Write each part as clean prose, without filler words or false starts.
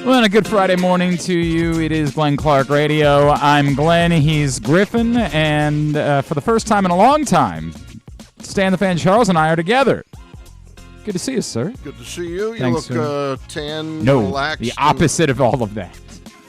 Well, a good Friday morning to you. It is Glenn Clark Radio. I'm Glenn. He's Griffin. And for the first time in a long time, Stan the Fan Charles and I are together. Good to see you, sir. Good to see you. You Thanks, look tan, no, relaxed. the opposite of all of that.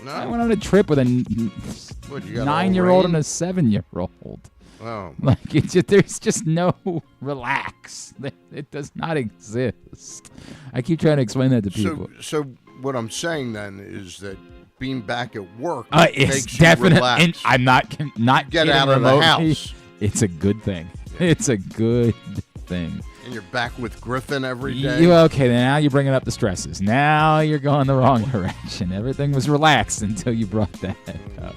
No? I went on a trip with a 9-year-old and a 7-year-old. Oh. Like, there's just no relax. It does not exist. I keep trying to explain that to people. So what I'm saying then is that being back at work it's makes definite, you relax. and I'm not Get kidding out of the remotely. house. It's a good thing. It's a good thing. And you're back with Griffin every day. Okay, then now you're bringing up the stresses. Now you're going the wrong direction. Everything was relaxed until you brought that up.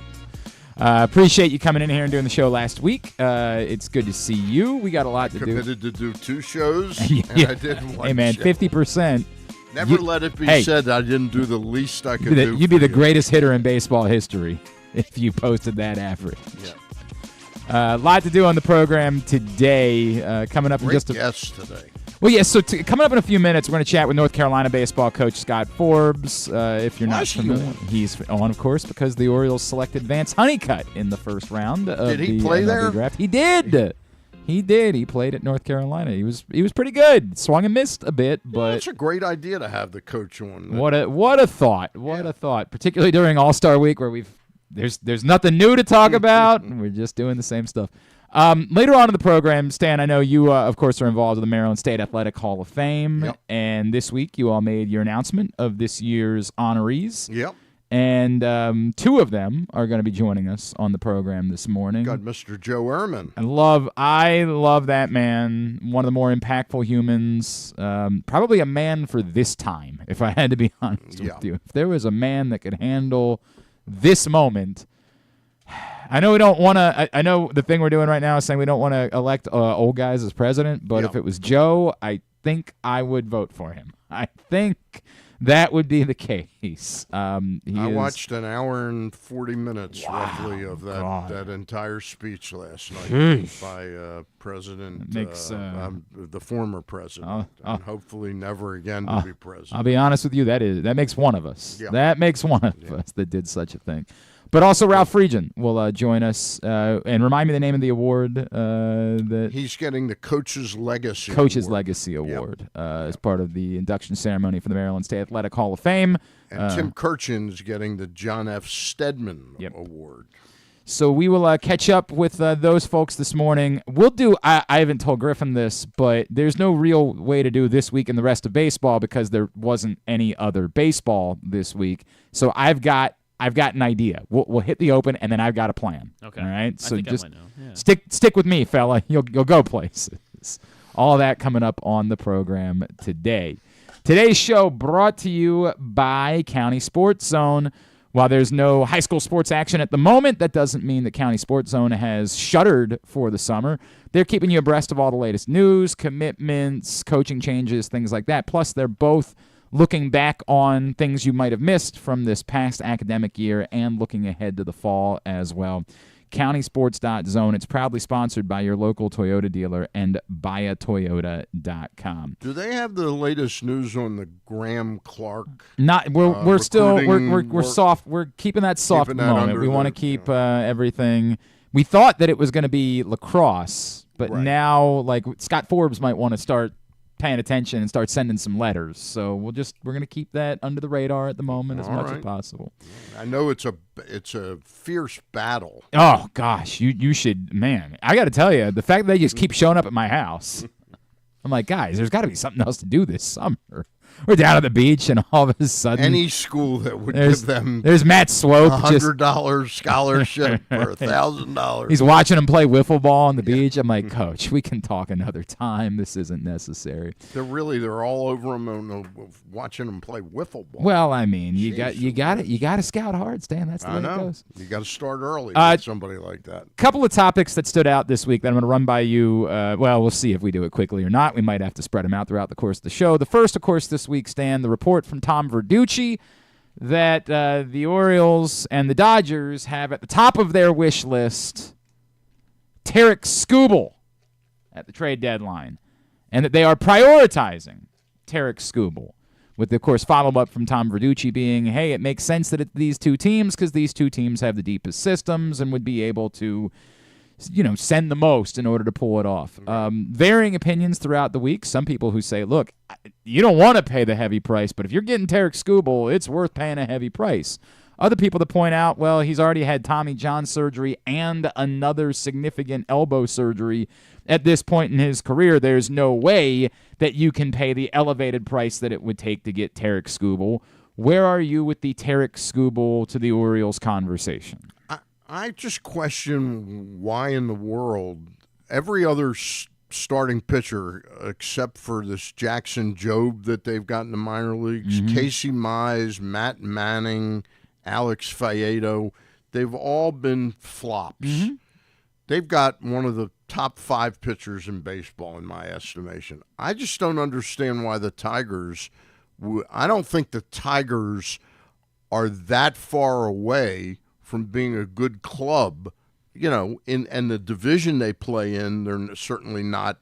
Appreciate you coming in here and doing the show last week. It's good to see you. We got a lot to do. Committed to do 2 shows, Yeah. and I did 1 Hey, man, show. 50%. Never let it be said that I didn't do the least I could do. You'd be the greatest hitter in baseball history if you posted that average. Yeah. A lot to do on the program today. Coming up in just a guest today. Well, yes. So coming up in a few minutes, we're going to chat with North Carolina baseball coach Scott Forbes. If you're not familiar, he's on, of course, because the Orioles selected Vance Honeycutt in the first round of Did he the play MLB there? draft. He did. He did. He played at North Carolina. He was pretty good. Swung and missed a bit, but It's a great idea to have the coach on. what a thought. What a thought. Particularly during All-Star Week where there's nothing new to talk about. And we're just doing the same stuff. Later on in the program, Stan, I know you, of course, are involved with the Maryland State Athletics Hall of Fame. Yep. And this week you all made your announcement of this year's honorees. Yep. And 2 of them are going to be joining us on the program this morning. Got Mr. Joe Ehrman. I love that man. One of the more impactful humans. Probably a man for this time, if I had to be honest with you. If there was a man that could handle this moment. I know we don't want to. I know the thing we're doing right now is saying we don't want to elect old guys as president. But if it was Joe, I think I would vote for him. I think that would be the case. I watched an hour and 40 minutes roughly of that entire speech last night by President, the former president, and hopefully never again to be president. I'll be honest with you, that makes one of us. Yeah. That makes one of us that did such a thing. But also Ralph Friedgen will join us and remind me the name of the award. That he's getting the Coach's Legacy Award as part of the induction ceremony for the Maryland State Athletics Hall of Fame. And Tim Kirchin's getting the John F. Stedman Award. So we will catch up with those folks this morning. We'll do, I haven't told Griffin this, but there's no real way to do this week and the rest of baseball because there wasn't any other baseball this week. So I've got an idea. We'll hit the open, and then I've got a plan. Okay. All right. So just I might know. Yeah. stick with me, fella. You'll go places. All that coming up on the program today. Today's show brought to you by County Sports Zone. While there's no high school sports action at the moment, that doesn't mean that County Sports Zone has shuttered for the summer. They're keeping you abreast of all the latest news, commitments, coaching changes, things like that. Plus, they're both looking back on things you might have missed from this past academic year and looking ahead to the fall as well. CountySports.zone. It's proudly sponsored by your local Toyota dealer and buyatoyota.com. Do they have the latest news on the Graham Clark? Not. We're still soft. We're keeping that soft Keeping that moment. We want to keep everything. We thought that it was going to be lacrosse, but now like Scott Forbes might want to start paying attention and start sending some letters. So we're going to keep that under the radar at the moment as much as possible. I know it's a fierce battle. Oh gosh, you should, man. I got to tell you, the fact that they just keep showing up at my house, I'm like, guys, there's got to be something else to do this summer. We're down at the beach, and all of a sudden, any school that would give them there's Matt Swope, $100 scholarship for $1,000. He's watching them play wiffle ball on the beach. I'm like, Coach, we can talk another time. This isn't necessary. They're all over them watching them play wiffle ball. Well, I mean, you got to scout hard, Stan. That's the way it goes. You got to start early with somebody like that. Couple of topics that stood out this week that I'm going to run by you. Well, we'll see if we do it quickly or not. We might have to spread them out throughout the course of the show. The first, of course, this week, Stan, the report from Tom Verducci that the Orioles and the Dodgers have at the top of their wish list Tarek Skubal at the trade deadline, and that they are prioritizing Tarek Skubal With, of course, follow-up from Tom Verducci being, hey, it makes sense that it's these two teams because these two teams have the deepest systems and would be able to, send the most in order to pull it off. Varying opinions throughout the week. Some people who say, look, you don't want to pay the heavy price, but if you're getting Tarek Skubal, it's worth paying a heavy price. Other people that point out, well, he's already had Tommy John surgery and another significant elbow surgery. At this point in his career, there's no way that you can pay the elevated price that it would take to get Tarek Skubal. Where are you with the Tarek Skubal to the Orioles conversation? I just question why in the world every other starting pitcher, except for this Jackson Jobe that they've got in the minor leagues, Casey Mize, Matt Manning, Alex Faedo, they've all been flops. They've got one of the top 5 pitchers in baseball, in my estimation. I just don't understand why the Tigers I don't think the Tigers are that far away from being a good club. And the division they play in, they're certainly not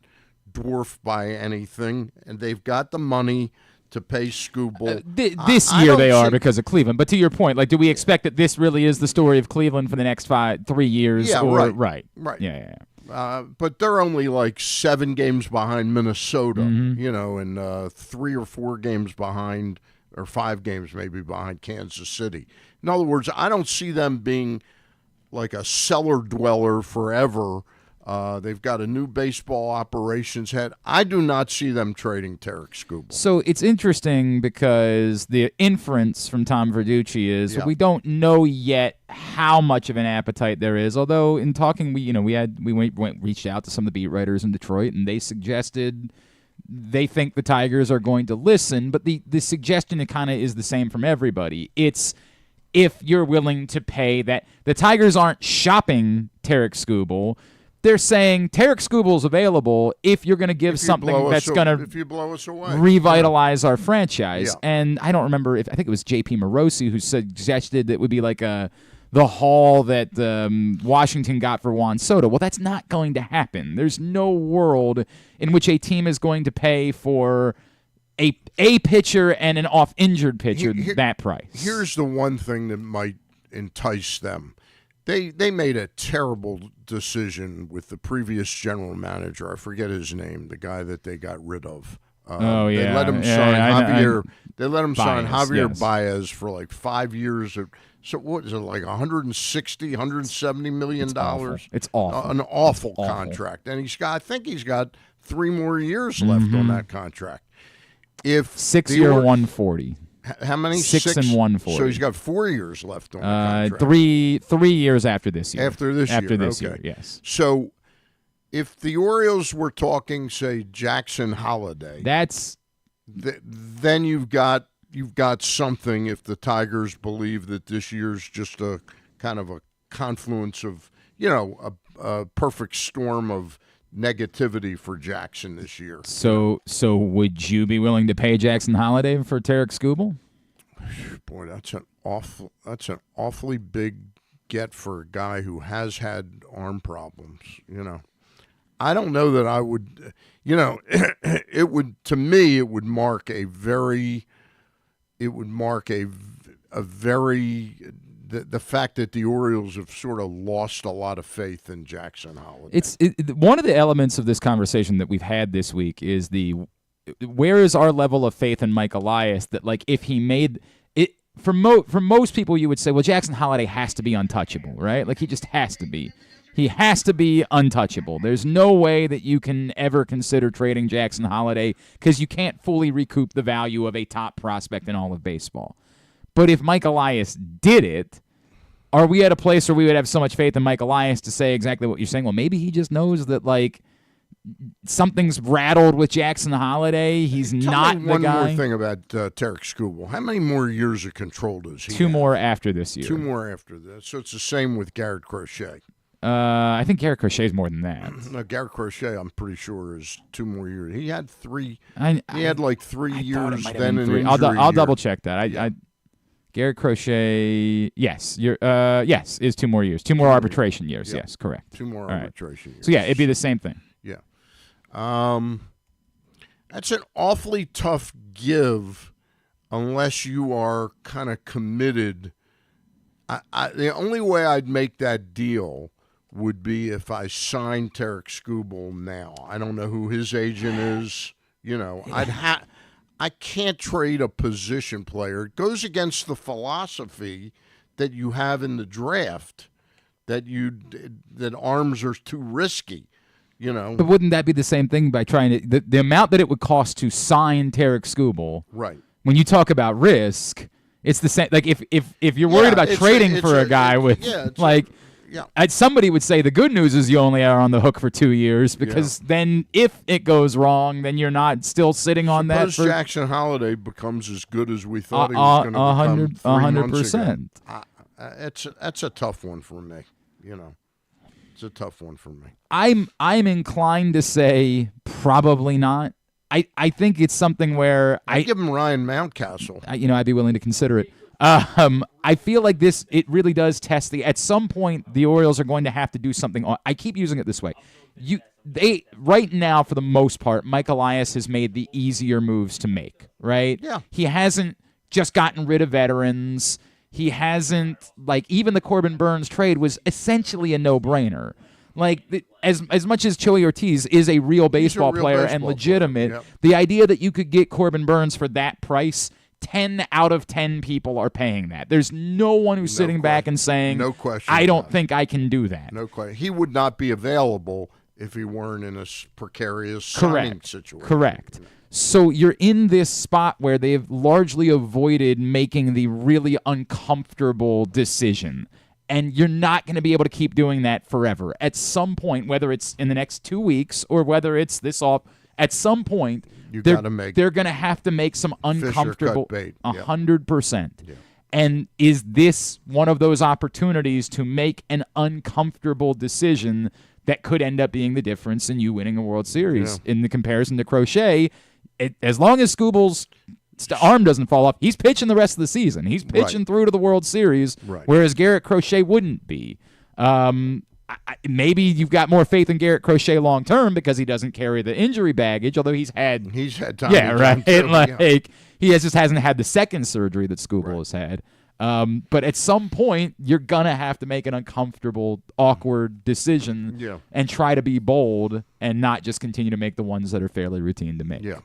dwarfed by anything, and they've got the money to pay Skubal. This year they are because of Cleveland. But to your point, do we expect that this really is the story of Cleveland for the next 3 years? Yeah, right. Yeah. But they're only 7 games behind Minnesota, and 3 or 4 games behind, or 5 games maybe behind Kansas City. In other words, I don't see them being like a cellar dweller forever. They've got a new baseball operations head. I do not see them trading Tarek Skubal. So it's interesting because the inference from Tom Verducci is we don't know yet how much of an appetite there is. Although in talking, we reached out to some of the beat writers in Detroit, and they suggested they think the Tigers are going to listen. But the suggestion, it kind of is the same from everybody. It's if you're willing to pay that. The Tigers aren't shopping Tarek Skubal. They're saying Tarek Skubal's available if you're going to give something that's going to revitalize our franchise. Yeah. And I don't remember I think it was J.P. Morosi who suggested it would be like the haul that Washington got for Juan Soto. Well, that's not going to happen. There's no world in which a team is going to pay for a pitcher and an off-injured pitcher that price. Here's the one thing that might entice them. They made a terrible decision with the previous general manager. I forget his name, the guy that they got rid of. They let him sign Javier. They let him sign Javier Baez for 5 years. So what is it, 160, $170 million? It's awful. An awful contract. And I think he's got 3 more years left on that contract. If 6-year, 140. How many? 6 and 140. So he's got 4 years left on the contract. 3 years after this year. After this year, yes. So if the Orioles were talking, say, Jackson Holiday, then you've got something. If the Tigers believe that this year's just a kind of a confluence of, a perfect storm of negativity for Jackson this year. So would you be willing to pay Jackson Holiday for Tarek Skubal? Boy, that's an awfully big get for a guy who has had arm problems. I don't know that I would. It would mark a very. The fact that the Orioles have sort of lost a lot of faith in Jackson Holiday. One of the elements of this conversation that we've had this week is where is our level of faith in Mike Elias that if he made it for most people you would say, well, Jackson Holiday has to be untouchable, right? He just has to be. He has to be untouchable. There's no way that you can ever consider trading Jackson Holiday because you can't fully recoup the value of a top prospect in all of baseball. But if Mike Elias did it, are we at a place where we would have so much faith in Mike Elias to say exactly what you're saying? Well, maybe he just knows that, something's rattled with Jackson Holiday. He's not the guy. One more thing about Tarek Skubal. How many more years of control does he have? 2 more after this year. 2 more after this. So it's the same with Garrett Crochet. I think Garrett Crochet is more than that. No, Garrett Crochet, I'm pretty sure, is 2 more years. He had 3. He had 3 years. Then an injury. I'll double check that. Garrett Crochet, yes, is 2 more years. 2 more arbitration years. Yep. Yes, correct. 2 more arbitration years. So it'd be the same thing. Yeah. That's an awfully tough give unless you are kind of committed. The only way I'd make that deal would be if I signed Tarek Skubal now. I don't know who his agent is. I can't trade a position player. It goes against the philosophy that you have in the draft that arms are too risky. But wouldn't that be the same thing by trying to the amount that it would cost to sign Tarek Skubal? Right. When you talk about risk, it's the same. Like if you're worried about trading for a guy somebody would say the good news is you only are on the hook for 2 years because then if it goes wrong, then you're not still sitting on that. Suppose Jackson Holiday becomes as good as we thought he was going to become 100%. That's a tough one for me. It's a tough one for me. I'm inclined to say probably not. I think it's something where I give him Ryan Mountcastle. I'd be willing to consider it. I feel like it really does test at some point the Orioles are going to have to do something. I keep using it this way. They right now, for the most part, Mike Elias has made the easier moves to make, right? Yeah. He hasn't just gotten rid of veterans. He hasn't, even the Corbin Burns trade was essentially a no-brainer. As much as Chili Ortiz is a real baseball player and legitimate, the idea that you could get Corbin Burns for that price, 10 out of 10 people are paying that. There's no one who's sitting back and saying, "No question, I don't think I can do that." No question. He would not be available if he weren't in a precarious signing situation. Correct. So you're in this spot where they've largely avoided making the really uncomfortable decision. And you're not going to be able to keep doing that forever. At some point, whether it's in the next 2 weeks or whether it's this off, at some point, they're going to have to make some uncomfortable 100%. Yeah. And is this one of those opportunities to make an uncomfortable decision that could end up being the difference in you winning a World Series? In the comparison to Crochet, as long as Skubal's arm doesn't fall off, he's pitching the rest of the season. He's pitching through to the World Series, whereas Garrett Crochet wouldn't be. Maybe you've got more faith in Garrett Crochet long term because he doesn't carry the injury baggage, although he's had time. Yeah, right. He just hasn't had the second surgery that Skubal has had. But at some point, you're gonna have to make an uncomfortable, awkward decision and try to be bold and not just continue to make the ones that are fairly routine to make. Yeah.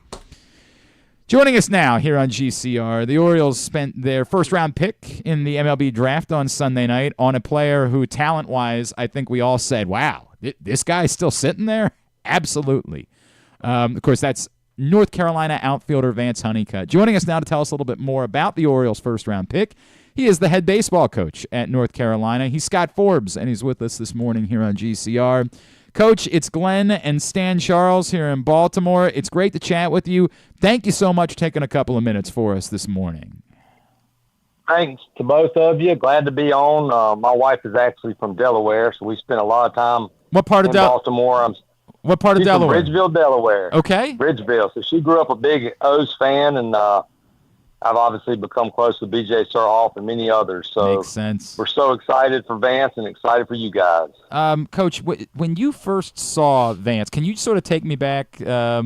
Joining us now here on GCR, the Orioles spent their first-round pick in the MLB draft on Sunday night on a player who, talent-wise, I think we all said, wow, this guy's still sitting there? Absolutely. Of course, that's North Carolina outfielder Vance Honeycutt. Joining us now to tell us a little bit more about the Orioles' first-round pick, he is the head baseball coach at North Carolina. He's Scott Forbes, and he's with us this morning here on GCR. Coach, it's Glenn and Stan Charles here in Baltimore. It's great to chat with you. Thank you so much for taking a couple of minutes for us this morning. Thanks to both of you. Glad to be on. My wife is actually from Delaware, so we spent a lot of time in Baltimore. What part of Delaware? From Bridgeville, Delaware. Okay. Bridgeville. So she grew up a big O's fan, and I've obviously become close to BJ Surhoff and many others. So makes sense. We're so excited for Vance and excited for you guys. Coach, when you first saw Vance, can you sort of take me back? Your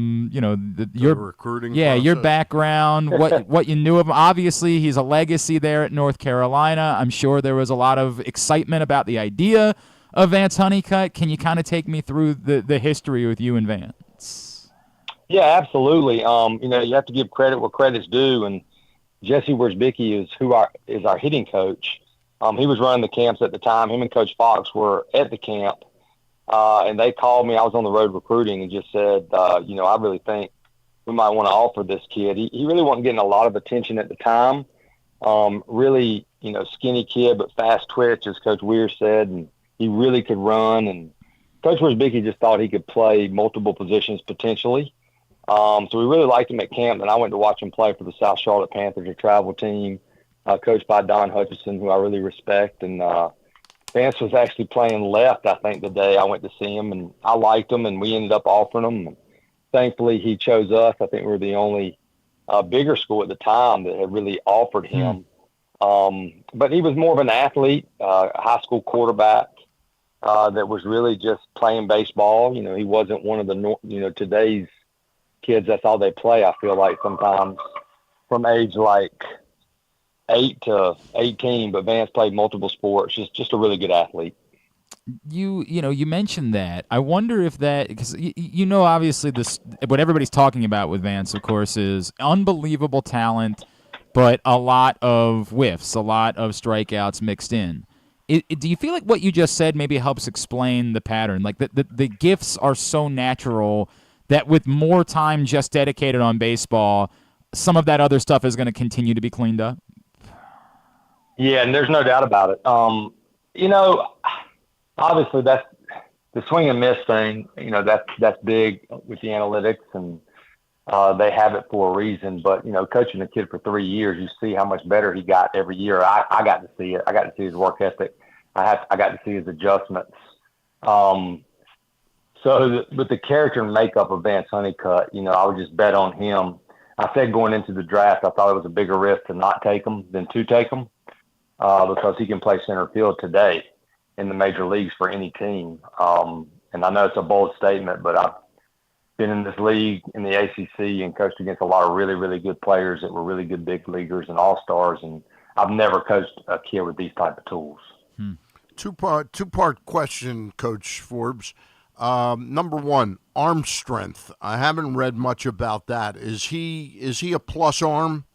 recruiting. Yeah, process. Your background, what you knew of him. Obviously, he's a legacy there at North Carolina. I'm sure there was a lot of excitement about the idea of Vance Honeycutt. Can you kind of take me through the history with you and Vance? Yeah, absolutely. You have to give credit where credit's due, and Jesse Wierzbicki is our hitting coach. He was running the camps at the time. Him and Coach Fox were at the camp, and they called me. I was on the road recruiting and just said, I really think we might want to offer this kid. He really wasn't getting a lot of attention at the time. Really, skinny kid, but fast twitch, as Coach Weir said, and he really could run. And Coach Wierzbicki just thought he could play multiple positions potentially. So we really liked him at camp, and I went to watch him play for the South Charlotte Panthers, a travel team, coached by Don Hutchison, who I really respect. And Vance was actually playing left, I think, the day I went to see him, and I liked him, and we ended up offering him. And thankfully, he chose us. I think we were the only bigger school at the time that had really offered him. But he was more of an athlete, a high school quarterback that was really just playing baseball. He wasn't one of the today's kids, that's all they play, I feel like sometimes. from age like 8 to 18, but Vance played multiple sports. Just a really good athlete. You mentioned that. I wonder if that, because obviously what everybody's talking about with Vance, of course, is unbelievable talent, but a lot of whiffs, a lot of strikeouts mixed in. Do you feel like what you just said maybe helps explain the pattern? Like the gifts are so natural that with more time just dedicated on baseball, some of that other stuff is going to continue to be cleaned up? Yeah, and there's no doubt about it. Obviously that's the swing and miss thing. That's big with the analytics, and they have it for a reason. But coaching a kid for 3 years, you see how much better he got every year. I got to see it. I got to see his work ethic. I got to see his adjustments. So with the character and makeup of Vance Honeycutt, I would just bet on him. I said going into the draft, I thought it was a bigger risk to not take him than to take him, because he can play center field today in the major leagues for any team. And I know it's a bold statement, but I've been in this league in the ACC and coached against a lot of really, really good players that were really good big leaguers and all-stars. And I've never coached a kid with these type of tools. Two-part question, Coach Forbes. Number one, arm strength. I haven't read much about that. Is he a plus arm?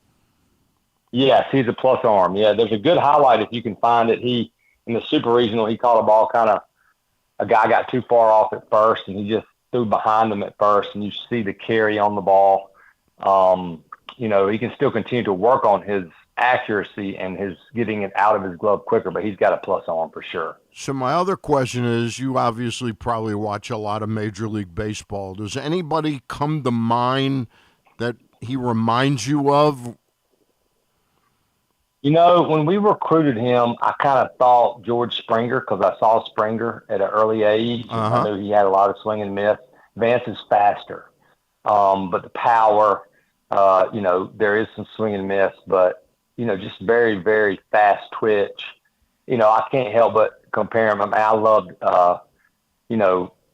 Yes, he's a plus arm. Yeah, there's a good highlight if you can find it. In the Super Regional, he caught a ball a guy got too far off at first, and he just threw behind him at first, and you see the carry on the ball. He can still continue to work on his accuracy and his getting it out of his glove quicker, but he's got a plus arm for sure. So my other question is, you obviously probably watch a lot of Major League Baseball. Does anybody come to mind that he reminds you of? When we recruited him, I kind of thought George Springer, because I saw Springer at an early age. I knew he had a lot of swing and miss. Vance is faster, but the power, there is some swing and miss, but, just very, very fast twitch. I can't help but compare him. I mean, I loved,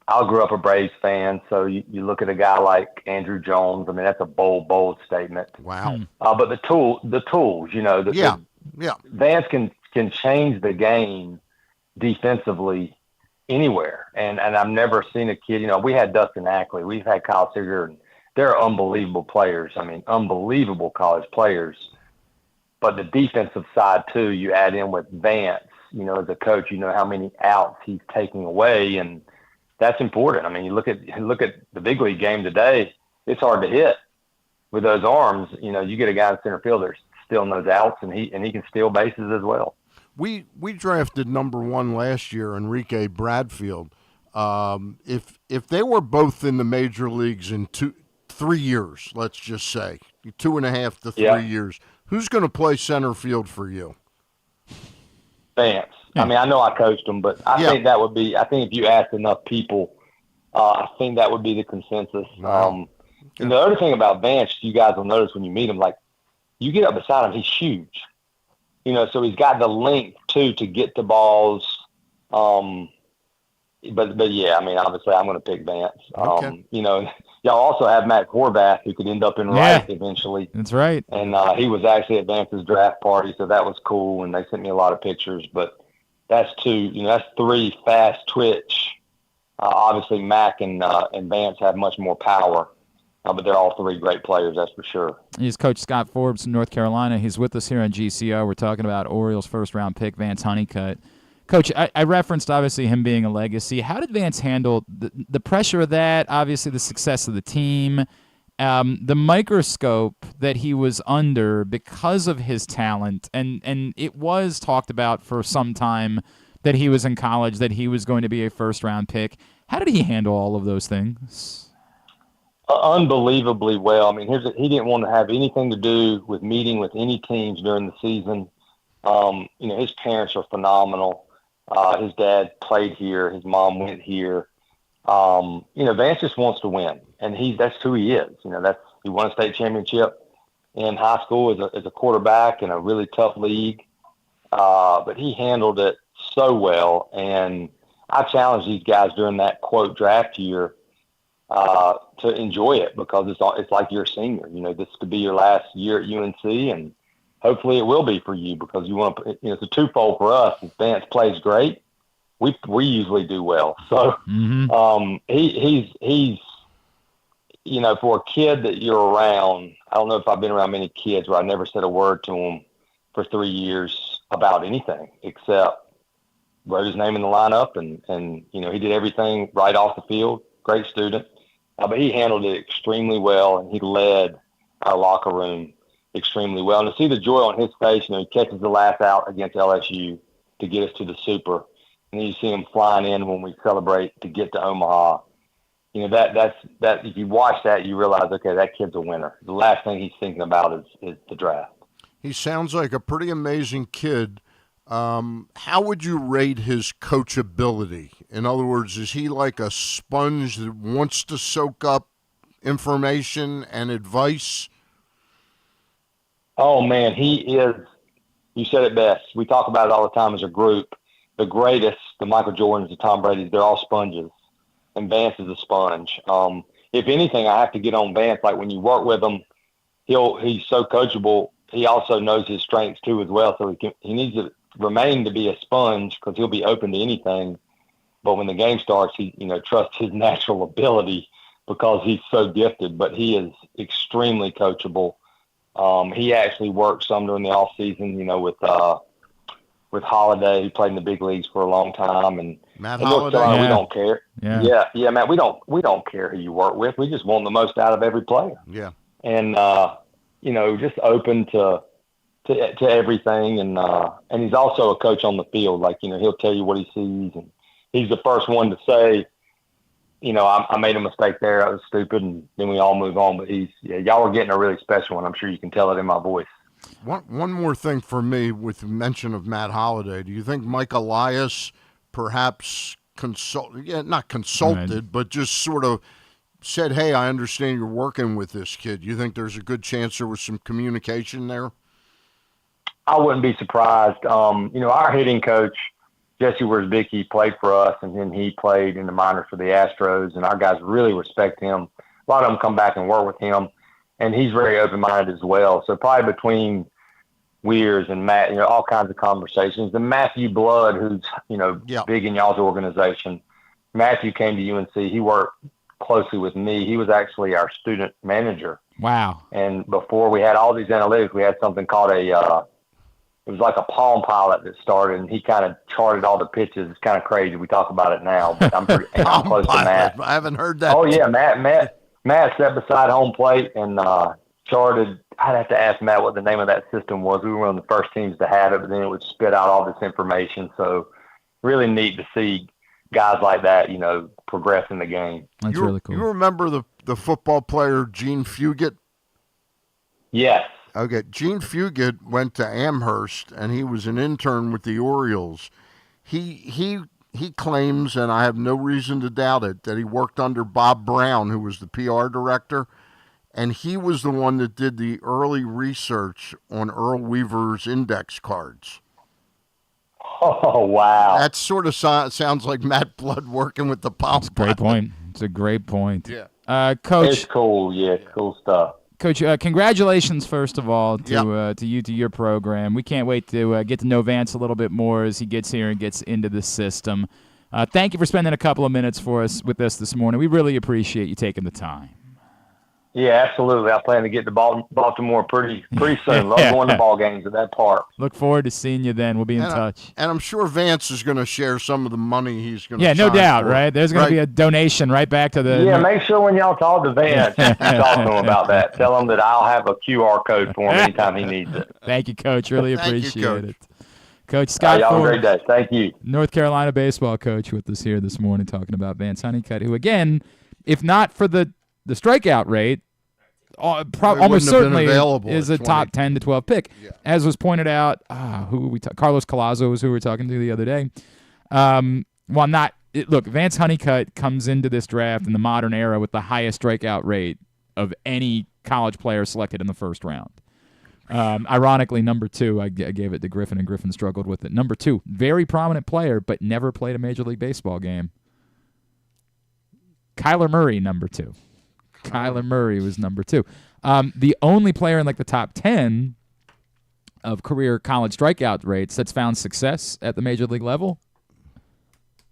I grew up a Braves fan, so you look at a guy like Andrew Jones. I mean, that's a bold statement. Wow. But the tools, Vance can change the game defensively anywhere. And I've never seen a kid, we had Dustin Ackley, we've had Kyle Seager, and they're unbelievable players. I mean, unbelievable college players. But the defensive side too, you add in with Vance, as a coach, how many outs he's taking away, and that's important. I mean, you look at the big league game today, it's hard to hit with those arms. You get a guy in center field that's stealing those outs, and he can steal bases as well. We drafted number 1 last year, Enrique Bradfield. If they were both in the major leagues in 3 years, let's just say 2.5 to 3 years, who's going to play center field for you? Vance. I mean, I know I coached him, but I think that would be. I think if you asked enough people, I think that would be the consensus. Wow. And the other thing about Vance, you guys will notice when you meet him, like you get up beside him, he's huge. So he's got the length too to get the balls. But yeah, I mean, obviously, I'm going to pick Vance. Okay. Y'all also have Matt Horvath, who could end up in right eventually. That's right. And he was actually at Vance's draft party, so that was cool. And they sent me a lot of pictures. But that's 2. That's 3 fast twitch. Obviously, Mac and Vance have much more power. But they're all 3 great players, that's for sure. He's Coach Scott Forbes from North Carolina. He's with us here on GCO. We're talking about Orioles' first-round pick, Vance Honeycutt. Coach, I referenced, obviously, him being a legacy. How did Vance handle the pressure of that, obviously the success of the team, the microscope that he was under because of his talent? And it was talked about for some time that he was in college, that he was going to be a first-round pick. How did he handle all of those things? Unbelievably well. I mean, he didn't want to have anything to do with meeting with any teams during the season. His parents are phenomenal. His dad played here. His mom went here. Vance just wants to win, and that's who he is. He won a state championship in high school as a quarterback in a really tough league. But he handled it so well, and I challenged these guys during that quote draft year. to enjoy it, because it's like you're a senior. This could be your last year at UNC, and hopefully it will be for you, because you want to. It's a twofold for us. If Vance plays great, we usually do well. So he's for a kid that you're around. I don't know if I've been around many kids where I never said a word to him for 3 years about anything except wrote his name in the lineup, and he did everything right off the field. Great student. But he handled it extremely well, and he led our locker room extremely well. And to see the joy on his face, he catches the last out against LSU to get us to the Super, and then you see him flying in when we celebrate to get to Omaha. That's if you watch that, you realize, okay, that kid's a winner. The last thing he's thinking about is the draft. He sounds like a pretty amazing kid. How would you rate his coachability? In other words, is he like a sponge that wants to soak up information and advice? Oh, man, he is. You said it best. We talk about it all the time as a group. The greatest, the Michael Jordans, the Tom Brady's, they're all sponges. And Vance is a sponge. If anything, I have to get on Vance. Like when you work with him, he's so coachable. He also knows his strengths too as well. So he needs to remain to be a sponge, because he'll be open to anything. But when the game starts, he trusts his natural ability, because he's so gifted. But he is extremely coachable. He actually worked some during the off season, with Holiday, who played in the big leagues for a long time, and Matt Holiday. We don't care. Yeah, Matt. We don't care who you work with. We just want the most out of every player. Yeah, and just open to everything, and he's also a coach on the field. Like he'll tell you what he sees, and he's the first one to say, I made a mistake there. That was stupid, and then we all move on. But y'all are getting a really special one. I'm sure you can tell it in my voice. One more thing for me with the mention of Matt Holiday. Do you think Mike Elias perhaps not consulted, but just sort of said, hey, I understand you're working with this kid. You think there's a good chance there was some communication there? I wouldn't be surprised. Our hitting coach, Jesse Wiersbicki, played for us, and then he played in the minors for the Astros, and our guys really respect him. A lot of them come back and work with him. And he's very open-minded as well. So probably between Weirs and Matt, all kinds of conversations. And Matthew Blood, who's, big in y'all's organization. Matthew came to UNC. He worked closely with me. He was actually our student manager. Wow. And before we had all these analytics, we had something called it was like a Palm Pilot that started, and he kind of charted all the pitches. It's kind of crazy. We talk about it now, but I'm close to Matt. I haven't heard that. Oh, yeah, Matt sat beside home plate and charted. I'd have to ask Matt what the name of that system was. We were one of the first teams to have it, but then it would spit out all this information. So really neat to see guys like that, progress in the game. That's really cool. You remember the football player Gene Fugit? Yes. Okay, Gene Fugit went to Amherst, and he was an intern with the Orioles. He claims, and I have no reason to doubt it, that he worked under Bob Brown, who was the PR director, and he was the one that did the early research on Earl Weaver's index cards. Oh, wow. That sort of sounds like Matt Blood working with the Palm. That's a great point. It's a great point. Yeah. Coach. It's cool. Yeah, cool stuff. Coach, congratulations, first of all, to your program. We can't wait to get to know Vance a little bit more as he gets here and gets into the system. Thank you for spending a couple of minutes with us this morning. We really appreciate you taking the time. Yeah, absolutely. I plan to get to Baltimore pretty soon. Love going to ball games at that park. Look forward to seeing you then. We'll be in touch. And I'm sure Vance is going to share some of the money he's going to no doubt, right? There's going to be a donation right back to the... Yeah, make sure when y'all talk to Vance, you talk to him about that. Tell him that I'll have a QR code for him anytime he needs it. Thank you, Coach. Really appreciate it. Coach Scott y'all Forbes, have a great day. Thank you. North Carolina baseball coach with us here this morning talking about Vance Honeycutt, who, again, if not for the strikeout rate, almost certainly is a top 10 to 12 pick. Yeah. As was pointed out, Carlos Collazo was who we were talking to the other day. Look, Vance Honeycutt comes into this draft in the modern era with the highest strikeout rate of any college player selected in the first round. Ironically, number 2, I gave it to Griffin, and Griffin struggled with it. Number 2, very prominent player, but never played a Major League Baseball game. Kyler Murray, number 2. Kyler Murray was number 2. The only player in like the top 10 of career college strikeout rates that's found success at the major league level,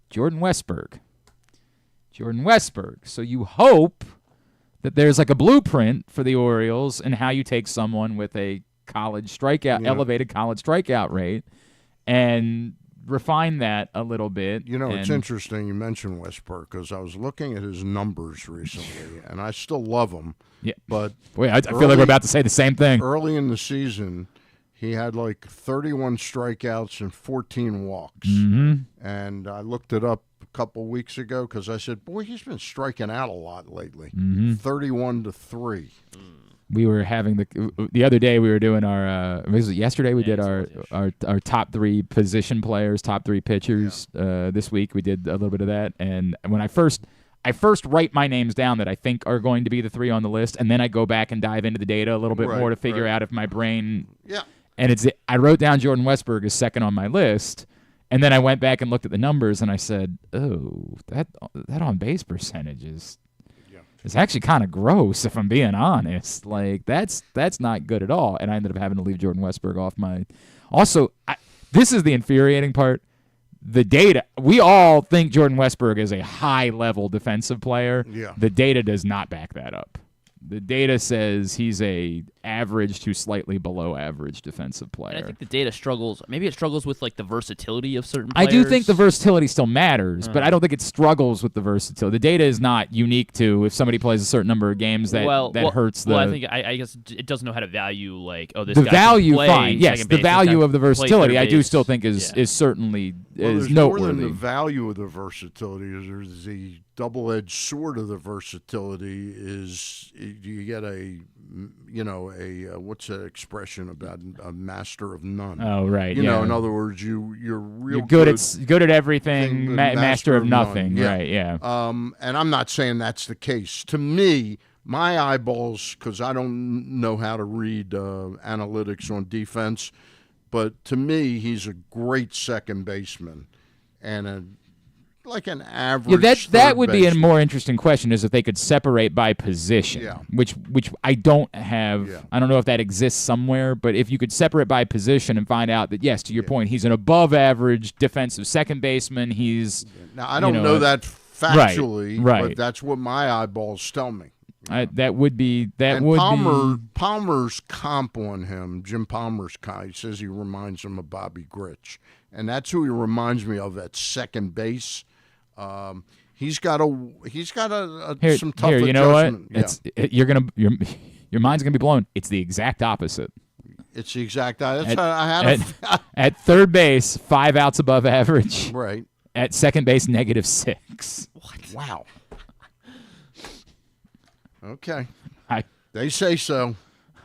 Jordan Westburg. So you hope that there's like a blueprint for the Orioles and how you take someone with a college strikeout, elevated college strikeout rate, and refine that a little bit. It's interesting you mentioned Westburg because I was looking at his numbers recently, and I still love him. Yeah, but boy, I feel like we're about to say the same thing. Early in the season, he had like 31 strikeouts and 14 walks, and I looked it up a couple weeks ago because I said, "Boy, he's been striking out a lot lately." 31-3. We were having the other day we were doing our was it yesterday we did our top 3 position players, top 3 pitchers. This week we did a little bit of that, and when I first write my names down that I think are going to be the 3 on the list, and then I go back and dive into the data a little bit more to figure out if my brain. Yeah. And I wrote down Jordan Westburg as second on my list, and then I went back and looked at the numbers, and I said, "Oh, that on base percentage is." It's actually kind of gross, if I'm being honest. Like, that's not good at all. And I ended up having to leave Jordan Westburg off my. Also, this is the infuriating part. The data. We all think Jordan Westburg is a high-level defensive player. Yeah. The data does not back that up. The data says he's a average to slightly below average defensive player. And I think the data struggles. Maybe it struggles with like the versatility of certain players. I do think the versatility still matters, but I don't think it struggles with the versatility. The data is not unique to if somebody plays a certain number of games that hurts the. Well, I think I guess it doesn't know how to value like this the guy value. Can play Fine, yes, the value of the versatility. I do still think is certainly is noteworthy. More than the value of the versatility is the double-edged sword of the versatility is you get what's that expression about a master of none? Oh, right. In other words, you're good at everything, master of nothing. Yeah. Right. Yeah. And I'm not saying that's the case. To me, my eyeballs, because I don't know how to read analytics on defense, but to me, he's a great second baseman and an average. Yeah, that would be a more interesting question is if they could separate by position, which I don't have. Yeah. I don't know if that exists somewhere, but if you could separate by position and find out that, yes, to your point, he's an above average defensive second baseman. He's now I don't know that factually, but that's what my eyeballs tell me. That would be Palmer's comp on him. Jim Palmer's comp. He says he reminds him of Bobby Grich, and that's who he reminds me of at second base. He's got some tough adjustment. You know what? Yeah. Your mind's gonna be blown. It's the exact opposite. It's the exact. At third base, 5 outs above average. Right. At second base, -6. What? Wow. Okay. They say so.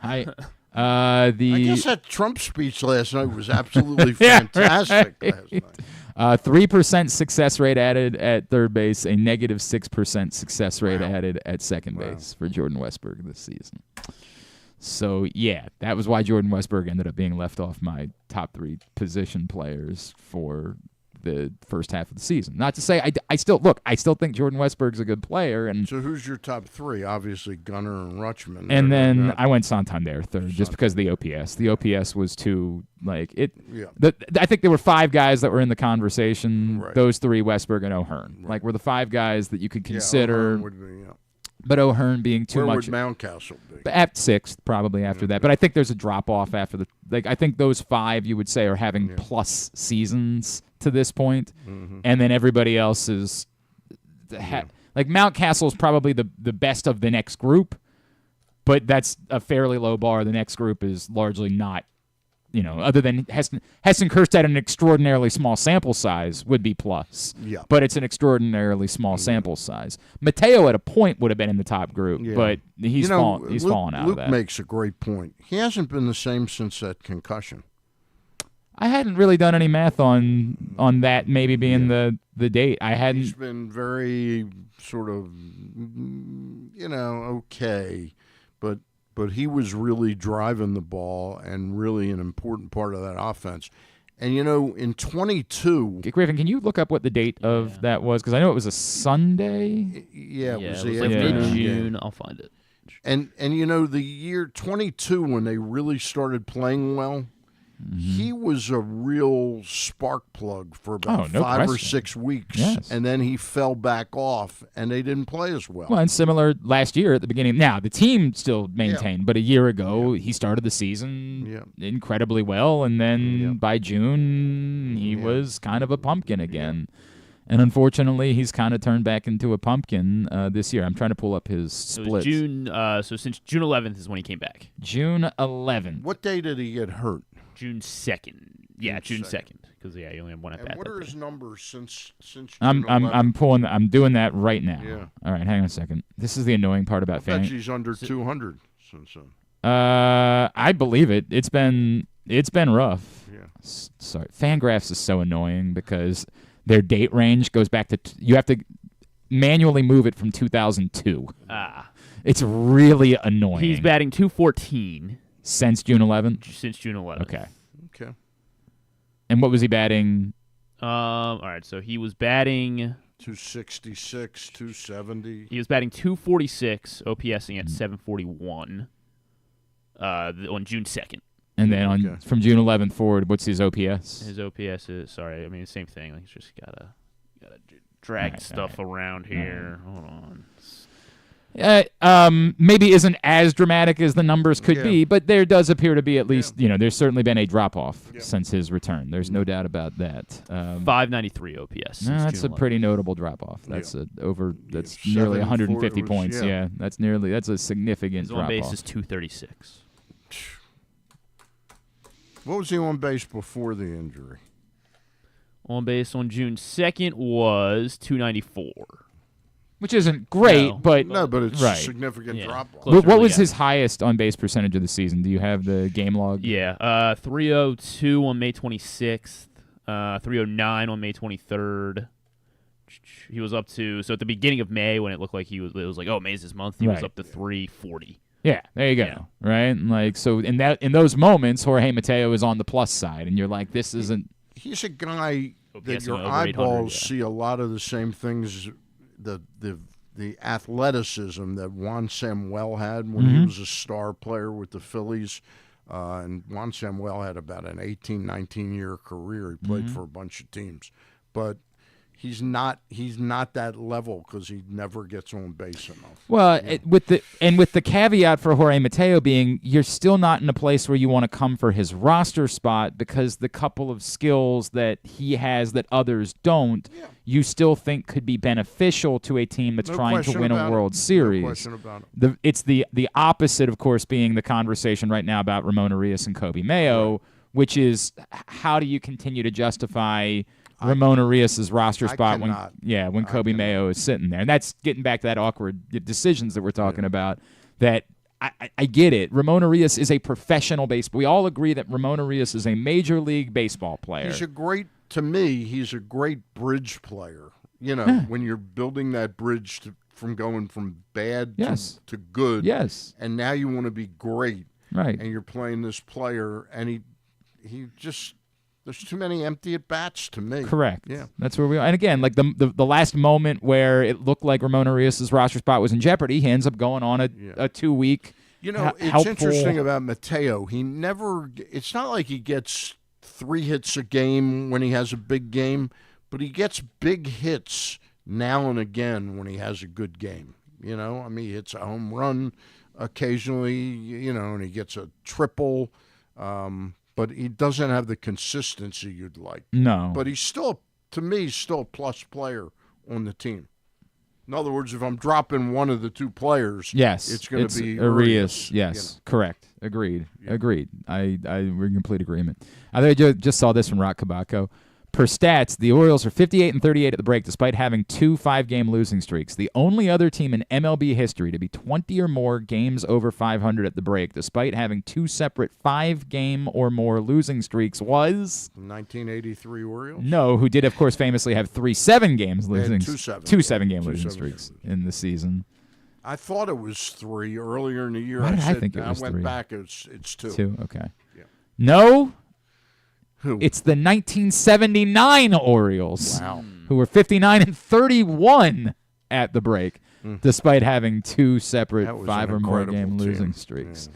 I guess that Trump speech last night was absolutely fantastic. Last night. 3% success rate added at third base, a -6% success rate added at second base for Jordan Westburg this season. So, yeah, that was why Jordan Westburg ended up being left off my top 3 position players for the first half of the season. Not to say I still think Jordan Westburg's a good player. And so who's your top 3? Obviously Gunnar and Rutschman. And then I went Santander third just because of the OPS. The OPS was too I think there were 5 guys that were in the conversation. Right. Those 3, Westburg and O'Hearn, were the 5 guys that you could consider. O'Hearn would be, But O'Hearn being too much. Where would Mountcastle be? At 6th, probably after that. But I think there's a drop off after the. I think those 5 you would say are having plus seasons to this point, and then everybody else is. Mountcastle is probably the best of the next group, but that's a fairly low bar. The next group is largely not. Other than Heston Kjerstad at an extraordinarily small sample size would be plus. Yeah. But it's an extraordinarily small sample size. Mateo at a point would have been in the top group, but he's fallen out of that. Luke makes a great point. He hasn't been the same since that concussion. I hadn't really done any math on that maybe being the date. I hadn't. He's been very sort of, okay, but he was really driving the ball and really an important part of that offense. And, in 22... Griffin, can you look up what the date of that was? Because I know it was a Sunday. Yeah, it was like afternoon mid-June. game. I'll find it. And the year 22, when they really started playing well, he was a real spark plug for about 5 or 6 weeks. Yes. And then he fell back off, and they didn't play as well. Well, and similar last year at the beginning. Now, the team still maintained, but a year ago, he started the season incredibly well, and then by June, he was kind of a pumpkin again. And unfortunately, he's kind of turned back into a pumpkin this year. I'm trying to pull up his splits. So since June 11th is when he came back. June 11th. What day did he get hurt? June 2nd. Yeah, June 2nd. Because he only had one at bat. And what are his numbers since June I'm 11th? I'm doing that right now. Yeah. All right, hang on a second. This is the annoying part about I bet he's under 200 since then. I believe it. It's been rough. Yeah. Sorry. Fangraphs is so annoying because their date range goes back to you have to manually move it from 2002. It's really annoying. He's batting .214 since June 11th. Since June 11th. Okay. And what was he batting? All right, so he was batting 266, 270. He was batting .246, OPSing at 741 on June 2nd. And then from June 11th forward, what's his OPS? His OPS is the same thing. Like, he's just gotta drag stuff around here. Hold on. Maybe isn't as dramatic as the numbers could be, but there does appear to be at least, there's certainly been a drop-off since his return. There's no doubt about that. 593 OPS. That's a pretty notable drop-off. That's that's nearly 150 points. Yeah, that's a significant drop-off. His on base is 236. What was he on base before the injury? On base on June 2nd was 294. Which isn't great, but it's a significant drop-off. What was his highest on-base percentage of the season? Do you have the game log? Yeah, 302 on May 26th, 309 on May 23rd. He was up to at the beginning of May when it looked like it was like, oh, May's this month. He was up to 340. Yeah, there you go. Right, and in those moments, Jorge Mateo is on the plus side, and you're like, this isn't. He's a guy that your eyeballs see a lot of the same things. The athleticism that Juan Samuel had when he was a star player with the Phillies. And Juan Samuel had about an 18, 19-year career. He played for a bunch of teams. But he's not that level because he never gets on base enough. Well, with the caveat for Jorge Mateo being you're still not in a place where you want to come for his roster spot because the couple of skills that he has that others don't, you still think could be beneficial to a team that's trying to win a World Series. No question about it. It's the opposite, of course, being the conversation right now about Ramon Urias and Kobe Mayo, which is how do you continue to justify Ramon Urias' roster spot when Kobe Mayo is sitting there. And that's getting back to that awkward decisions that we're talking about that I get it. Ramon Urias is a professional baseball. We all agree that Ramon Urias is a major league baseball player. He's a great bridge player. When you're building that bridge from going from bad to good. Yes. And now you want to be great. Right. And you're playing this player and he just there's too many empty at-bats to me. Correct. Yeah. That's where we are. And again, like the last moment where it looked like Ramon Urias' roster spot was in jeopardy, he ends up going on a 2-week it's interesting about Mateo. It's not like he gets 3 hits a game when he has a big game, but he gets big hits now and again when he has a good game. He hits a home run occasionally, and he gets a triple. But he doesn't have the consistency you'd like. No. But he's still a plus player on the team. In other words, if I'm dropping one of the two players, it's going to be Urias. Yes, correct. Agreed. Yeah. Agreed. We're in complete agreement. I just saw this from Rock Cabaco. Per stats, the Orioles are 58-38 at the break despite having 2 5-game losing streaks. The only other team in MLB history to be 20 or more games over 500 at the break despite having 2 separate 5-game or more losing streaks was... 1983 Orioles? No, who did, of course, famously have 3 7-game losing streaks. 2 7-game losing streaks in the season. I thought it was 3 earlier in the year. Why did I think it was 3? I went back, it's 2. 2, okay. Yeah. No? Who? It's the 1979 Orioles, Wow. who were 59-31 at the break, despite having two separate 5 or more game losing streaks.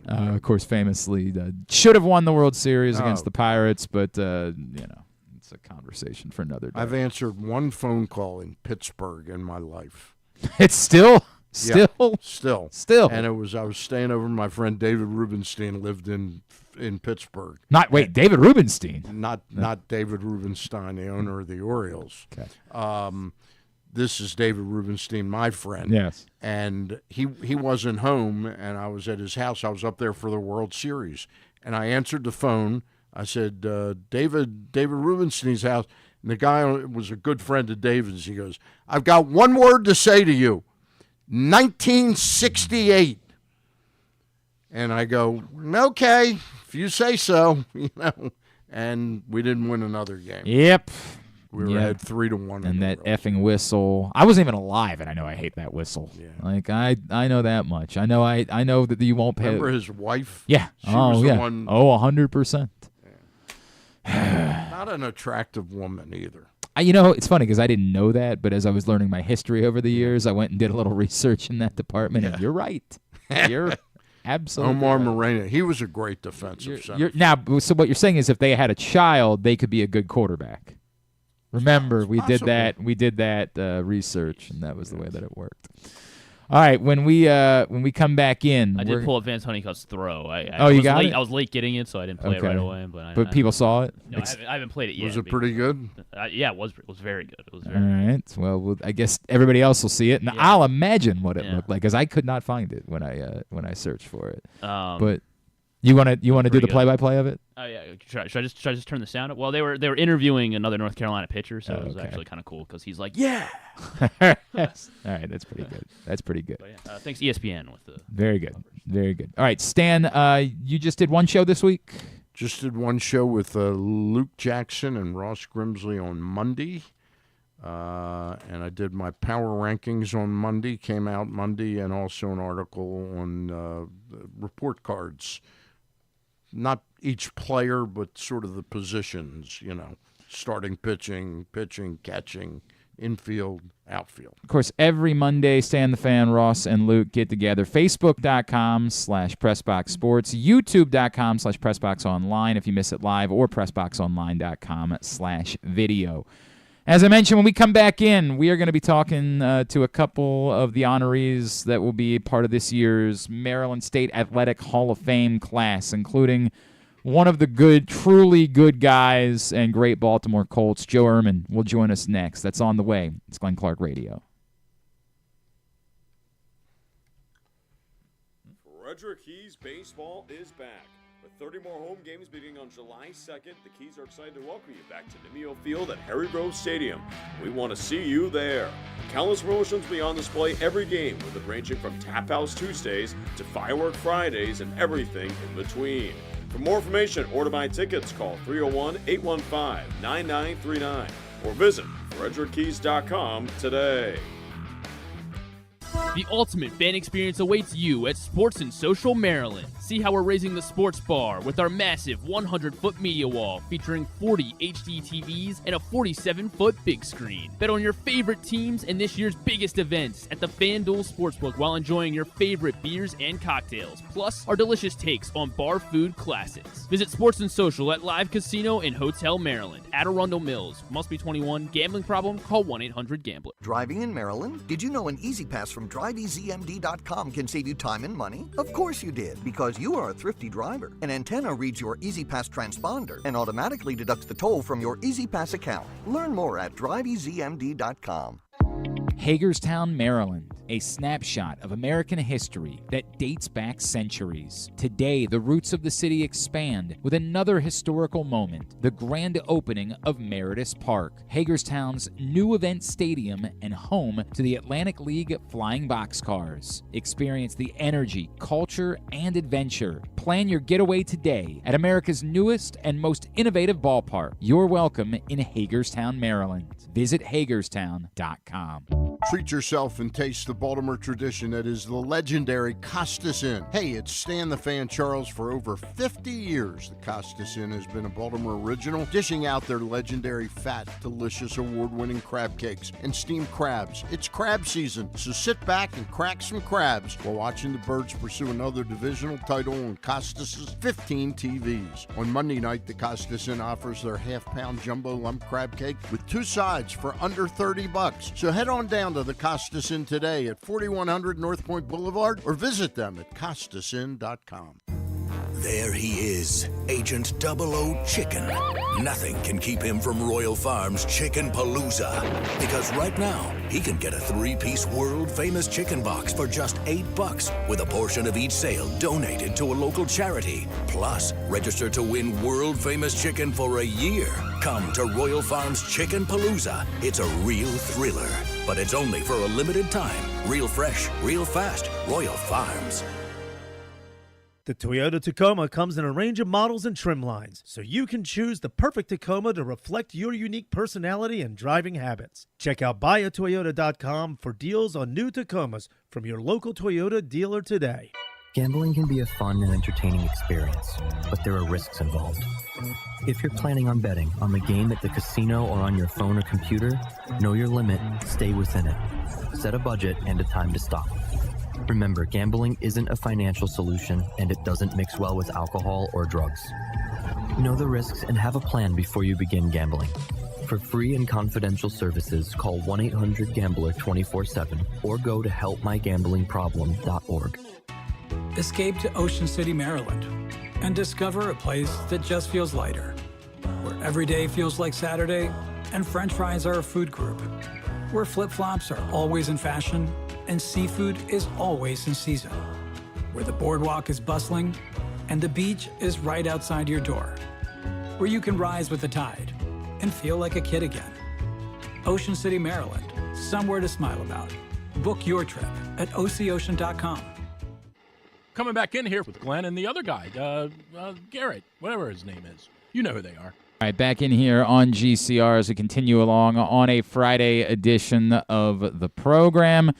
Of course, famously, should have won the World Series against the Pirates, but it's a conversation for another day. I've answered one phone call in Pittsburgh in my life. It's still. And I was staying over. My friend David Rubenstein lived in Pittsburgh. David Rubenstein. Not David Rubenstein, the owner of the Orioles. Okay. This is David Rubenstein, my friend. Yes. And he wasn't home, and I was at his house. I was up there for the World Series, and I answered the phone. I said, David Rubenstein's house. And the guy was a good friend of David's. He goes, I've got one word to say to you. 1968. And I go, okay, if you say so, And we didn't win another game. Yep. We were ahead 3-1. And that effing whistle. I wasn't even alive, and I know I hate that whistle. Yeah. Like I know that much. I know that you won't pay. Remember his wife? Yeah. She was the one. 100%. Not an attractive woman either. It's funny because I didn't know that, but as I was learning my history over the years, I went and did a little research in that department, and you're right. You're absolutely Omar right. Moreno, he was a great defensive center. Now, so what you're saying is if they had a child, they could be a good quarterback. Remember, we did that research, and that was the way that it worked. All right, when we come back in, I did pull up Vance Honeycutt's throw. You got it? I was late getting it, so I didn't play it right away. But people saw it. No, I haven't played it yet. Was it pretty good? Yeah, it was very good. It was very all right. Well, I guess everybody else will see it, and I'll imagine what it looked like because I could not find it when I searched for it. But you want to do the play-by-play of it? Oh yeah. Should I just turn the sound up? Well, they were interviewing another North Carolina pitcher, so it was actually kind of cool because he's like, yeah. Yes. All right, that's pretty good. That's pretty good. But yeah, thanks ESPN with the very good, very good. All right, Stan, you just did one show this week. Just did one show with Luke Jackson and Ross Grimsley on Monday, and I did my power rankings on Monday. Came out Monday, and also an article on report cards. Not each player, but sort of the positions, starting pitching, catching, infield, outfield. Of course, every Monday, Stan the Fan, Ross, and Luke get together. Facebook.com/PressBoxSports, YouTube.com/PressBoxOnline if you miss it live, or PressBoxOnline.com/video. As I mentioned, when we come back in, we are going to be talking to a couple of the honorees that will be part of this year's Maryland State Athletic Hall of Fame class, including one of the truly good guys and great Baltimore Colts, Joe Ehrman, will join us next. That's on the way. It's Glenn Clark Radio. Frederick Keys baseball is back. With 30 more home games beginning on July 2nd, the Keys are excited to welcome you back to Nimio Field at Harry Grove Stadium. We want to see you there. Countless promotions will be on display every game, with it ranging from Tap House Tuesdays to Firework Fridays and everything in between. For more information or to buy tickets, call 301-815-9939 or visit FrederickKeys.com today. The ultimate fan experience awaits you at Sports and Social Maryland. See how we're raising the sports bar with our massive 100-foot media wall featuring 40 HD TVs and a 47-foot big screen. Bet on your favorite teams and this year's biggest events at the FanDuel Sportsbook while enjoying your favorite beers and cocktails, plus our delicious takes on bar food classics. Visit Sports and Social at Live Casino and Hotel Maryland at Arundel Mills. Must be 21. Gambling problem? Call 1-800-GAMBLER. Driving in Maryland? Did you know an Easy Pass from DriveEasyMD.com can save you time and money? Of course you did, because you are a thrifty driver. An antenna reads your Easy Pass transponder and automatically deducts the toll from your Easy Pass account. Learn more at DriveEasyMD.com. Hagerstown, Maryland, a snapshot of American history that dates back centuries. Today, the roots of the city expand with another historical moment, the grand opening of Meredith Park, Hagerstown's new event stadium and home to the Atlantic League Flying Boxcars. Experience the energy, culture, and adventure. Plan your getaway today at America's newest and most innovative ballpark. You're welcome in Hagerstown, Maryland. Visit Hagerstown.com. Treat yourself and taste the Baltimore tradition that is the legendary Costas Inn. Hey, it's Stan the Fan Charles. For over 50 years, the Costas Inn has been a Baltimore original, dishing out their legendary fat, delicious, award-winning crab cakes and steamed crabs. It's crab season, so sit back and crack some crabs while watching the Birds pursue another divisional title on Costas' 15 TVs. On Monday night, the Costas Inn offers their half-pound jumbo lump crab cake with 2 sides for under $30. So head on down to the Costas Inn today at 4100 North Point Boulevard or visit them at costasinn.com. There he is, Agent 00 Chicken. Nothing can keep him from Royal Farms Chicken Palooza. Because right now, he can get a 3-piece world-famous chicken box for just $8 with a portion of each sale donated to a local charity. Plus, register to win world-famous chicken for a year. Come to Royal Farms Chicken Palooza. It's a real thriller, but it's only for a limited time. Real fresh, real fast. Royal Farms. The Toyota Tacoma comes in a range of models and trim lines, so you can choose the perfect Tacoma to reflect your unique personality and driving habits. Check out buyatoyota.com for deals on new Tacomas from your local Toyota dealer today. Gambling can be a fun and entertaining experience, but there are risks involved. If you're planning on betting on the game at the casino or on your phone or computer, know your limit, stay within it. Set a budget and a time to stop. Remember, gambling isn't a financial solution, and it doesn't mix well with alcohol or drugs. Know the risks and have a plan before you begin gambling. For free and confidential services, call 1-800-GAMBLER 24/7 or go to helpmygamblingproblem.org. Escape to Ocean City, Maryland, and discover a place that just feels lighter, where every day feels like Saturday and French fries are a food group, where flip-flops are always in fashion and seafood is always in season, where the boardwalk is bustling and the beach is right outside your door, where you can rise with the tide and feel like a kid again. Ocean City, Maryland, somewhere to smile about. Book your trip at OCOcean.com. Coming back in here with Glenn and the other guy, Garrett, whatever his name is. You know who they are. All right, back in here on GCR as we continue along on a Friday edition of the program.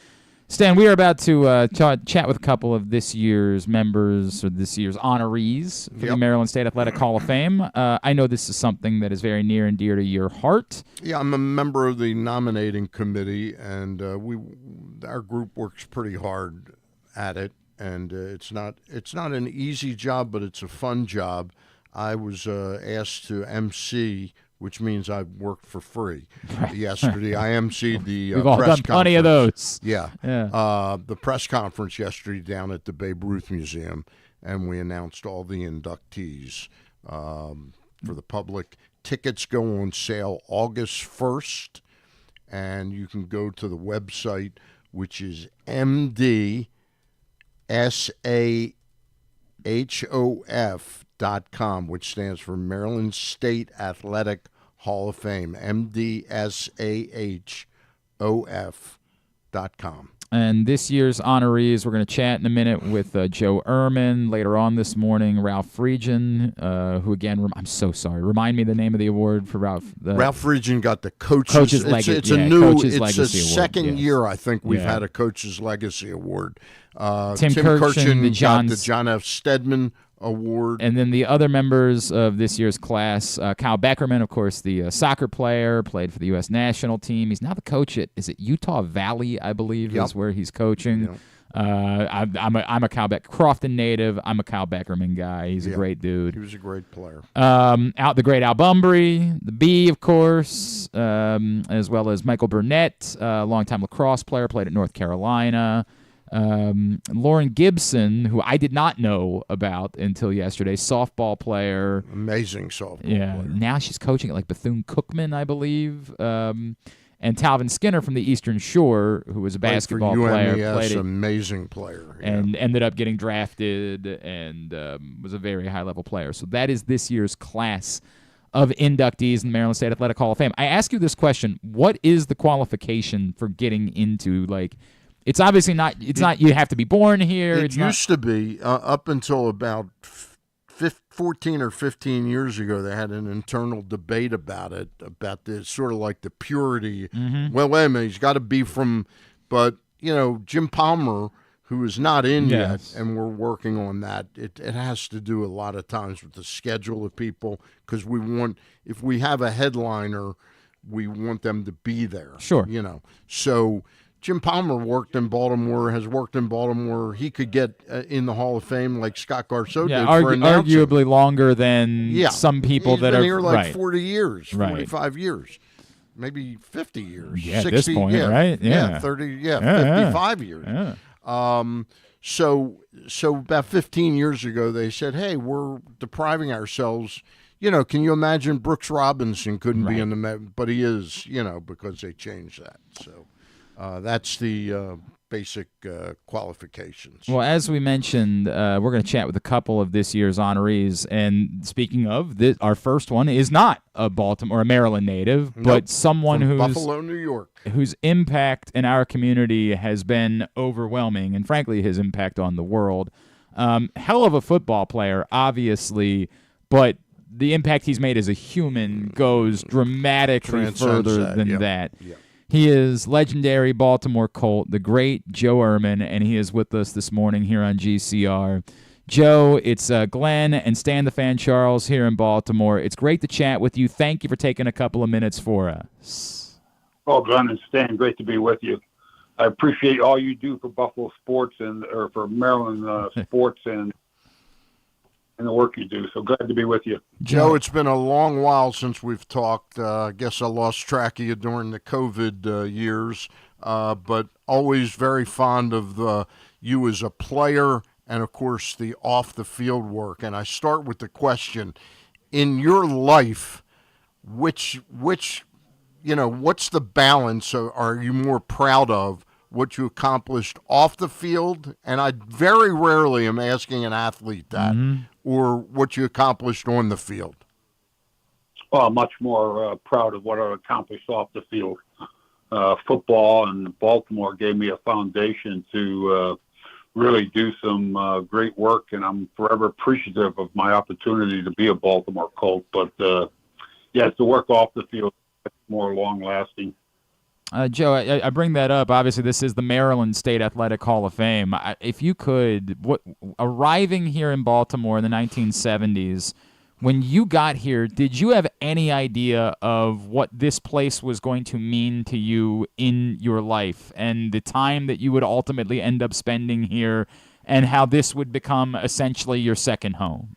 Stan, we are about to chat with a couple of this year's members or this year's honorees for the Maryland State Athletic Hall of Fame. I know this is something that is very near and dear to your heart. Yeah, I'm a member of the nominating committee, and our group works pretty hard at it. And it's not an easy job, but it's a fun job. I was asked to MC, which means I worked for free. Yesterday, I emceed the We've all press done plenty of those. Yeah. The press conference yesterday down at the Babe Ruth Museum, and we announced all the inductees for the public. Tickets go on sale August 1st, and you can go to the website, which is MD SAHOF.com, which stands for Maryland State Athletic Hall of Fame, MDSAHOF.com. And this year's honorees, we're going to chat in a minute with Joe Ehrman. Later on this morning, Ralph Friedgen, who again, I'm so sorry. Remind me the name of the award for Ralph. Ralph Friedgen got the Coach's Legacy. It's a second year, I think, we've had a Coach's Legacy Award. Tim Kirchin, the John F. Stedman Award. And then the other members of this year's class, Kyle Beckerman, of course, the soccer player, played for the U.S. national team. He's now the coach at, is it Utah Valley, I believe, is where he's coaching. Yep. I'm a Kyle Crofton native. I'm a Kyle Beckerman guy. He's a great dude. He was a great player. The great Al Bumbry, the B, of course, as well as Michael Burnett, longtime lacrosse player, played at North Carolina. Lauren Gibson, who I did not know about until yesterday, softball player. Amazing softball player. Now she's coaching at Bethune-Cookman, I believe. And Talvin Skinner from the Eastern Shore, who was a basketball player. Played amazing player. And ended up getting drafted and was a very high-level player. So that is this year's class of inductees in the Maryland State Athletic Hall of Fame. I ask you this question. What is the qualification for getting into, it's obviously not. It's not. You have to be born here. It used to be up until about 14 or 15 years ago, they had an internal debate about it, about the sort of like the purity. Well, wait a minute, he's got to be from, but, Jim Palmer, who is not in yet, and we're working on that. It has to do a lot of times with the schedule of people, because if we have a headliner, we want them to be there. Sure. So Jim Palmer has worked in Baltimore. He could get in the Hall of Fame like Scott Garceau did for announcing. Arguably longer than some people He's that been are here like 40 years, 45 years. Maybe 50 years. Yeah, 60, at this point, right? Yeah. 30, 55 years. Yeah. So about 15 years ago, they said, hey, we're depriving ourselves. Can you imagine Brooks Robinson couldn't be in the Met, but he is, because they changed that. So that's the basic qualifications. Well, as we mentioned, we're going to chat with a couple of this year's honorees. And speaking of, our first one is not a Baltimore, a Maryland native, but someone From who's Buffalo, New York, whose impact in our community has been overwhelming, and frankly, his impact on the world. Hell of a football player, obviously, but the impact he's made as a human goes dramatically further than that. Yep. He is legendary Baltimore Colt, the great Joe Ehrman, and he is with us this morning here on GCR. Joe, it's Glenn and Stan the Fan Charles here in Baltimore. It's great to chat with you. Thank you for taking a couple of minutes for us. Oh, Glenn and Stan, great to be with you. I appreciate all you do for Buffalo sports or for Maryland sports and the work you do. So glad to be with you. Joe, it's been a long while since we've talked. I guess I lost track of you during the COVID years, but always very fond of you as a player and, of course, the off-the-field work. And I start with the question, in your life, what's the balance? Are you more proud of what you accomplished off the field? And I very rarely am asking an athlete that, or what you accomplished on the field. Well, much more proud of what I accomplished off the field. Football and Baltimore gave me a foundation to really do some great work, and I'm forever appreciative of my opportunity to be a Baltimore Colt. But, it's the work off the field that's more long-lasting. Joe, I bring that up. Obviously, this is the Maryland State Athletic Hall of Fame. If you could, arriving here in Baltimore in the 1970s, when you got here, did you have any idea of what this place was going to mean to you in your life and the time that you would ultimately end up spending here and how this would become essentially your second home?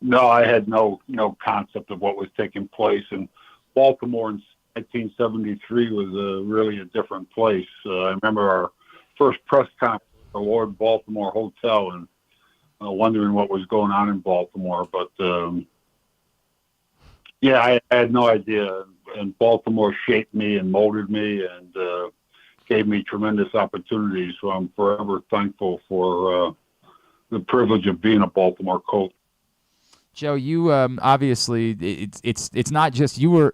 No, I had no concept of what was taking place. And Baltimore in 1973 was really a different place. I remember our first press conference at the Lord Baltimore Hotel and wondering what was going on in Baltimore. But, I had no idea. And Baltimore shaped me and molded me and gave me tremendous opportunities. So I'm forever thankful for the privilege of being a Baltimore Colt. Joe, you obviously, it's not just you were.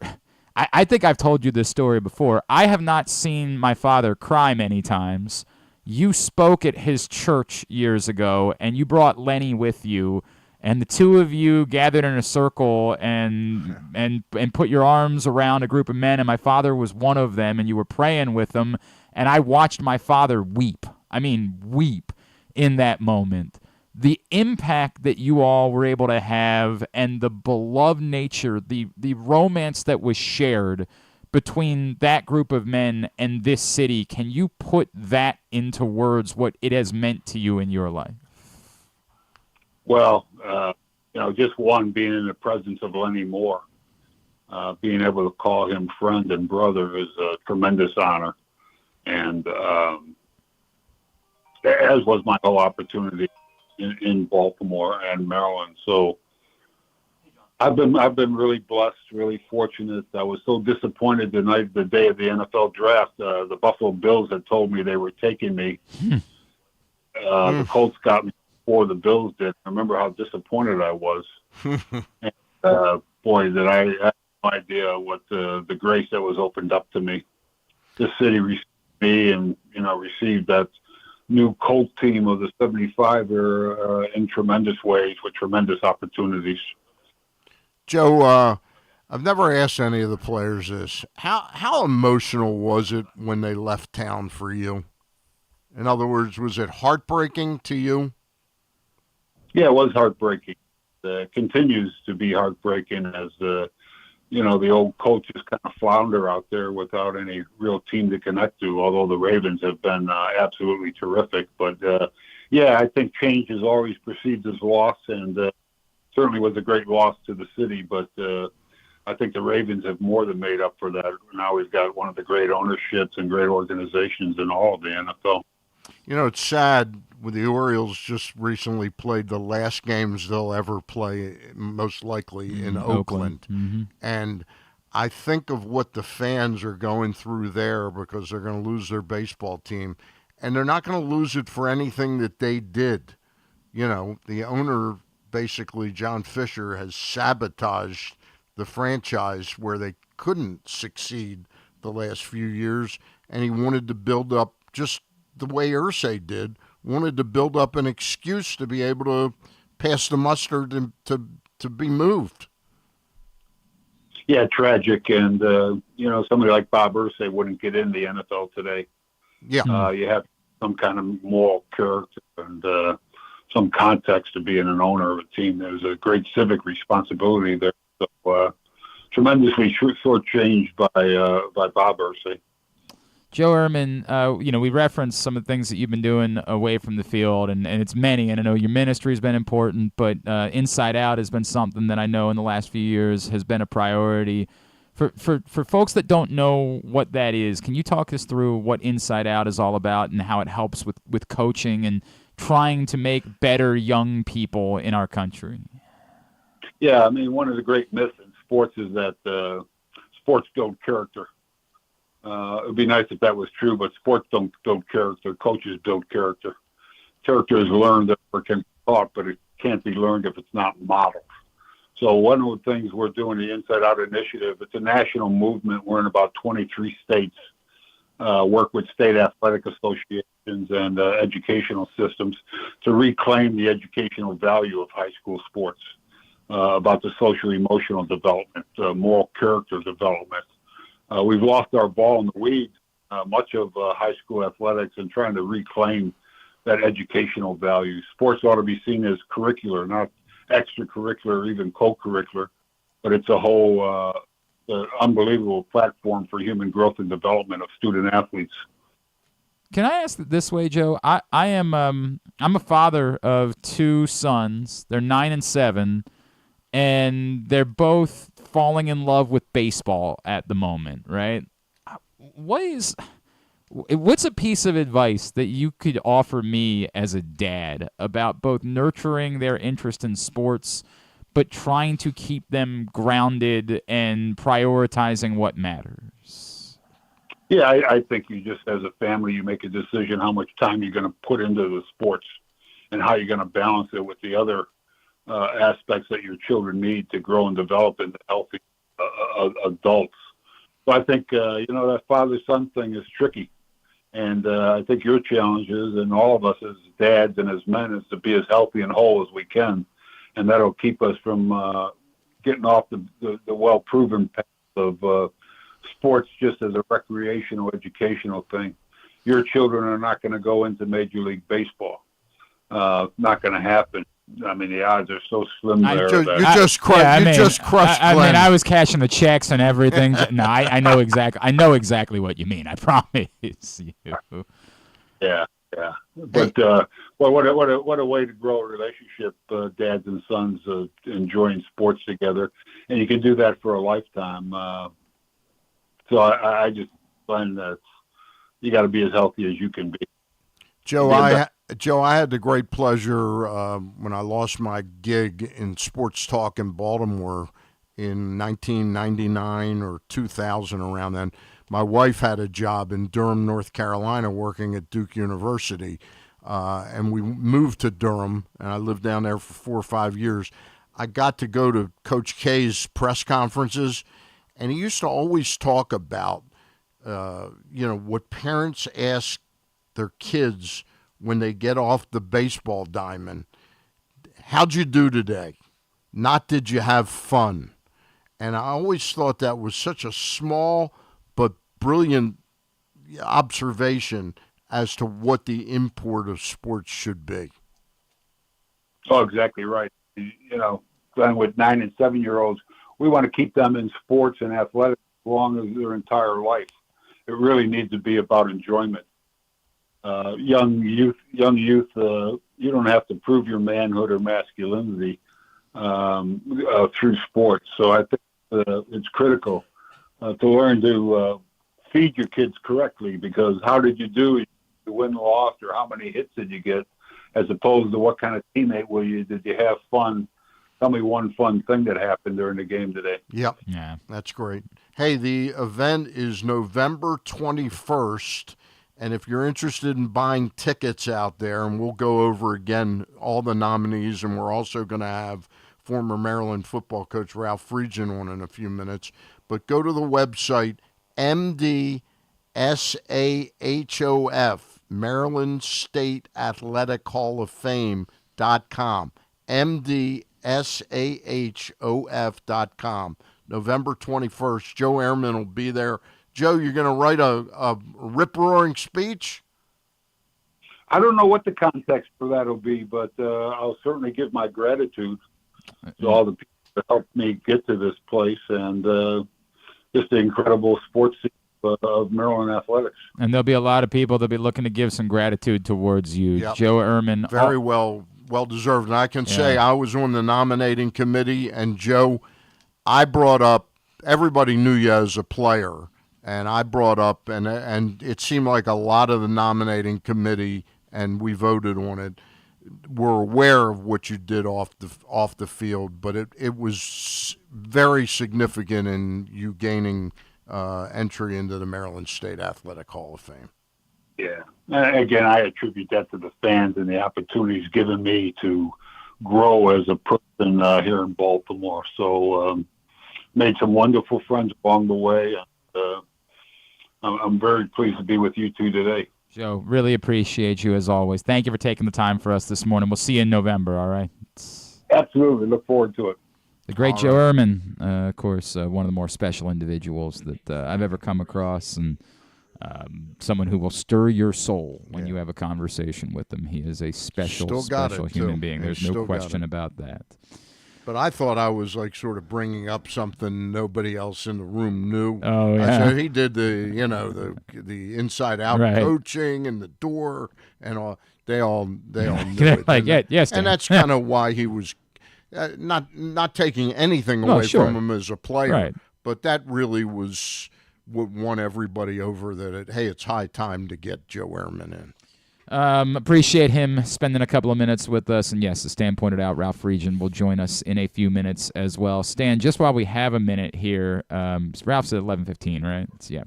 I think I've told you this story before. I have not seen my father cry many times. You spoke at his church years ago, and you brought Lenny with you, and the two of you gathered in a circle and put your arms around a group of men, and my father was one of them, and you were praying with them, and I watched my father weep. I mean, weep in that moment. The impact that you all were able to have and the beloved nature, the romance that was shared between that group of men and this city, can you put that into words, what it has meant to you in your life? Well, just one, being in the presence of Lenny Moore, being able to call him friend and brother is a tremendous honor. And as was my whole opportunity in Baltimore and Maryland. So I've been really blessed, really fortunate. I was so disappointed the day of the NFL draft. The Buffalo Bills had told me they were taking me. The Colts got me before the Bills did. I remember how disappointed I was. And, did I have no idea what the grace that was opened up to me. This city received me and, received that new Colt team of the 75 are in tremendous ways with tremendous opportunities. Joe, I've never asked any of the players this. How emotional was it when they left town for you? In other words, was it heartbreaking to you? Yeah, it was heartbreaking. It continues to be heartbreaking as the old coaches kind of flounder out there without any real team to connect to, although the Ravens have been absolutely terrific. But, I think change has always precedes loss, and certainly was a great loss to the city. But I think the Ravens have more than made up for that. Now we've got one of the great ownerships and great organizations in all of the NFL. You know, it's sad. The Orioles just recently played the last games they'll ever play, most likely in Oakland. Mm-hmm. And I think of what the fans are going through there because they're going to lose their baseball team. And they're not going to lose it for anything that they did. You know, the owner, basically John Fisher, has sabotaged the franchise where they couldn't succeed the last few years. And he wanted to build up just the way Irsay did, wanted to build up an excuse to be able to pass the mustard and to be moved. Yeah, tragic. And, somebody like Bob Irsay wouldn't get in the NFL today. Yeah. You have some kind of moral character and some context to being an owner of a team. There's a great civic responsibility there. So tremendously shortchanged by Bob Irsay. Joe Ehrman, we referenced some of the things that you've been doing away from the field, and it's many. And I know your ministry has been important, but Inside Out has been something that I know in the last few years has been a priority. For folks that don't know what that is, can you talk us through what Inside Out is all about and how it helps with coaching and trying to make better young people in our country? Yeah, I mean, one of the great myths in sports is that sports build character. It would be nice if that was true, but sports don't build character. Coaches build character. Character is learned or can be taught, but it can't be learned if it's not modeled. So one of the things we're doing, the Inside Out Initiative, it's a national movement. We're in about 23 states, work with state athletic associations and educational systems to reclaim the educational value of high school sports, about the social emotional development, moral character development. We've lost our ball in the weeds, much of high school athletics, and trying to reclaim that educational value. Sports ought to be seen as curricular, not extracurricular or even co-curricular, but it's a whole unbelievable platform for human growth and development of student athletes. Can I ask it this way, Joe? I'm a father of two sons. They're 9 and 7, and they're both falling in love with baseball at the moment, right? What's a piece of advice that you could offer me as a dad about both nurturing their interest in sports but trying to keep them grounded and prioritizing what matters? Yeah, I think you just, as a family, you make a decision how much time you're going to put into the sports and how you're going to balance it with the other aspects that your children need to grow and develop into healthy adults. So I think, that father-son thing is tricky. And I think your challenge is, and all of us as dads and as men, is to be as healthy and whole as we can. And that'll keep us from getting off the well-proven path of sports just as a recreational, educational thing. Your children are not going to go into Major League Baseball. Not going to happen. I mean, the odds are so slim there. You just crushed. I mean, I was cashing the checks and everything. No, I know exactly what you mean. I promise you. Yeah. But what a way to grow a relationship, dads and sons enjoying sports together, and you can do that for a lifetime. So I just find that you got to be as healthy as you can be. Joe, I had the great pleasure when I lost my gig in sports talk in Baltimore in 1999 or 2000, around then. My wife had a job in Durham, North Carolina, working at Duke University, and we moved to Durham, and I lived down there for 4 or 5 years. I got to go to Coach K's press conferences, and he used to always talk about, what parents ask their kids when they get off the baseball diamond, how'd you do today? Not did you have fun? And I always thought that was such a small but brilliant observation as to what the import of sports should be. Oh, exactly right. Playing with 9 and 7-year-olds, we want to keep them in sports and athletics as long as their entire life. It really needs to be about enjoyment. Young youth, you don't have to prove your manhood or masculinity through sports. So I think it's critical to learn to feed your kids correctly, because how did you do? You win, lost, or how many hits did you get, as opposed to what kind of teammate were you? Did you have fun? Tell me one fun thing that happened during the game today. Yep. Yeah. That's great. Hey, the event is November 21st. And if you're interested in buying tickets out there, and we'll go over again all the nominees, and we're also going to have former Maryland football coach Ralph Friedgen on in a few minutes. But go to the website, MD SAHOF, Maryland State Athletic Hall of Fame.com, MDSAHOF.com. November 21st. Joe Ehrman will be there. Joe, you're going to write a rip-roaring speech? I don't know what the context for that will be, but I'll certainly give my gratitude to all the people that helped me get to this place, and just the incredible sports scene of Maryland athletics. And there'll be a lot of people that'll be looking to give some gratitude towards you. Yep. Joe Ehrman. Very well deserved. And I can say I was on the nominating committee, and Joe, I brought up, everybody knew you as a player, and I brought up, and it seemed like a lot of the nominating committee, and we voted on it, were aware of what you did off the field, but it was very significant in you gaining entry into the Maryland State Athletic Hall of Fame. Yeah. Again, I attribute that to the fans and the opportunities given me to grow as a person here in Baltimore. So made some wonderful friends along the way. I'm very pleased to be with you two today. Joe, really appreciate you as always. Thank you for taking the time for us this morning. We'll see you in November, all right? Absolutely. Look forward to it. The great Joe Ehrman, of course, one of the more special individuals that I've ever come across, and someone who will stir your soul when you have a conversation with him. He is a special human being. There's no question about that. But I thought I was like sort of bringing up something nobody else in the room knew. Oh yeah, so he did the inside out coaching and the door and all. They all knew it. Like yes, and that's kind of why he was not taking anything away from him as a player. Right. But that really was what won everybody over. Hey, it's high time to get Joe Ehrman in. Appreciate him spending a couple of minutes with us. And yes, as Stan pointed out, Ralph Friedgen will join us in a few minutes as well. Stan, just while we have a minute here, Ralph's at 11:15, right? Yeah.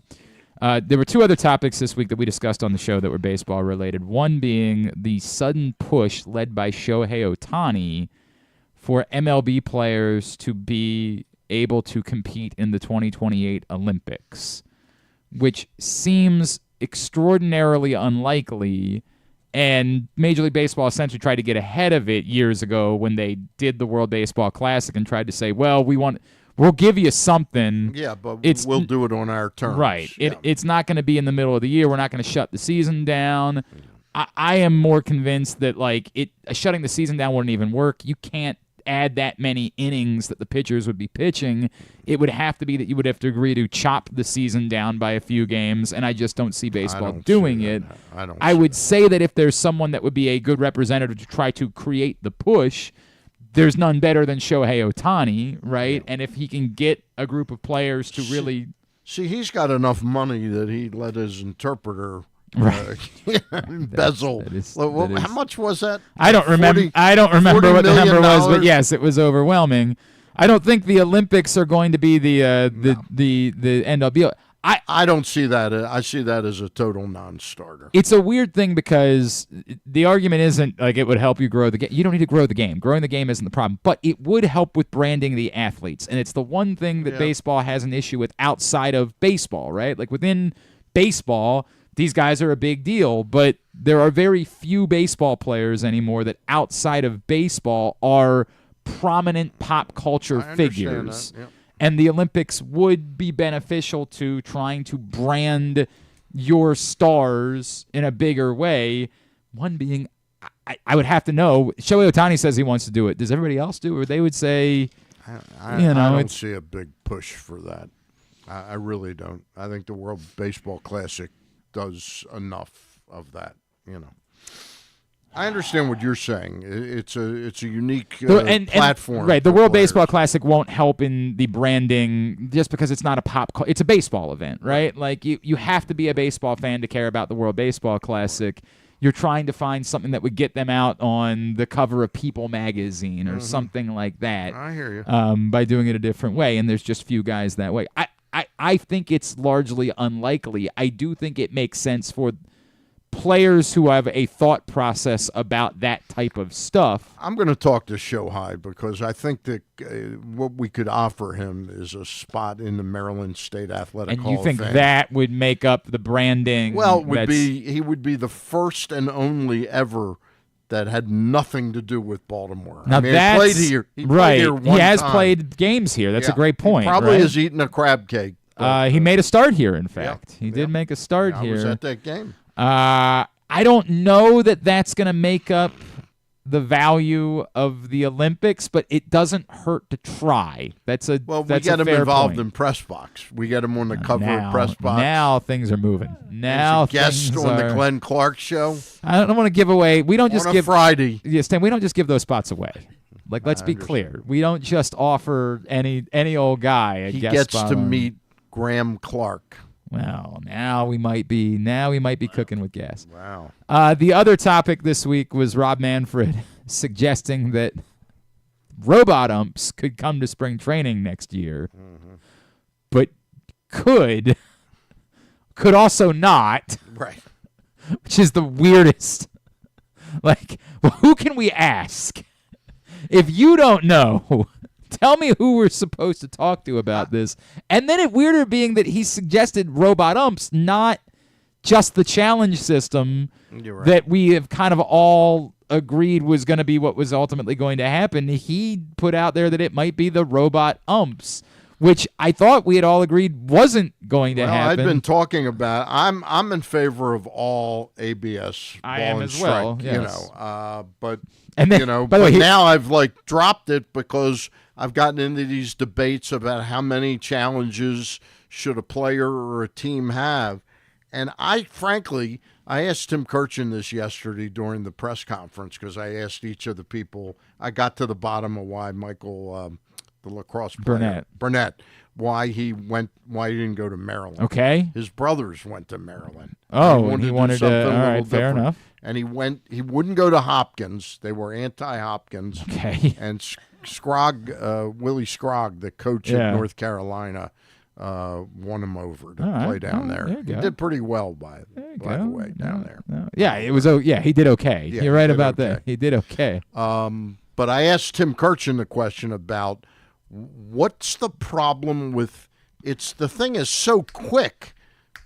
There were two other topics this week that we discussed on the show that were baseball related. One being the sudden push led by Shohei Ohtani for MLB players to be able to compete in the 2028 Olympics, which seems extraordinarily unlikely. And Major League Baseball essentially tried to get ahead of it years ago when they did the World Baseball Classic and tried to say, well, we'll give you something. Yeah, but we'll do it on our terms. Right. It's not going to be in the middle of the year. We're not going to shut the season down. I am more convinced that shutting the season down wouldn't even work. You can't add that many innings that the pitchers would be pitching. It would have to be that you would have to agree to chop the season down by a few games, and I just don't see baseball doing it. I would say that if there's someone that would be a good representative to try to create the push, there's none better than Shohei Ohtani, right? And if he can get a group of players to really... See, he's got enough money that he let his interpreter... embezzle. How much was that? I don't remember what the number was, but yes, it was overwhelming. I don't think the Olympics are going to be the end all be all. I don't see that. I see that as a total non-starter. It's a weird thing because the argument isn't like it would help you grow the game. You don't need to grow the game. Growing the game isn't the problem, but it would help with branding the athletes, and it's the one thing that baseball has an issue with outside of baseball, right? Like within baseball, these guys are a big deal, but there are very few baseball players anymore that outside of baseball are prominent pop culture figures. Yep. And the Olympics would be beneficial to trying to brand your stars in a bigger way. One being, I would have to know, Shohei Ohtani says he wants to do it. Does everybody else do it? Or they would say, I don't see a big push for that. I really don't. I think the World Baseball Classic does enough of that, I understand what you're saying. It's a unique platform. Right, the World Baseball Classic won't help in the branding just because it's not it's a baseball event, right? Like you have to be a baseball fan to care about the World Baseball Classic. You're trying to find something that would get them out on the cover of People magazine or something like that. I hear you. By doing it a different way, and there's just few guys that way. I think it's largely unlikely. I do think it makes sense for players who have a thought process about that type of stuff. I'm going to talk to Shohei because I think that what we could offer him is a spot in the Maryland State Athletics HOF. And you think that would make up the branding? Well, he would be the first and only ever that had nothing to do with Baltimore. Now he played here. He played here one he has time. Played games here. That's a great point. He probably has right? eaten a crab cake. He made a start here, in fact. He did make a start here. I was at that game. I don't know that that's going to make up the value of the Olympics, but it doesn't hurt to try. We get him involved in Press Box. We get him on the cover of Press Box. Now things are moving. Now guest on the Glenn Clark show. I don't want to give away. We don't just give Friday. Yes, Stan, we don't just give those spots away. Like, let's be clear. We don't just offer any old guy a guest gets spot to meet Graham Clark. Well, now we might be cooking with gas. Wow. The other topic this week was Rob Manfred suggesting that robot umps could come to spring training next year, but could also not. Right. Which is the weirdest. Like, well, who can we ask? If you don't know, tell me who we're supposed to talk to about this. And then it weirder being that he suggested robot umps, not just the challenge system that we have kind of all agreed was going to be what was ultimately going to happen. He put out there that it might be the robot umps, which I thought we had all agreed wasn't going to happen. I'd been talking about. I'm in favor of all ABS. I am as well. Yes. But and then, by the way, now I've dropped it because I've gotten into these debates about how many challenges should a player or a team have. And I asked Tim Kirchin this yesterday during the press conference because I asked each of the people. I got to the bottom of why Michael, the lacrosse player, Burnett, why he didn't go to Maryland. Okay. His brothers went to Maryland. Oh, he wanted to. All right, fair enough. And he wouldn't go to Hopkins. They were anti-Hopkins. Okay. And Willie Scrogg, the coach at North Carolina, won him over to play down there. He did pretty well by the way down there. Yeah, it was. He did okay. Yeah, you're right about that. He did okay. But I asked Tim Kirchin the question about what's the problem with the thing is so quick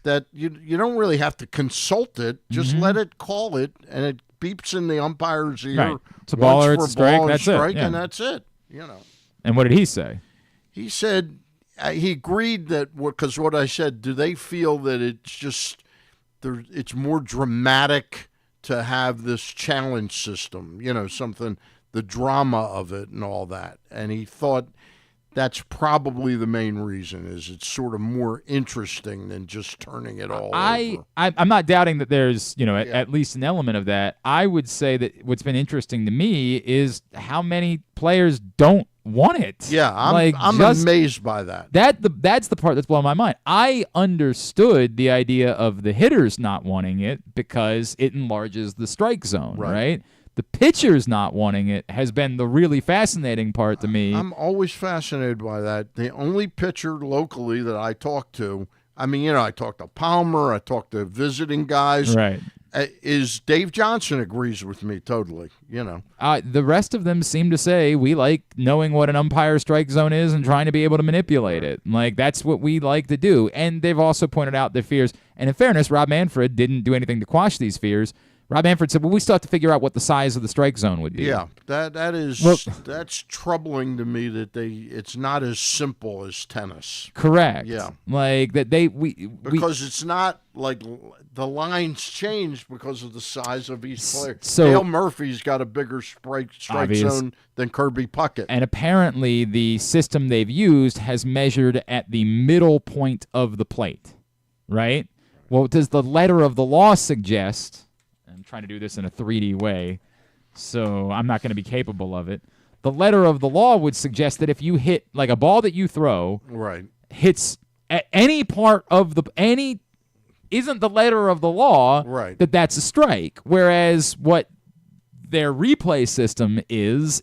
that you don't really have to consult it. Just let it call it, and it beeps in the umpire's ear. Right. It's a ball or it's a strike. That's it. And that's it. And what did he say? He said he agreed that because what I said. Do they feel that it's more dramatic to have this challenge system? Something, the drama of it and all that. And he thought that's probably the main reason. Is it's sort of more interesting than just turning it all over. I'm not doubting that there's at least an element of that. I would say that what's been interesting to me is how many players don't want it. Yeah, I'm amazed by that. That's the part that's blowing my mind. I understood the idea of the hitters not wanting it because it enlarges the strike zone, right? The pitchers not wanting it has been the really fascinating part to me. I'm always fascinated by that. The only pitcher locally that I talk to, I talked to Palmer, I talked to visiting guys. Right. is Dave Johnson agrees with me totally, The rest of them seem to say we like knowing what an umpire strike zone is and trying to be able to manipulate it. Like, that's what we like to do. And they've also pointed out their fears. And in fairness, Rob Manfred didn't do anything to quash these fears. Rob Manfred said, well, we still have to figure out what the size of the strike zone would be. Yeah, that's troubling to me that it's not as simple as tennis. Correct. Yeah. Like that because it's not like the lines change because of the size of each player. So Dale Murphy's got a bigger strike zone than Kirby Puckett. And apparently the system they've used has measured at the middle point of the plate, right? Well, does the letter of the law suggest... I'm trying to do this in a 3D way, so I'm not going to be capable of it. The letter of the law would suggest that if you hit, like a ball that you throw, hits at any part of isn't the letter of the law that's a strike. Whereas what their replay system is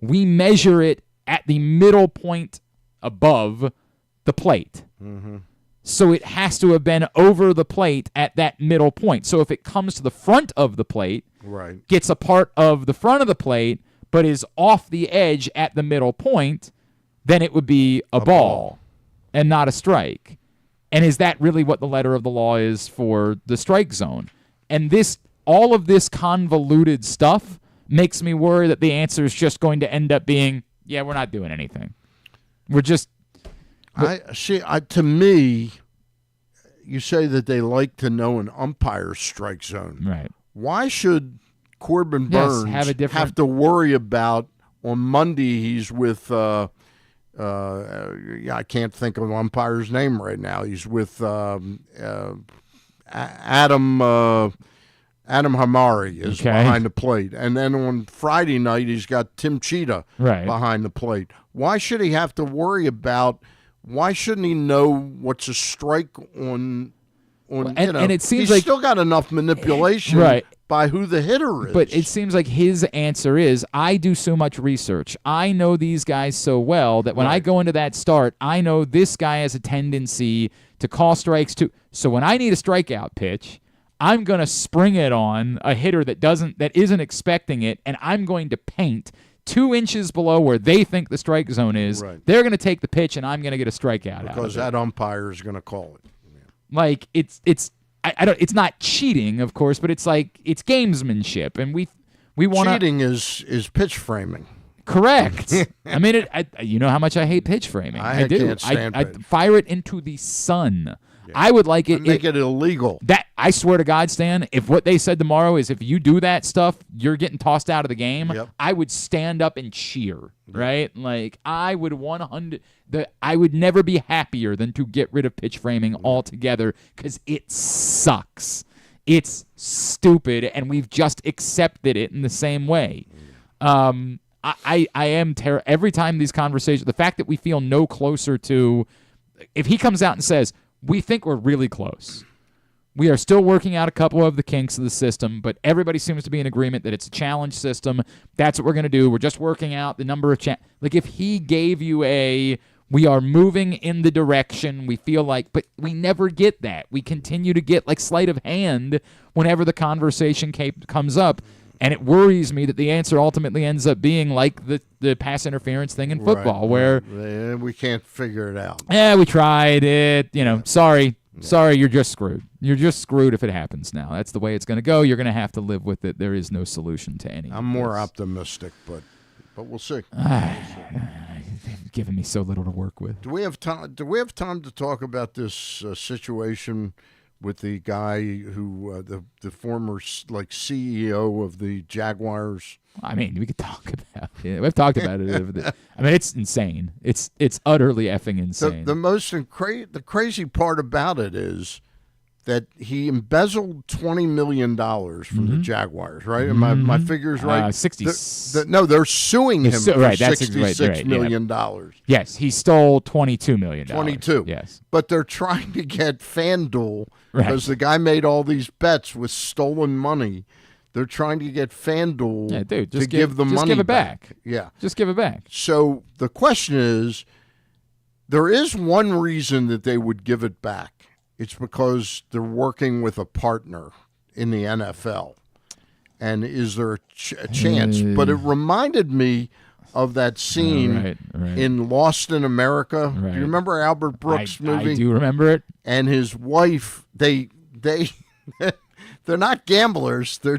we measure it at the middle point above the plate. Mm-hmm. So it has to have been over the plate at that middle point. So if it comes to the front of the plate, gets a part of the front of the plate, but is off the edge at the middle point, then it would be a ball and not a strike. And is that really what the letter of the law is for the strike zone? And all of this convoluted stuff makes me worry that the answer is just going to end up being, yeah, we're not doing anything. We're just... to me, you say that they like to know an umpire's strike zone. Right. Why should Corbin Burns have to worry about on Monday he's with I can't think of an umpire's name right now. He's with Adam Hamari is behind the plate. And then on Friday night he's got Tim Cheetah behind the plate. Why should he have to worry about why shouldn't he know what's a strike on and it seems he's like still got enough manipulation by who the hitter is. But it seems like his answer is, I do so much research. I know these guys so well that when I go into that start, I know this guy has a tendency to call strikes too. So when I need a strikeout pitch, I'm going to spring it on a hitter that isn't expecting it, and I'm going to paint 2 inches below where they think the strike zone is. They're going to take the pitch, and I'm going to get a strikeout out of it. Because that umpire is going to call it. Like it's not cheating, of course, but it's gamesmanship, and we want cheating is pitch framing. Correct. I mean, you know how much I hate pitch framing. I do. Can't stand I fire it into the sun. Yeah. I would like it. Make it illegal. That I swear to God, Stan, if what they said tomorrow is if you do that stuff, you're getting tossed out of the game, I would stand up and cheer, right? Like, I would I would never be happier than to get rid of pitch framing altogether because it sucks. It's stupid, and we've just accepted it in the same way. I am every time these conversations, the fact that we feel no closer to, if he comes out and says, we think we're really close. We are still working out a couple of the kinks of the system, but everybody seems to be in agreement that it's a challenge system. That's what we're going to do. We're just working out the number of like if he gave you we are moving in the direction we feel like, but we never get that. We continue to get like sleight of hand whenever the conversation comes up. And it worries me that the answer ultimately ends up being like the pass interference thing in football, where we can't figure it out. Yeah, we tried it. Sorry, you're just screwed. You're just screwed if it happens now. That's the way it's going to go. You're going to have to live with it. There is no solution to any. I'm more optimistic, but we'll see. They've given me so little to work with. Do we have time? Do we have time to talk about this situation with the guy who the former CEO of the Jaguars? I mean, we could talk about it. We've talked about it. I mean, it's insane. It's utterly effing insane. The crazy part about it is that he embezzled $20 million from the Jaguars, right? Am my figures right? 60. No, they're suing him for $66 million. Yes, he stole $22 million. 22. Yes. But they're trying to get FanDuel, because the guy made all these bets with stolen money. They're trying to get FanDuel to give the money back. Yeah. Just give it back. So the question is, there is one reason that they would give it back. It's because they're working with a partner in the NFL? And is there a chance? But it reminded me of that scene in Lost in America. Right. Do you remember Albert Brooks' movie? I do remember it. And his wife, they're not gamblers. They're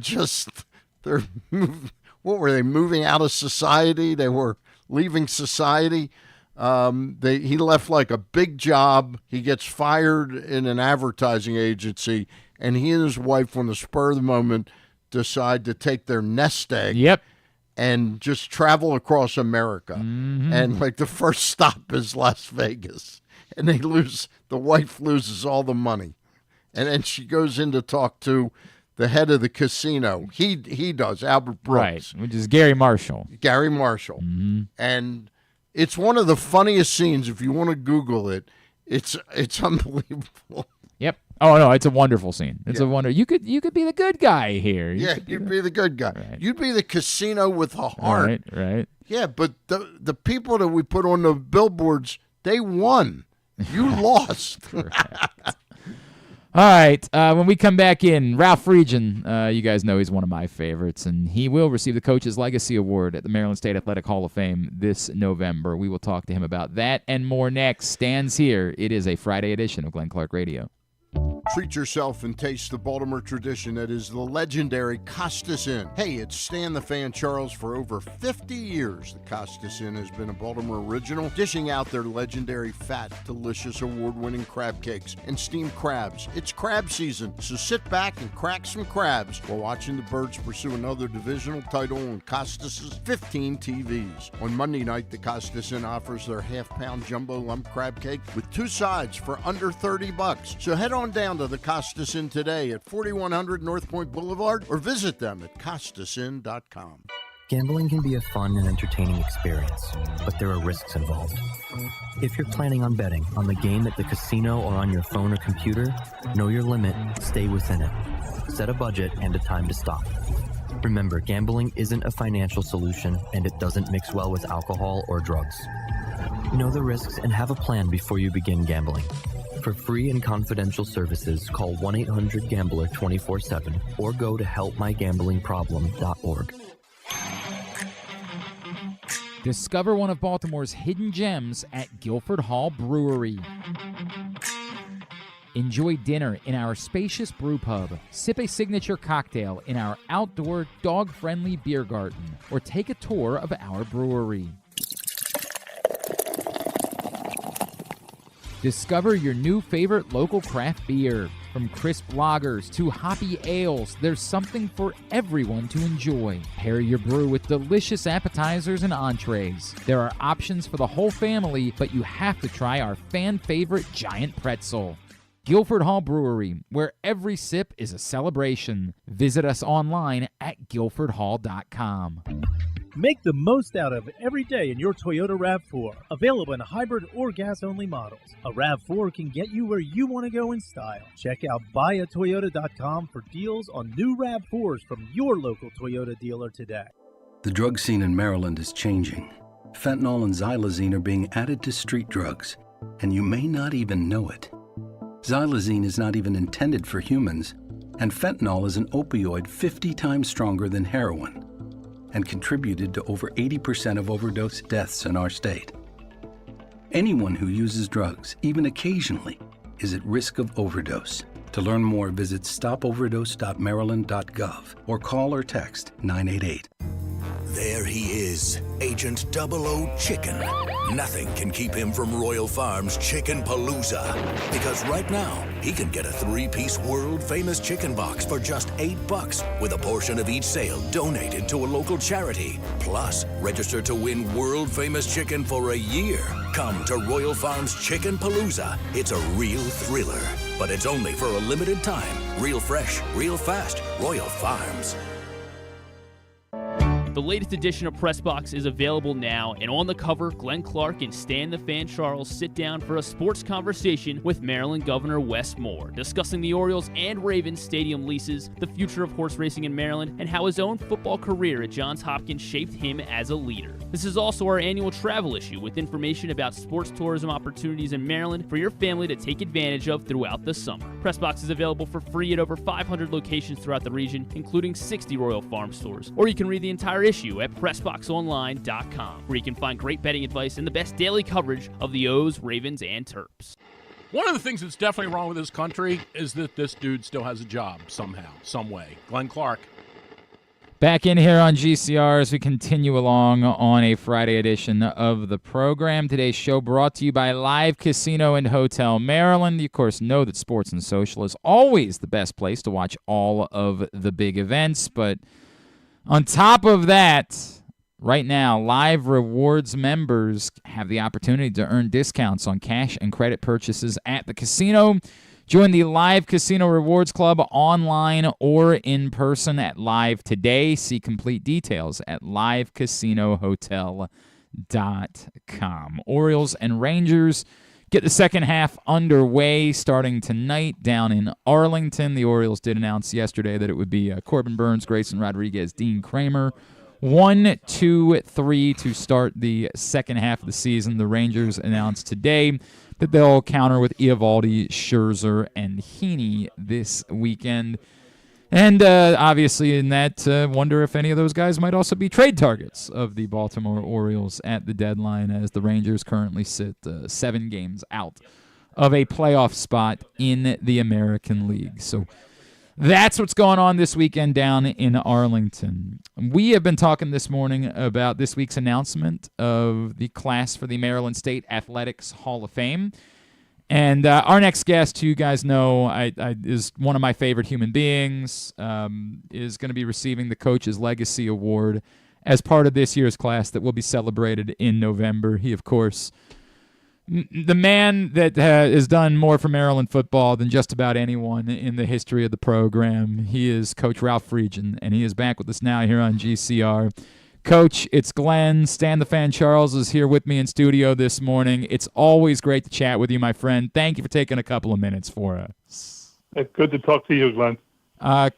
what were they, moving out of society? They were leaving society. He left like a big job. He gets fired in an advertising agency, and he and his wife, on the spur of the moment, decide to take their nest egg and just travel across America. Mm-hmm. And like the first stop is Las Vegas. And the wife loses all the money. And then she goes in to talk to the head of the casino. He does, Albert Brooks. Right, which is Gary Marshall. Mm-hmm. And it's one of the funniest scenes. If you want to Google it, it's unbelievable. Yep. Oh no, it's a wonderful scene. It's a wonder. You could be the good guy here. You'd be the good guy. Right. You'd be the casino with a heart. Right. Yeah, but the people that we put on the billboards, they won. You lost. All right. When we come back in, Ralph Friedgen, you guys know he's one of my favorites, and he will receive the Coach's Legacy Award at the Maryland State Athletic Hall of Fame this November. We will talk to him about that and more next. Stands here. It is a Friday edition of Glenn Clark Radio. Treat yourself and taste the Baltimore tradition that is the legendary Costas Inn. Hey, it's Stan the Fan Charles. For over 50 years, the Costas Inn has been a Baltimore original, dishing out their legendary fat, delicious, award-winning crab cakes and steamed crabs. It's crab season, so sit back and crack some crabs while watching the Birds pursue another divisional title on Costas's 15 TVs. On Monday night, the Costas Inn offers their half-pound jumbo lump crab cake with 2 sides for under $30. So head on down to the Costas Inn today at 4100 North Point Boulevard or visit them at CostasInn.com. Gambling can be a fun and entertaining experience, but there are risks involved. If you're planning on betting on the game at the casino or on your phone or computer, know your limit, stay within it. Set a budget and a time to stop. Remember, gambling isn't a financial solution, and it doesn't mix well with alcohol or drugs. Know the risks and have a plan before you begin gambling. For free and confidential services, call 1-800-GAMBLER 24/7 or go to helpmygamblingproblem.org. Discover one of Baltimore's hidden gems at Guilford Hall Brewery. Enjoy dinner in our spacious brew pub, sip a signature cocktail in our outdoor dog-friendly beer garden, or take a tour of our brewery. Discover your new favorite local craft beer. From crisp lagers to hoppy ales, there's something for everyone to enjoy. Pair your brew with delicious appetizers and entrees. There are options for the whole family, but you have to try our fan-favorite giant pretzel. Guilford Hall Brewery, where every sip is a celebration. Visit us online at guilfordhall.com. Make the most out of every day in your Toyota RAV4. Available in hybrid or gas-only models. A RAV4 can get you where you want to go in style. Check out buyatoyota.com for deals on new RAV4s from your local Toyota dealer today. The drug scene in Maryland is changing. Fentanyl and xylazine are being added to street drugs, and you may not even know it. Xylazine is not even intended for humans, and fentanyl is an opioid 50 times stronger than heroin, and contributed to over 80% of overdose deaths in our state. Anyone who uses drugs, even occasionally, is at risk of overdose. To learn more, visit stopoverdose.maryland.gov or call or text 988. There he is, Agent 00 Chicken. Nothing can keep him from Royal Farms Chicken Palooza. Because right now, he can get a 3-piece world-famous chicken box for just $8 with a portion of each sale donated to a local charity. Plus, register to win world-famous chicken for a year. Come to Royal Farms Chicken Palooza. It's a real thriller, but it's only for a limited time. Real fresh, real fast. Royal Farms. The latest edition of Press Box is available now, and on the cover, Glenn Clark and Stan the Fan Charles sit down for a sports conversation with Maryland Governor Wes Moore, discussing the Orioles and Ravens stadium leases, the future of horse racing in Maryland, and how his own football career at Johns Hopkins shaped him as a leader. This is also our annual travel issue with information about sports tourism opportunities in Maryland for your family to take advantage of throughout the summer. Press Box is available for free at over 500 locations throughout the region, including 60 Royal Farm stores. Or you can read the entire issue at PressBoxOnline.com, where you can find great betting advice and the best daily coverage of the O's, Ravens, and Terps. One of the things that's definitely wrong with this country is that this dude still has a job somehow, some way. Glenn Clark. Back in here on GCR as we continue along on a Friday edition of the program. Today's show brought to you by Live Casino and Hotel Maryland. You, of course, know that Sports and Social is always the best place to watch all of the big events, but on top of that, right now, Live Rewards members have the opportunity to earn discounts on cash and credit purchases at the casino. Join the Live Casino Rewards Club online or in person at Live today. See complete details at livecasinohotel.com. Orioles and Rangers get the second half underway starting tonight down in Arlington. The Orioles did announce yesterday that it would be Corbin Burns, Grayson Rodriguez, Dean Kramer. 1, 2, 3 to start the second half of the season. The Rangers announced today that they'll counter with Eovaldi, Scherzer, and Heaney this weekend. And obviously in that, wonder if any of those guys might also be trade targets of the Baltimore Orioles at the deadline, as the Rangers currently sit 7 games out of a playoff spot in the American League. So that's what's going on this weekend down in Arlington. We have been talking this morning about this week's announcement of the class for the Maryland State Athletics Hall of Fame. And our next guest, who you guys know is one of my favorite human beings, is going to be receiving the Coach's Legacy Award as part of this year's class that will be celebrated in November. He, of course, the man that has done more for Maryland football than just about anyone in the history of the program. He is Coach Ralph Friedgen, and he is back with us now here on GCR. Coach, it's Glenn. Stan the Fan Charles is here with me in studio this morning. It's always great to chat with you, my friend. Thank you for taking a couple of minutes for us. It's good to talk to you, Glenn.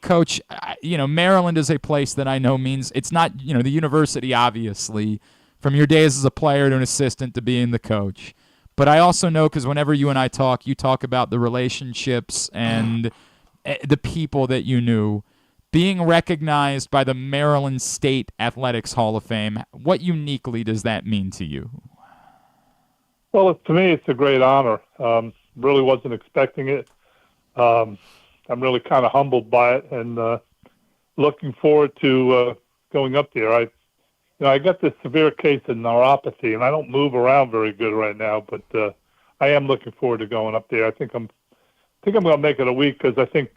Coach, Maryland is a place that I know means it's not, the university, obviously, from your days as a player to an assistant to being the coach. But I also know, because whenever you and I talk, you talk about the relationships and the people that you knew. Being recognized by the Maryland State Athletics Hall of Fame, what uniquely does that mean to you? Well, to me, it's a great honor. Really wasn't expecting it. I'm really kind of humbled by it, and looking forward to going up there. I got this severe case of neuropathy, and I don't move around very good right now, but I am looking forward to going up there. I think I'm going to make it a week, because I think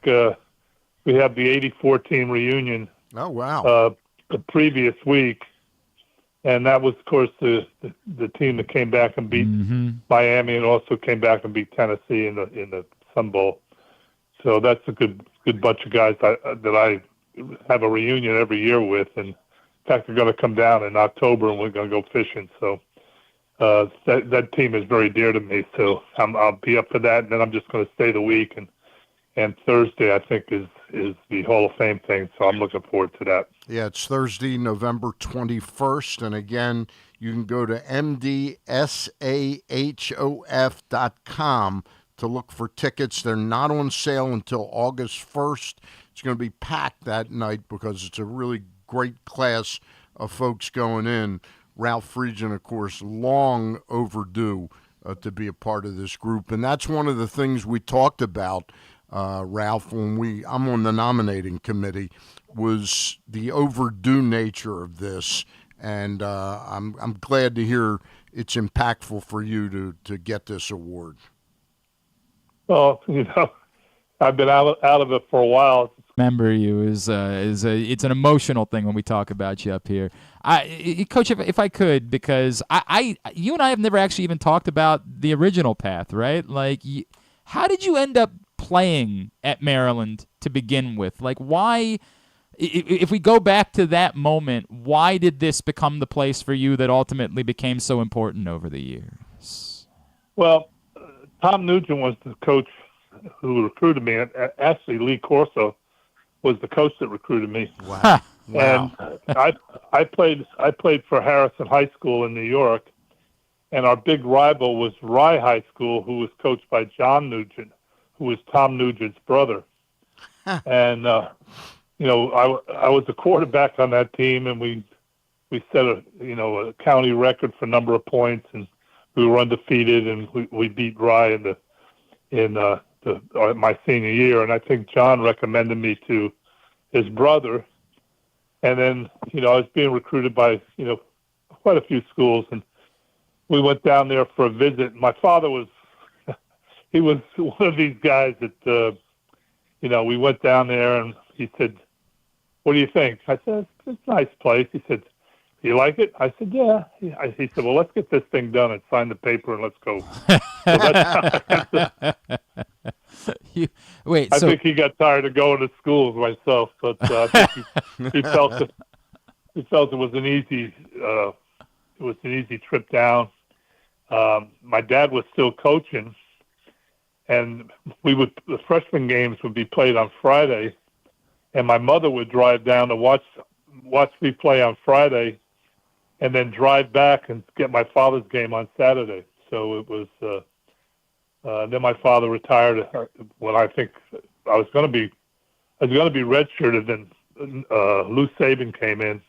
we have the 84 team reunion. Oh, wow. The previous week, and that was, of course, the team that came back and beat Miami, and also came back and beat Tennessee in the Sun Bowl. So that's a good bunch of guys that I have a reunion every year with, and in fact, they're going to come down in October, and we're going to go fishing. So that team is very dear to me. So I'll be up for that, and then I'm just going to stay the week. And Thursday, I think, is the Hall of Fame thing. So I'm looking forward to that. Yeah, it's Thursday, November 21st. And again, you can go to MDSAHOF.com to look for tickets. They're not on sale until August 1st. It's going to be packed that night because it's a really great class of folks going in. Ralph Friedgen, of course, long overdue to be a part of this group. And that's one of the things we talked about, Ralph, when I'm on the nominating committee, was the overdue nature of this. And I'm glad to hear it's impactful for you to get this award. Well, I've been out of it for a while. Remember you it's an emotional thing when we talk about you up here. Coach, if I could, because you and I have never actually even talked about the original path, right? Like, how did you end up playing at Maryland to begin with? Like, why if we go back to that moment, why did this become the place for you that ultimately became so important over the years? Well, Tom Nugent was the coach who recruited me. And actually, Lee Corso was the coach that recruited me. Wow. And I played for Harrison High School in New York, and our big rival was Rye High School, who was coached by John Nugent, who was Tom Nugent's brother. And you know, I was a quarterback on that team, and we set a county record for number of points, and we were undefeated, and we beat Rye in my senior year. And I think John recommended me to his brother. And then, I was being recruited by, quite a few schools, and we went down there for a visit. My father was, he was one of these guys that, we went down there, and he said, "What do you think?" I said, "It's a nice place." He said, "Do you like it?" I said, "Yeah." He said, "Well, let's get this thing done and sign the paper and let's go." I think he got tired of going to school myself, but I think he felt it was an easy trip down. My dad was still coaching, and the freshman games would be played on Friday, and my mother would drive down to watch me play on Friday, and then drive back and get my father's game on Saturday. So it was. Then my father retired when I think I was going to be redshirted. Then Lou Saban came in,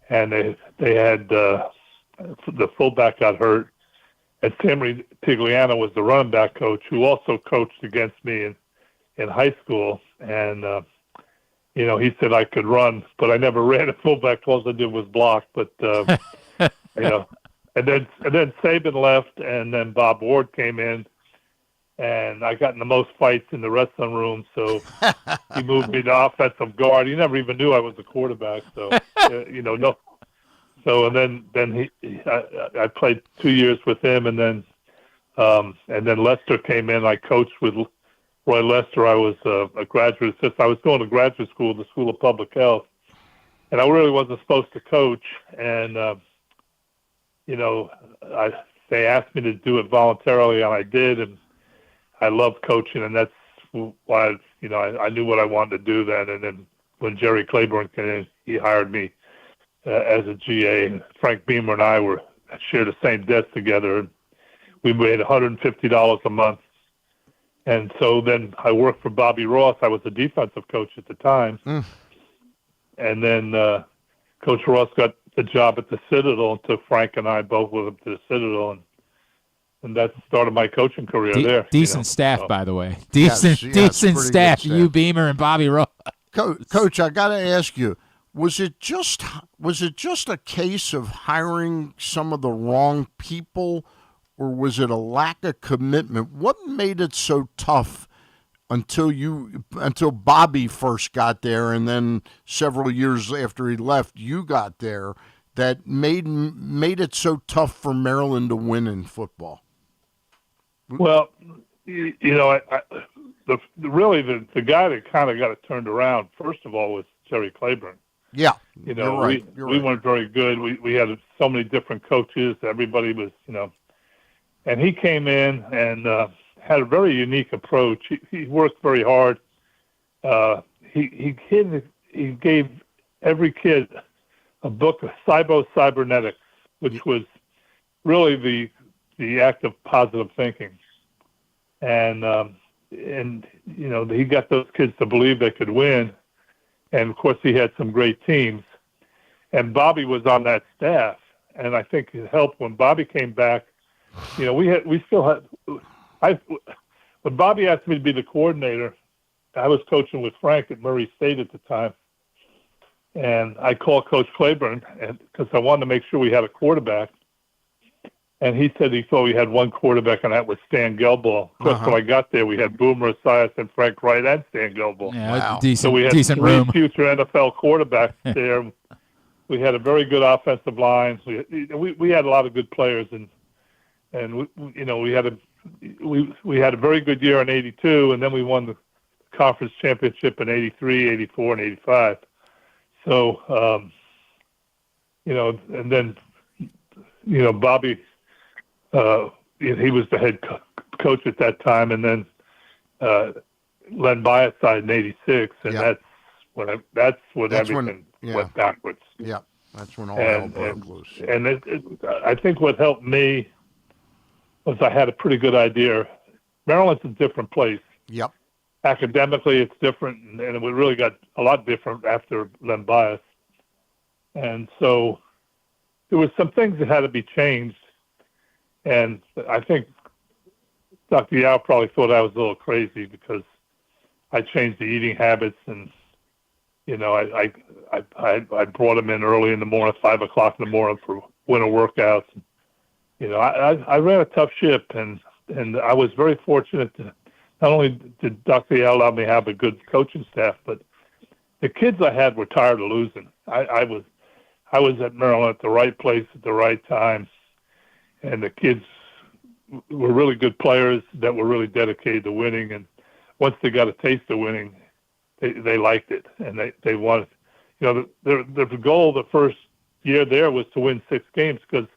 and they had the fullback got hurt, and Sam Tigliano was the running back coach who also coached against me in high school. And he said I could run, but I never ran a fullback. All I did was block. But And then Saban left, and then Bob Ward came in, and I got in the most fights in the wrestling room. So he moved me to offensive guard. He never even knew I was a quarterback. So no. So and then I played 2 years with him, and then Lester came in. I coached with Roy Lester. I was a graduate assistant. I was going to graduate school, the School of Public Health, and I really wasn't supposed to coach. And they asked me to do it voluntarily, and I did, and I loved coaching, and that's why, I knew what I wanted to do then. And then when Jerry Claiborne came in, he hired me as a GA, and Frank Beamer and I shared the same desk together, and we made $150 a month. And so then I worked for Bobby Ross. I was a defensive coach at the time. And then Coach Ross got the job at the Citadel and took Frank and I both with him to the Citadel, and that started my coaching career there. Decent staff, by the way. Decent staff. You, Beamer, and Bobby Ross. Coach, I got to ask you: was it just a case of hiring some of the wrong people, or was it a lack of commitment? What made it so tough until Bobby first got there, and then several years after he left, you got there, that made it so tough for Maryland to win in football? Well, the guy that kind of got it turned around, first of all, was Jerry Claiborne. Yeah, we weren't very good. We had so many different coaches. Everybody was, and he came in and had a very unique approach. He worked very hard. He gave every kid a book of cybernetics, which was really the act of positive thinking. And he got those kids to believe they could win. And of course he had some great teams. And Bobby was on that staff. And I think it helped when Bobby came back. When Bobby asked me to be the coordinator, I was coaching with Frank at Murray State at the time. And I called Coach Claiborne because I wanted to make sure we had a quarterback. And he said he thought we had one quarterback, and that was Stan Gelbaugh. Of course, when I got there, we had Boomer Esiason and Frank Wright and Stan Gelbaugh. Yeah, wow. So we had three future NFL quarterbacks there. We had a very good offensive line. We had a lot of good players, and we had a very good year in '82, and then we won the conference championship in 83, 84, and 85. So, and then, Bobby, he was the head coach at that time, and then Len Bias died in 86, and that's when everything went backwards. Yeah, that's when all hell broke loose. And I think what helped me was I had a pretty good idea. Maryland's a different place. Yep. Academically, it's different, and it really got a lot different after Len Bias. And so there were some things that had to be changed, and I think Dr. Yao probably thought I was a little crazy because I changed the eating habits, and I brought him in early in the morning, 5 o'clock in the morning for winter workouts. I ran a tough ship, and I was very fortunate to not only did Dr. Yao allow me to have a good coaching staff, but the kids I had were tired of losing. I was at Maryland at the right place at the right time, and the kids were really good players that were really dedicated to winning. And once they got a taste of winning, they liked it, and they wanted. The goal the first year there was to win 6 games because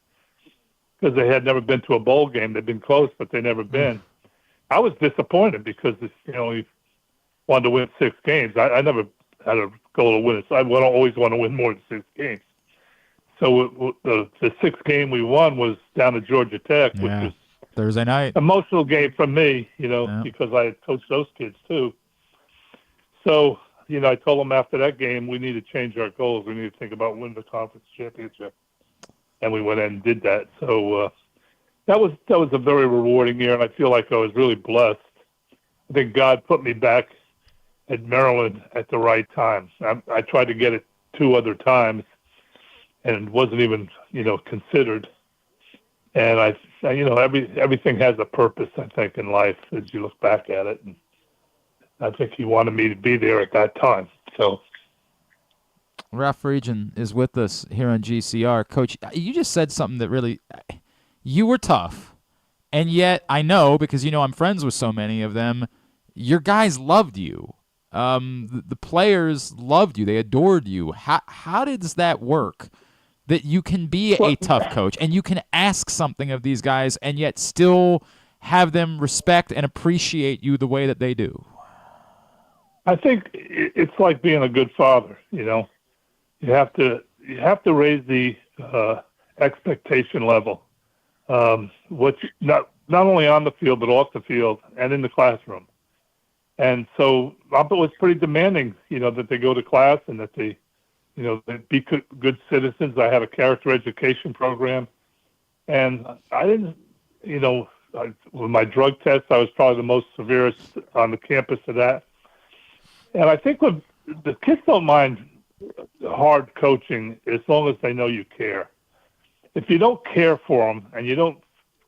they had never been to a bowl game. They'd been close, but they never been. I was disappointed because we wanted to win 6 games. I never had a goal to win it, so I always want to win more than 6 games. So the 6th game we won was down at Georgia Tech, which was Thursday night. Emotional game for me, because I had coached those kids too. So, I told them after that game we need to change our goals. We need to think about winning the conference championship, and we went in and did that. So that was a very rewarding year, and I feel like I was really blessed. I think God put me back at Maryland at the right time. I tried to get it 2 other times, and it wasn't even considered. And everything has a purpose, I think, in life as you look back at it. And I think he wanted me to be there at that time. So, Ralph Friedgen is with us here on GCR. Coach, you just said something that really, you were tough, and yet I know, because I'm friends with so many of them, your guys loved you. The players loved you. They adored you. How does that work? That you can be a tough coach and you can ask something of these guys and yet still have them respect and appreciate you the way that they do? I think it's like being a good father. You have to raise the expectation level. Not only on the field but off the field and in the classroom. And so Robert was pretty demanding, that they go to class and that they be good citizens. I had a character education program, and I didn't, with my drug test, I was probably the most severest on the campus of that. And I think the kids don't mind hard coaching as long as they know you care. If you don't care for them and you don't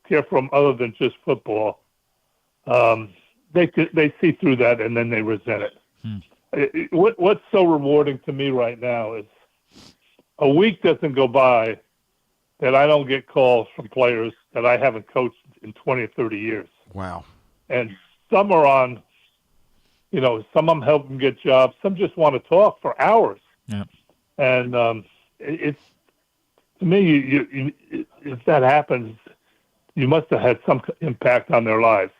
care for them other than just football, they see through that and then they resent it. What's so rewarding to me right now is a week doesn't go by that I don't get calls from players that I haven't coached in 20 or 30 years. Wow. And some are on, some of them help them get jobs. Some just want to talk for hours. Yeah. And it's, to me, if that happens, you must have had some impact on their lives.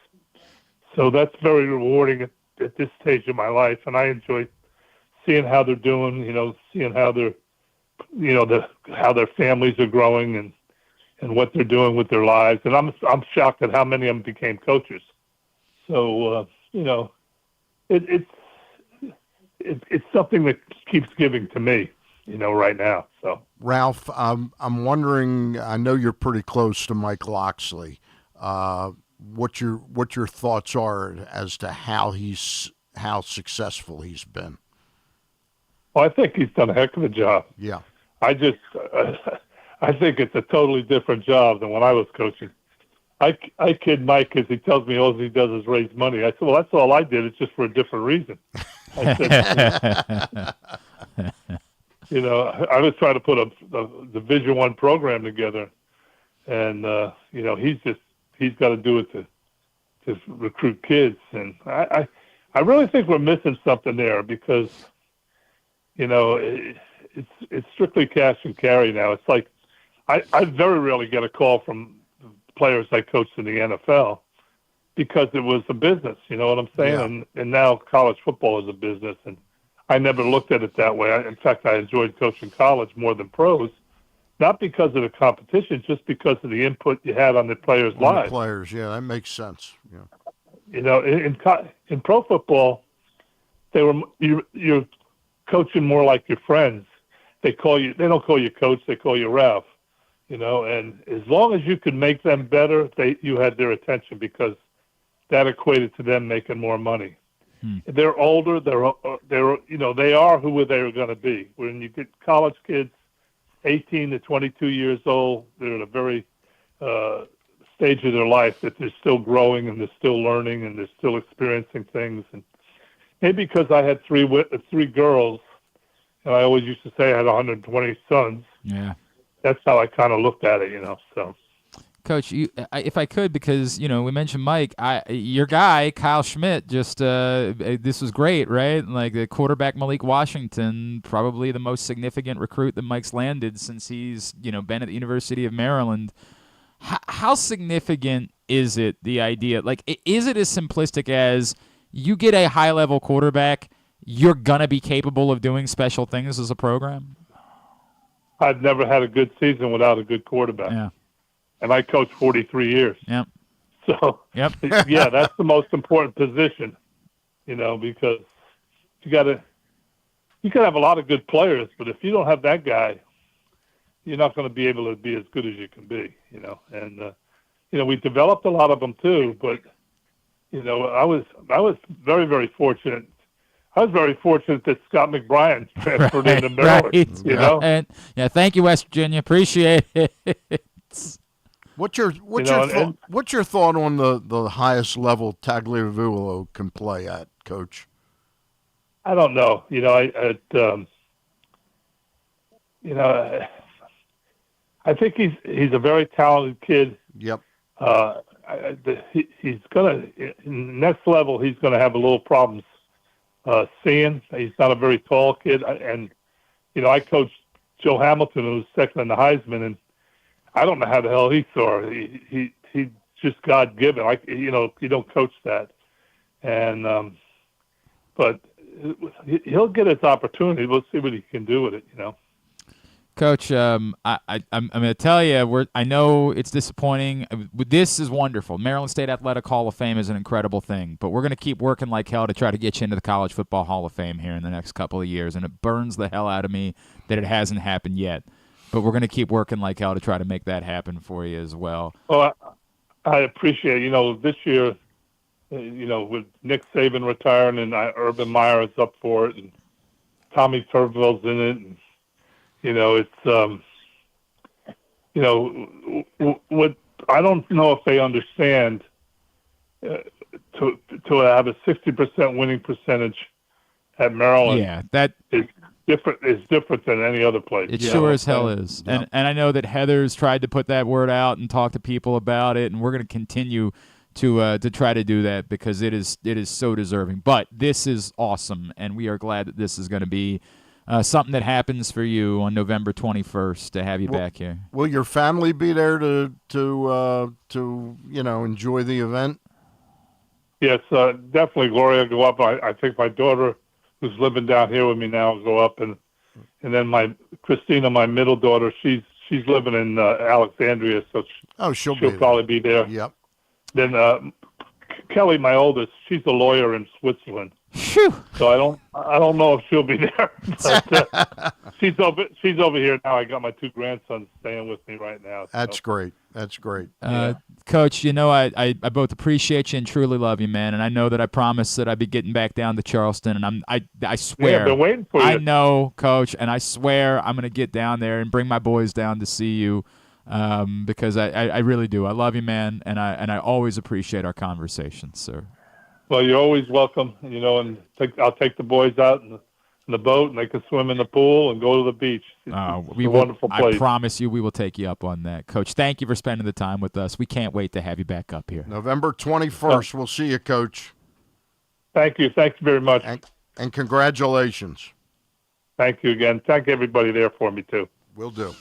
So that's very rewarding at this stage of my life, and I enjoy seeing how they're doing, seeing how they're, how their families are growing and what they're doing with their lives. And I'm shocked at how many of them became coaches. So, it's something that keeps giving to me, right now. So, Ralph, I'm wondering, I know you're pretty close to Mike Loxley. What your thoughts are as to how successful he's been? Well, I think he's done a heck of a job. Yeah. I think it's a totally different job than when I was coaching. I kid Mike because he tells me all he does is raise money. I said, well, that's all I did. It's just for a different reason. I said, I was trying to put the Division I program together, and he's got to do it to recruit kids. And I I really think we're missing something there because, it's strictly cash and carry now. It's like I very rarely get a call from players I coached in the NFL because it was a business. You know what I'm saying? Yeah. And now college football is a business, and I never looked at it that way. In fact, I enjoyed coaching college more than pros, not because of the competition, just because of the input you had on the players' lives. Players, yeah, that makes sense. Yeah. In pro football, you're coaching more like your friends. They don't call you coach, they call you ref. And as long as you could make them better, you had their attention because that equated to them making more money. They're older. They are who they are going to be. When you get college kids, 18 to 22 years old, they're at a very stage of their life that they're still growing and they're still learning and they're still experiencing things. And maybe because I had three girls, and I always used to say I had 120 sons. Yeah, that's how I kind of looked at it, So, Coach, if I could, because we mentioned Mike, your guy Kyle Schmidt just this was great, right? Like the quarterback Malik Washington, probably the most significant recruit that Mike's landed since he's been at the University of Maryland. How significant is it, the idea? Like, is it as simplistic as you get a high-level quarterback, you're going to be capable of doing special things as a program? I've never had a good season without a good quarterback. Yeah. And I coached 43 years. Yep. So, yeah, that's the most important position, because you can have a lot of good players, but if you don't have that guy, you're not going to be able to be as good as you can be, And, we developed a lot of them too, but, I was very, very fortunate. I was very fortunate that Scott McBrien transferred into Maryland, And, thank you, West Virginia. Appreciate it. What's your thought on the highest level Tagliavulo can play at, Coach? I don't know. I think he's a very talented kid. Yep. He's gonna next level. He's gonna have a little problems seeing. He's not a very tall kid, and I coached Joe Hamilton, who was second in the Heisman, and I don't know how the hell he saw. He's just God given. You don't coach that, and but he'll get his opportunity. We'll see what he can do with it. Coach, I'm going to tell you, I know it's disappointing. This is wonderful. Maryland State Athletic Hall of Fame is an incredible thing, but we're going to keep working like hell to try to get you into the College Football Hall of Fame here in the next couple of years, and it burns the hell out of me that it hasn't happened yet. But we're going to keep working like hell to try to make that happen for you as well. Well, I appreciate this year, with Nick Saban retiring and Urban Meyer is up for it, and Tommy Turville's in it, and it's what I don't know if they understand to have a 60% winning percentage at Maryland. Yeah, that is different than any other place. It sure as hell is. Yeah. And I know that Heather's tried to put that word out and talk to people about it, and we're going to continue to try to do that because it is so deserving. But this is awesome, and we are glad that this is going to be something that happens for you on November 21st to have you back here. Will your family be there to enjoy the event? Yes, definitely. Gloria will go up. I think my daughter, who's living down here with me now, will go up, and then my Christina, my middle daughter, she's living in Alexandria, so she'll probably be there. Yep. Then Kelly, my oldest, she's a lawyer in Switzerland. Phew. So I don't know if she'll be there. But, she's over here now. I got my two grandsons staying with me right now. So. That's great. That's great. Coach, I both appreciate you and truly love you, man. And I know that I promised that I'd be getting back down to Charleston, and I swear. Yeah, I've been waiting for you. I know, Coach, and I swear I'm going to get down there and bring my boys down to see you. Because I really do. I love you, man, and I always appreciate our conversations, sir. Well, you're always welcome, and I'll take the boys out in the boat, and they can swim in the pool and go to the beach. It's a wonderful place. I promise you we will take you up on that. Coach, thank you for spending the time with us. We can't wait to have you back up here. November 21st. We'll see you, Coach. Thank you. Thank you very much. And congratulations. Thank you again. Thank everybody there for me, too. Will do.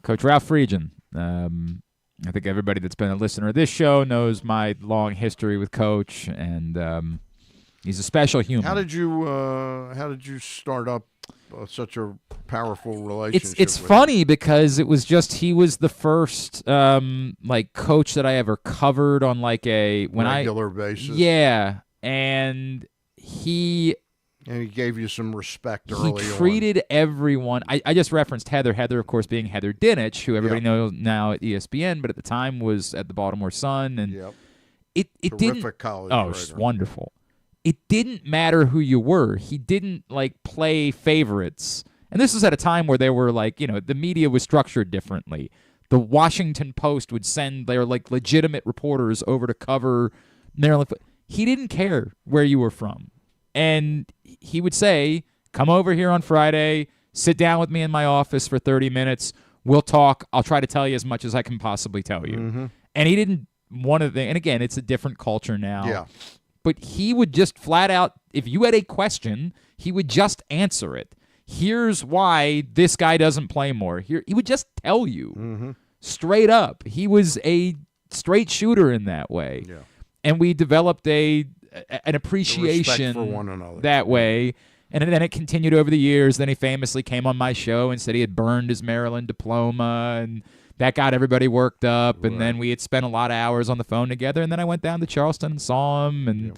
Coach Ralph Friedgen. I think everybody that's been a listener of this show knows my long history with Coach, and he's a special human. How did you start up such a powerful relationship? It's funny because it was just he was the first coach that I ever covered on regular basis. Yeah, and he gave you some respect early on. He treated everyone. I just referenced Heather. Heather, of course, being Heather Dinich, who everybody knows now at ESPN, but at the time was at the Baltimore Sun, and it terrific college writer. It's wonderful. It didn't matter who you were. He didn't play favorites. And this was at a time where they were the media was structured differently. The Washington Post would send their legitimate reporters over to cover Maryland. He didn't care where you were from. And he would say, come over here on Friday, sit down with me in my office for 30 minutes. We'll talk. I'll try to tell you as much as I can possibly tell you. Mm-hmm. And he didn't and again, it's a different culture now. Yeah. But he would just flat out, if you had a question, he would just answer it. Here's why this guy doesn't play more. He would just tell you straight up. He was a straight shooter in that way. Yeah. And we developed an appreciation for one another that way. And then it continued over the years. Then he famously came on my show and said he had burned his Maryland diploma, and that got everybody worked up. And then we had spent a lot of hours on the phone together. And then I went down to Charleston and saw him. And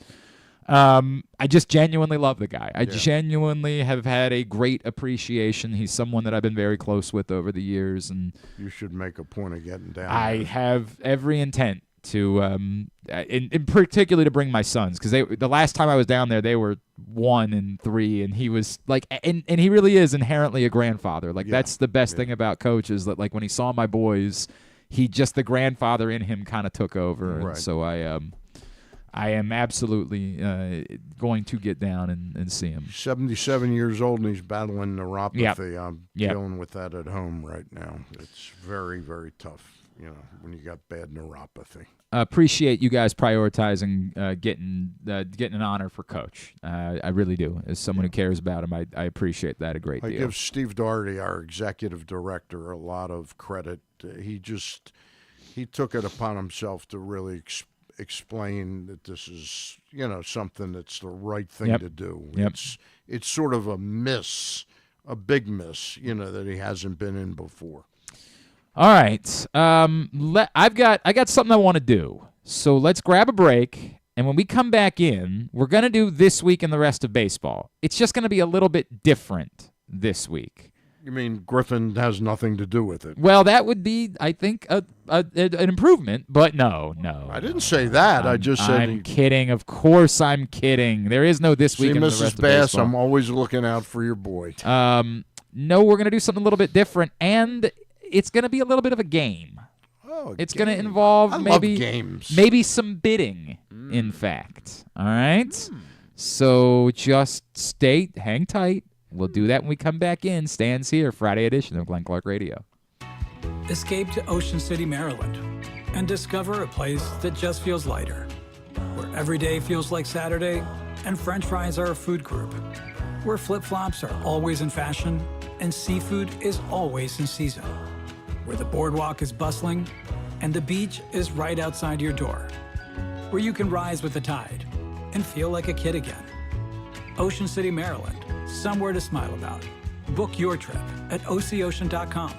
I just genuinely love the guy. I genuinely have had a great appreciation. He's someone that I've been very close with over the years. And you should make a point of getting down I there. have every intent to, in particular, to bring my sons, because the last time I was down there, they were 1 and 3, and he was and he really is inherently a grandfather. That's the best thing about Coach is that when he saw my boys, the grandfather in him kind of took over. Right. And so I am absolutely going to get down and see him. 77 years old, and he's battling neuropathy. Yep. I'm dealing with that at home right now. It's very, very tough. When you got bad neuropathy. Appreciate you guys prioritizing getting an honor for Coach. I really do. As someone who cares about him, I appreciate that a great deal. I give Steve Doherty, our executive director, a lot of credit. He took it upon himself to really explain that this is something that's the right thing to do. Yep. It's sort of a big miss, that he hasn't been in before. All right. I got something I want to do. So let's grab a break, and when we come back in, we're going to do This Week in the Rest of Baseball. It's just going to be a little bit different this week. You mean Griffin has nothing to do with it? Well, that would be, I think, an improvement, but no. I didn't say that. I just said... I'm kidding. Of course I'm kidding. There is no This Week in the Rest of Baseball. Mrs. Bass, I'm always looking out for your boy. No, we're going to do something a little bit different, and it's going to be a little bit of a game. It's going to involve maybe some bidding, in fact. All right? So just hang tight. We'll do that when we come back in. Stan's here, Friday edition of Glenn Clark Radio. Escape to Ocean City, Maryland, and discover a place that just feels lighter, where every day feels like Saturday, and French fries are a food group, where flip-flops are always in fashion, and seafood is always in season, where the boardwalk is bustling and the beach is right outside your door, where you can rise with the tide and feel like a kid again. Ocean City, Maryland, somewhere to smile about. Book your trip at OCOcean.com.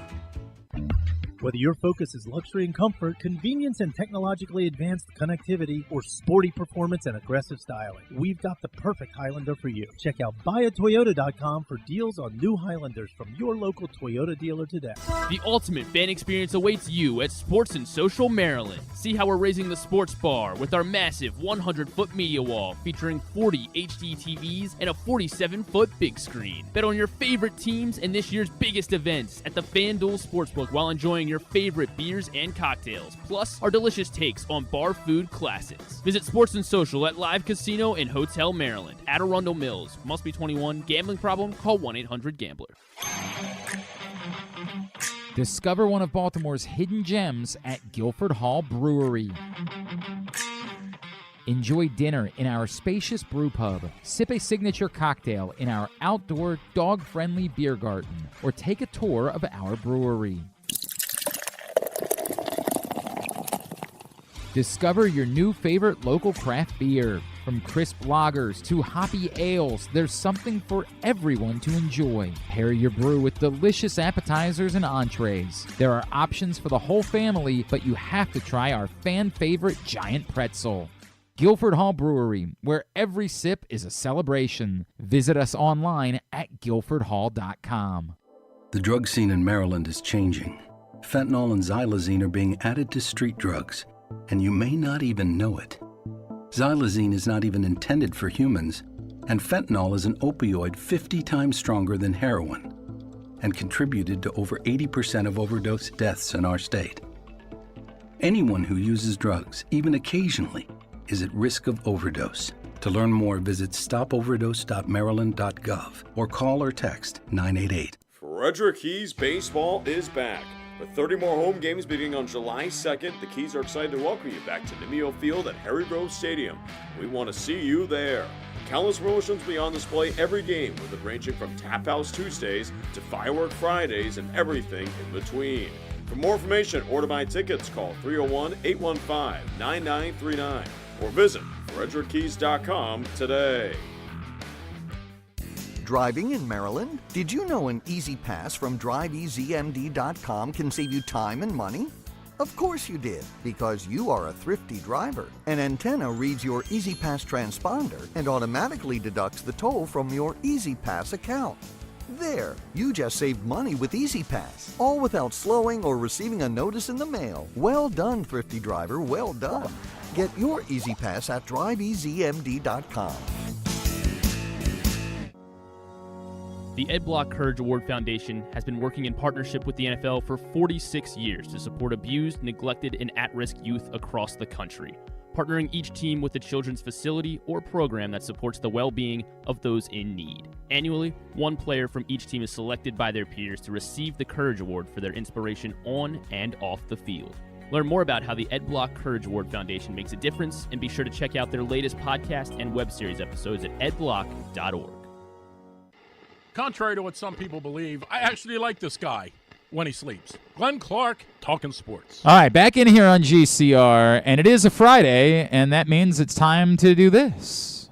Whether your focus is luxury and comfort, convenience and technologically advanced connectivity, or sporty performance and aggressive styling, we've got the perfect Highlander for you. Check out buyatoyota.com for deals on new Highlanders from your local Toyota dealer today. The ultimate fan experience awaits you at Sports and Social Maryland. See how we're raising the sports bar with our massive 100-foot media wall featuring 40 HD TVs and a 47-foot big screen. Bet on your favorite teams and this year's biggest events at the FanDuel Sportsbook while enjoying your favorite beers and cocktails, plus our delicious takes on bar food classics. Visit Sports and Social at Live Casino and Hotel Maryland at Arundel Mills. Must be 21. Gambling problem? Call 1-800-GAMBLER. Discover one of Baltimore's hidden gems at Guilford Hall Brewery. Enjoy dinner in our spacious brew pub, sip a signature cocktail in our outdoor, dog-friendly beer garden, or take a tour of our brewery. Discover your new favorite local craft beer. From crisp lagers to hoppy ales, there's something for everyone to enjoy. Pair your brew with delicious appetizers and entrees. There are options for the whole family, but you have to try our fan-favorite giant pretzel. Guilford Hall Brewery, where every sip is a celebration. Visit us online at guilfordhall.com. The drug scene in Maryland is changing. Fentanyl and xylazine are being added to street drugs, and you may not even know it. Xylazine is not even intended for humans, and fentanyl is an opioid 50 times stronger than heroin and contributed to over 80% of overdose deaths in our state. Anyone who uses drugs, even occasionally, is at risk of overdose. To learn more, visit stopoverdose.maryland.gov or call or text 988. Frederick Keys baseball is back. With 30 more home games beginning on July 2nd, the Keys are excited to welcome you back to Nimeo Field at Harry Grove Stadium. We want to see you there. Countless promotions will be on display every game, with it ranging from Tap House Tuesdays to Firework Fridays and everything in between. For more information or to buy tickets, call 301-815-9939 or visit frederickkeys.com today. Driving in Maryland? Did you know an Easy Pass from driveeasymd.com can save you time and money? Of course you did, because you are a thrifty driver. An antenna reads your Easy Pass transponder and automatically deducts the toll from your Easy Pass account. There, you just saved money with Easy Pass, all without slowing or receiving a notice in the mail. Well done, thrifty driver, well done. Get your Easy Pass at driveeasymd.com. The Ed Block Courage Award Foundation has been working in partnership with the NFL for 46 years to support abused, neglected, and at-risk youth across the country, partnering each team with a children's facility or program that supports the well-being of those in need. Annually, one player from each team is selected by their peers to receive the Courage Award for their inspiration on and off the field. Learn more about how the Ed Block Courage Award Foundation makes a difference, and be sure to check out their latest podcast and web series episodes at edblock.org. Contrary to what some people believe, I actually like this guy when he sleeps. Glenn Clark, talking sports. All right, back in here on GCR, and it is a Friday, and that means it's time to do this.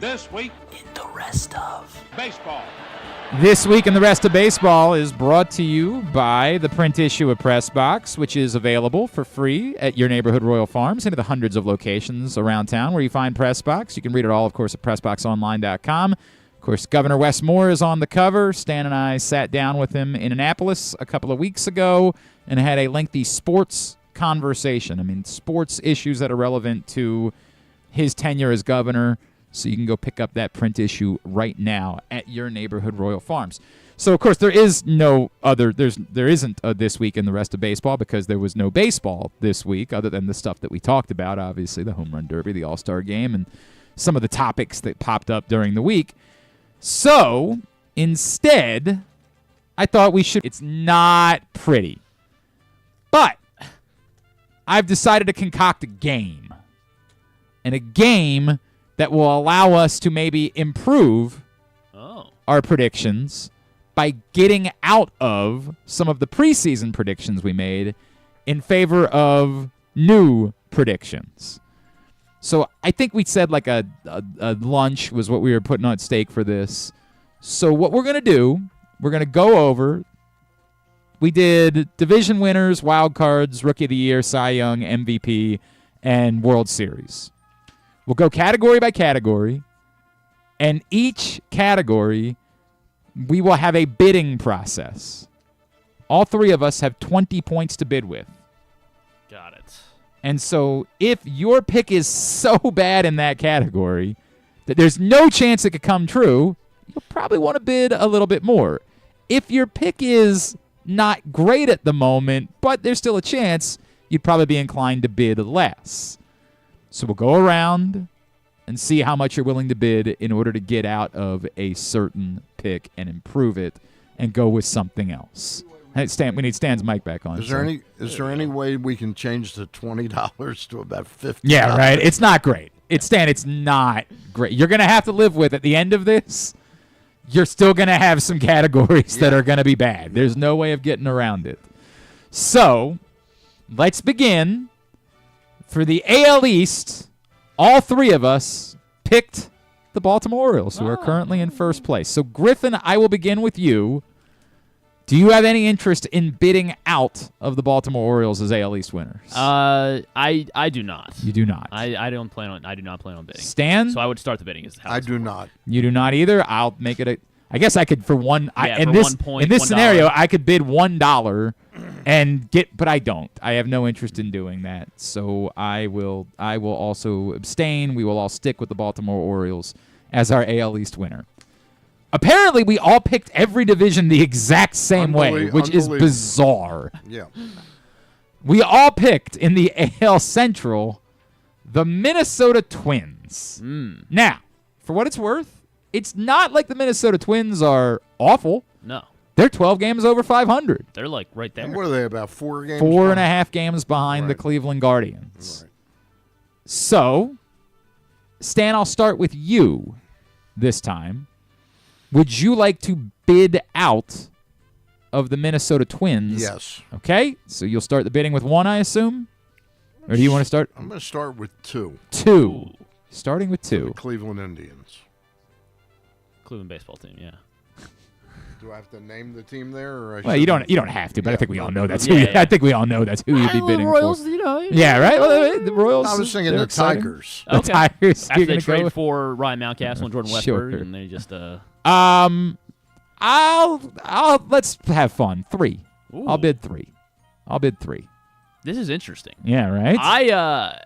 This week in the rest of baseball. This week in the rest of baseball is brought to you by the print issue of Press Box, which is available for free at your neighborhood Royal Farms and at the hundreds of locations around town where you find Press Box. You can read it all, of course, at PressBoxOnline.com. Of course, Governor Wes Moore is on the cover. Stan and I sat down with him in Annapolis a couple of weeks ago and had a lengthy sports conversation. I mean, sports issues that are relevant to his tenure as governor. So you can go pick up that print issue right now at your neighborhood Royal Farms. So, of course, there is no other, there isn't a This Week in the Rest of Baseball because there was no baseball this week other than the stuff that we talked about, obviously, the Home Run Derby, the All-Star Game, and some of the topics that popped up during the week. So, instead, I thought we should, it's not pretty, but I've decided to concoct a game. And a game that will allow us to maybe improve our predictions by getting out of some of the preseason predictions we made in favor of new predictions. So I think we said like a lunch was what we were putting on stake for this. So what we're going to do, we're going to go over, we did division winners, wild cards, Rookie of the Year, Cy Young, MVP, and World Series. We'll go category by category, and each category, we will have a bidding process. All three of us have 20 points to bid with. Got it. And so if your pick is so bad in that category that there's no chance it could come true, you'll probably want to bid a little bit more. If your pick is not great at the moment, but there's still a chance, you'd probably be inclined to bid less. So we'll go around and see how much you're willing to bid in order to get out of a certain pick and improve it and go with something else. Hey, Stan, we need Stan's mic back on. Is there any way we can change the $20 to about $50? Yeah, right. It's not great. Stan, it's not great. You're going to have to live with at the end of this. You're still going to have some categories that are going to be bad. There's no way of getting around it. So, let's begin. For the AL East, all three of us picked the Baltimore Orioles, who are currently in first place. So, Griffin, I will begin with you. Do you have any interest in bidding out of the Baltimore Orioles as AL East winners? I do not. You do not. I do not plan on bidding. Stan? So I would start the bidding. I do not. You do not either. I'll make it I guess I could for one. In this $1 scenario, I could bid $1 and get, but I don't. I have no interest in doing that. So I will also abstain. We will all stick with the Baltimore Orioles as our AL East winner. Apparently, we all picked every division the exact same way, which is bizarre. Yeah. We all picked in the AL Central the Minnesota Twins. Now, for what it's worth, it's not like the Minnesota Twins are awful. No. They're 12 games over 500. They're like right there. And what are they, about 4 games? 4.5 games behind the Cleveland Guardians. Right. So, Stan, I'll start with you this time. Would you like to bid out of the Minnesota Twins? Yes. Okay, so you'll start the bidding with 1, I assume? Or do you want to start? I'm going to start with 2. 2. Starting with 2. The Cleveland Indians. Cleveland baseball team, yeah. Do I have to name the team there? Or well, you don't have to, but I think we all know that's who. I think we all know that's who you'd be bidding Royals, for. Yeah, right. Well, the Royals. I was thinking the exciting. Tigers. The Tigers. After they trade for Ryan Mountcastle and Jordan Westburg, and they just I'll let's have fun. 3. Ooh. I'll bid 3. This is interesting. Yeah, right. I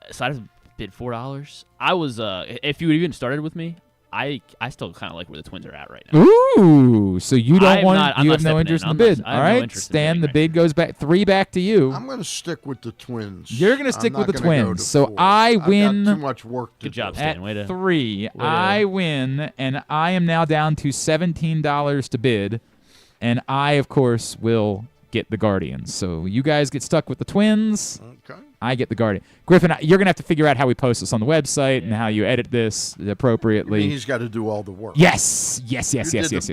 bid $4. I was if you had even started with me, I still kind of like where the Twins are at right now. Ooh, so you don't want you have no interest in the bid. All right, Stan, the bid goes back 3 back to you. I'm going to stick with the Twins. You're going to stick with the Twins. So 4. I win. I've got too much work to Good job, do. Stan. At 3. I win, and I am now down to $17 to bid, and I, of course, will get the Guardians. So you guys get stuck with the Twins. Okay. I get the Guardian. Griffin, you're going to have to figure out how we post this on the website and how you edit this appropriately. You mean he's got to do all the work. Yes.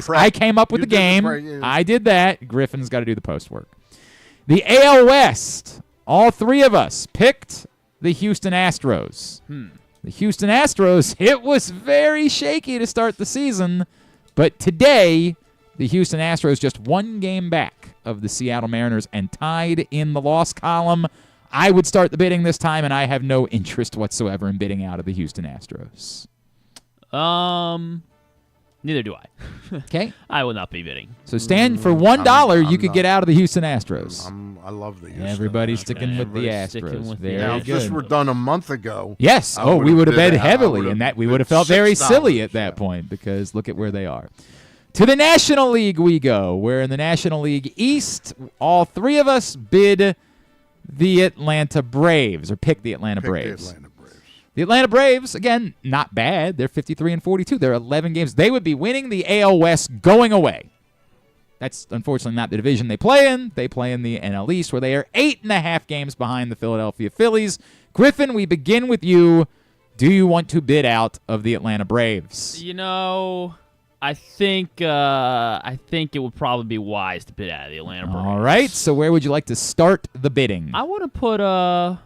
I came up with the game. I did that. Griffin's got to do the post work. The AL West, all 3 of us picked the Houston Astros. The Houston Astros, it was very shaky to start the season, but today the Houston Astros just 1 game back of the Seattle Mariners and tied in the loss column. I would start the bidding this time, and I have no interest whatsoever in bidding out of the Houston Astros. Neither do I. Okay. I will not be bidding. So, Stan, for $1, you could get out of the Houston Astros. I love the Houston Everybody's Astros. sticking with the Astros. Very now, if good. this were done a month ago. Yes. We would have bet heavily, and that we would have felt very silly at that point because look at where they are. To the National League we go. Where in the National League East, all 3 of us bid the Atlanta Braves, or pick the Atlanta Braves. The Atlanta Braves, again, not bad. They're 53-42. They're 11 games. They would be winning the AL West going away. That's unfortunately not the division they play in. They play in the NL East, where they are 8.5 games behind the Philadelphia Phillies. Griffin, we begin with you. Do you want to bid out of the Atlanta Braves? I think it would probably be wise to bid out of the Atlanta Braves. All right. So where would you like to start the bidding? I want to put $8,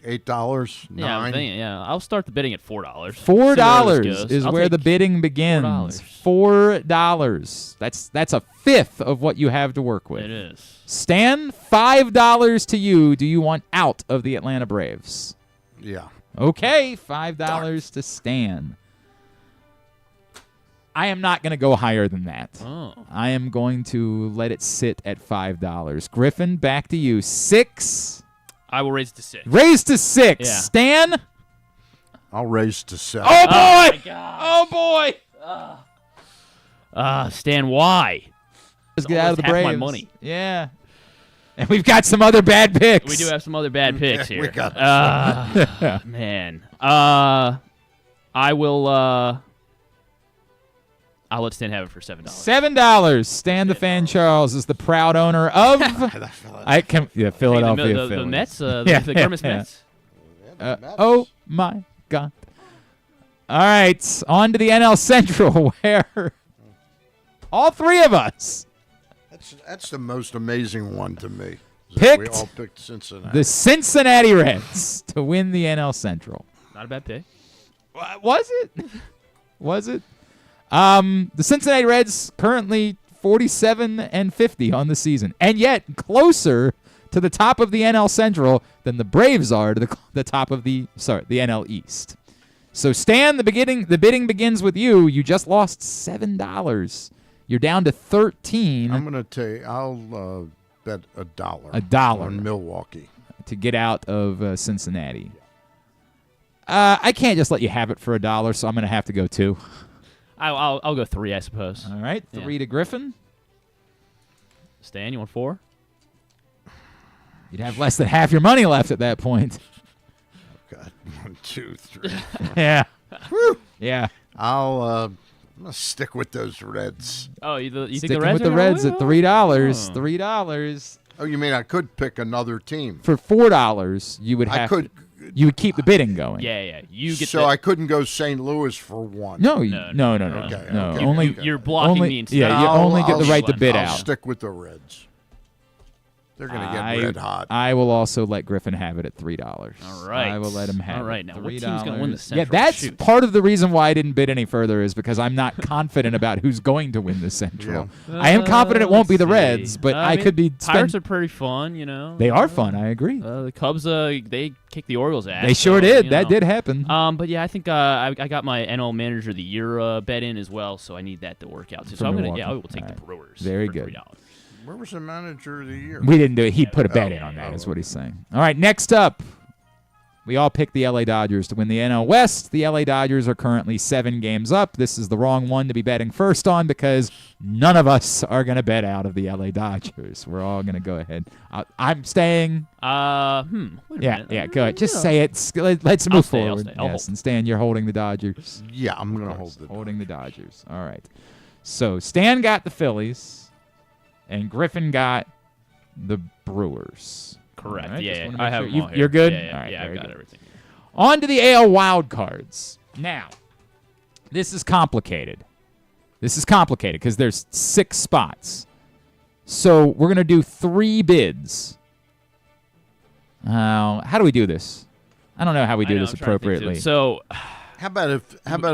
$9. I'll start the bidding at $4. $4 is where the bidding begins. $4. That's a fifth of what you have to work with. It is. Stan, $5 to you. Do you want out of the Atlanta Braves? Yeah. Okay, $5 to Stan. I am not going to go higher than that. Oh. I am going to let it sit at $5. Griffin, back to you. 6. I will raise it to 6. Raise to 6. Yeah. Stan? I'll raise to 7. Oh, boy! my God. Oh, boy! Stan, why? Let's get out of the Braves. My money. Yeah. And we've got some other bad picks. We do have some other bad picks here. We got man. I will I'll let Stan have it for $7. $7. Stan the Fan Charles is the proud owner of Philadelphia the Mets, the Grimace Mets. Oh my God! All right, on to the NL Central, where all three of us that's the most amazing one to me. We all picked Cincinnati. The Cincinnati Reds to win the NL Central. Not a bad pick. Was it? Was it? The Cincinnati Reds currently 47-50 on the season, and yet closer to the top of the NL Central than the Braves are to the top of the NL East. So Stan, the bidding begins with you. You just lost $7. You're down to 13. I'm going to tell you, I'll bet $1. $1 on Milwaukee to get out of Cincinnati. I can't just let you have it for $1, so I'm going to have to go 2. I'll go 3, I suppose. All right, 3 to Griffin. Stan, you want 4? You'd have less than half your money left at that point. God, 1, 2, 3. 4. Yeah. Whew. Yeah. I'm gonna stick with those Reds. Oh, you think Sticking the Reds with the Reds at $3. Oh. $3. Oh, you mean I could pick another team for $4? You would have. You would keep the bidding going. Yeah. You get. So I couldn't go St. Louis for 1. No. Okay. Only you're blocking me instead. Yeah, you only get the right to bid I'll out. stick with the Reds. They're going to get red hot. I will also let Griffin have it at $3. All right. I will let him have it. All right. Now, $3. what team's going to win the Central? Yeah, that's part of the reason why I didn't bid any further is because I'm not confident about who's going to win the Central. Yeah. I am confident it won't be the Reds, but I could be. Pirates are pretty fun, you know. They are fun. I agree. The Cubs, they kicked the Orioles' ass. They sure did. That did happen. But yeah, I think I got my NL Manager of the Year bet in as well, so I need that to work out too. So I will take the Brewers. Very for good. $3. Where was the Manager of the Year? We didn't do it. He put a bet in on that, is what he's saying. All right, next up, we all picked the LA Dodgers to win the NL West. The LA Dodgers are currently 7 games up. This is the wrong one to be betting first on because none of us are going to bet out of the LA Dodgers. We're all going to go ahead. I'm staying. Wait a minute. Yeah, go ahead. Just say it. Let's move forward. I'll Yes, and Stan, you're holding the Dodgers. Yeah, I'm going to holding the Dodgers. All right. So Stan got the Phillies. And Griffin got the Brewers. Correct. Right, yeah, I have them all here. You're good? Yeah, all right, I've got everything. On to the AL wild cards. Now, this is complicated. Because there's 6 spots. So we're going to do 3 bids. How do we do this? I don't know how we do this appropriately. So... How about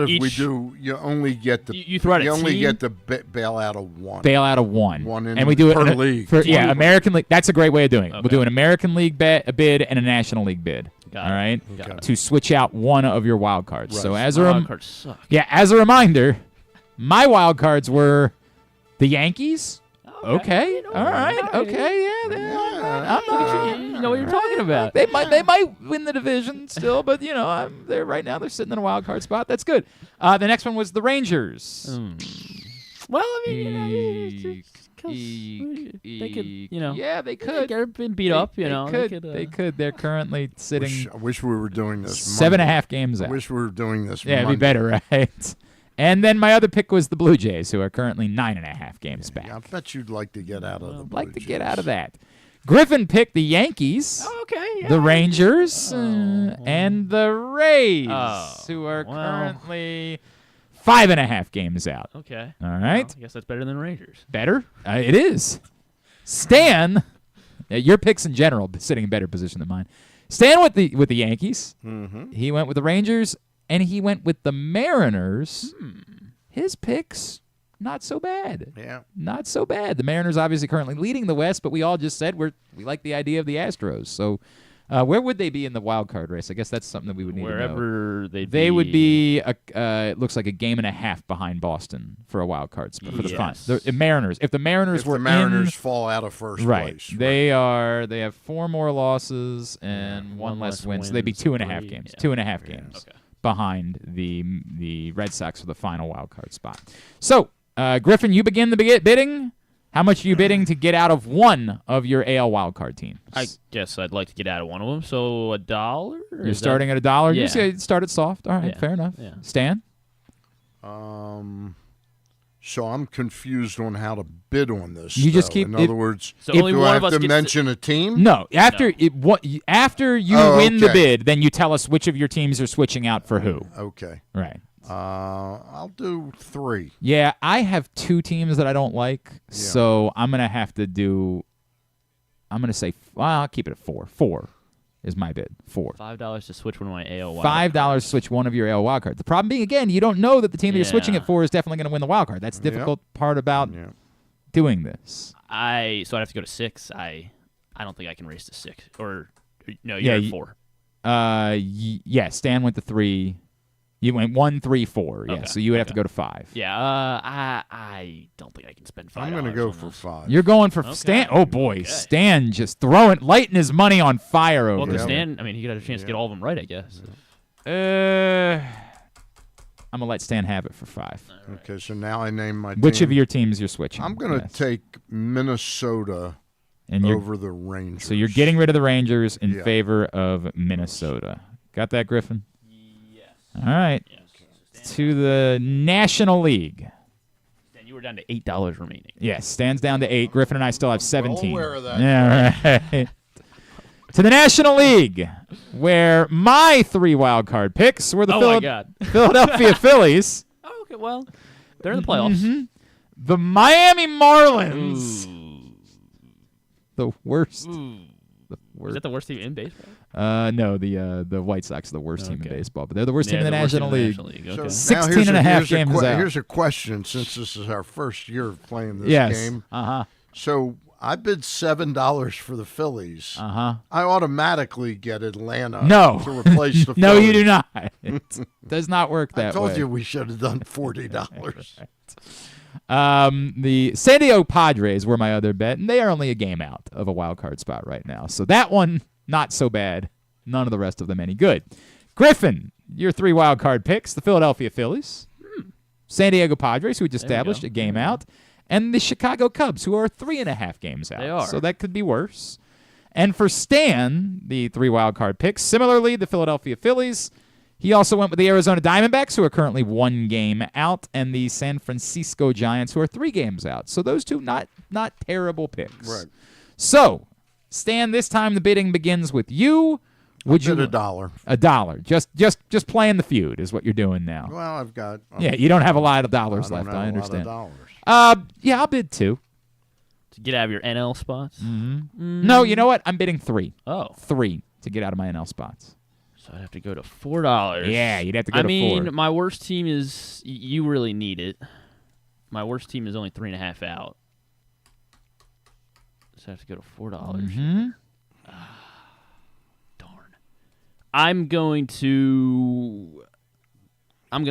if we do? You only get the you throw out you a only team? get the bail out of 1. Bail out of 1. And we do per it league. American League. That's a great way of doing it. Okay. We'll do an American League bid and a National League bid. Got all right, it. to switch out one of your wild cards. Right. So as wild cards suck. as a reminder, my wild cards were the Yankees. Okay. All right. Okay. Yeah. You know what you're talking about. They might win the division still, but they're right now they're sitting in a wild card spot. That's good. The next one was the Rangers. Well, I mean, they could, Yeah, they could. They've been beat up, They could. They're currently sitting. I wish we were doing this. 7.5 games out. I wish we were doing this. Yeah, it'd be better, right? And then my other pick was the Blue Jays, who are currently 9.5 games back. I bet you'd like to get out of the Blue Jays. Get out of that. Griffin picked the Yankees, the Rangers, and the Rays, who are currently 5.5 games out. Okay. All right. Well, I guess that's better than Rangers. Better? It is. Stan, your picks in general sitting in better position than mine. Stan with the Yankees. Mm-hmm. He went with the Rangers. And he went with the Mariners. His picks, not so bad. Yeah. Not so bad. The Mariners obviously currently leading the West, but we all just said we like the idea of the Astros. So where would they be in the wild card race? I guess that's something that we would need to know. Wherever they would be, it looks like a game and a half behind Boston for a wild card spot for the front. The Mariners. If the Mariners fall out of first place. They have 4 more losses and one one less win, win. So they'd be 2.5 games. Yeah. 2.5 games. Okay. Behind the Red Sox for the final wild card spot. So, Griffin, you begin the bidding. How much are you bidding to get out of one of your AL wild card teams? I guess I'd like to get out of one of them. So $1? You're starting at $1? Yeah. You started soft. All right, Yeah. fair enough. Yeah. Stan? So I'm confused on how to bid on this. You just keep. In other words, so only do one I of have us to mention a team? No. After you win the bid, then you tell us which of your teams are switching out for who. Okay. Right. I'll do 3. Yeah, I have 2 teams that I don't like, so I'm gonna have to do. I'm gonna say. Well, I'll keep it at 4. 4 is my bid. 4. $5 to switch one of my AL wild $5 to switch one of your AL wild cards. The problem being, again, you don't know that the team that you're switching it for is definitely going to win the wild card. That's the difficult part about doing this. So I'd have to go to 6. I don't think I can race to 6. Or no, you're at 4. Stan went to 3. You went 1, 3, 4. Yeah, Okay. so you would have to go to 5. Yeah, I don't think I can spend $5. I'm going to go for 5. You're going for Stan. Oh boy, Stan just lighting his money on fire over. Well, because Stan, I mean, he got a chance to get all of them right, I guess. I'm gonna let Stan have it for 5. Right. Okay, so now I name my team. Which of your teams you're switching? I'm going to take Minnesota over the Rangers. So you're getting rid of the Rangers in favor of Minnesota. Got that, Griffin? All right. Yes. To the National League. Stan, you were down to $8 remaining. Yes, Stan's down to 8. Griffin and I still have 17. Well aware of that. Yeah, right. To the National League, where my 3 wild card picks were the Philadelphia Phillies. Oh, okay. Well, they're in the playoffs. Mm-hmm. The Miami Marlins. Ooh. The worst. Is that the worst team in baseball? No, the White Sox are the worst team in baseball, but they're the worst team in the National League. Okay. 16 and a half games out. Here's a question, since this is our first year of playing this game. So I bid $7 for the Phillies. I automatically get Atlanta to replace the Phillies. No, you do not. It does not work that way. I told you we should have done $40. The San Diego Padres were my other bet, and they are only a game out of a wild card spot right now. So that one, not so bad. None of the rest of them any good. Griffin, your 3 wild card picks: the Philadelphia Phillies, San Diego Padres, who we just established a game out, and the Chicago Cubs, who are 3.5 games out. They are. So that could be worse. And for Stan, the 3 wild card picks, similarly, the Philadelphia Phillies. He also went with the Arizona Diamondbacks, who are currently 1 game out, and the San Francisco Giants, who are 3 games out. So those 2 not terrible picks. Right. So, Stan, this time the bidding begins with you. Would you bid $1? $1. Just playing the feud is what you're doing now. Well, I've got. You don't have a lot of dollars left. I understand. Yeah, I'll bid 2. To get out of your NL spots? Mm-hmm. No, you know what? I'm bidding 3. Oh. 3 to get out of my NL spots. So I'd have to go to $4. Yeah, you'd have to go to 4. I mean, my worst team is, you really need it. My worst team is only 3.5 out. So I have to go to $4. Mm-hmm. Darn. I'm going to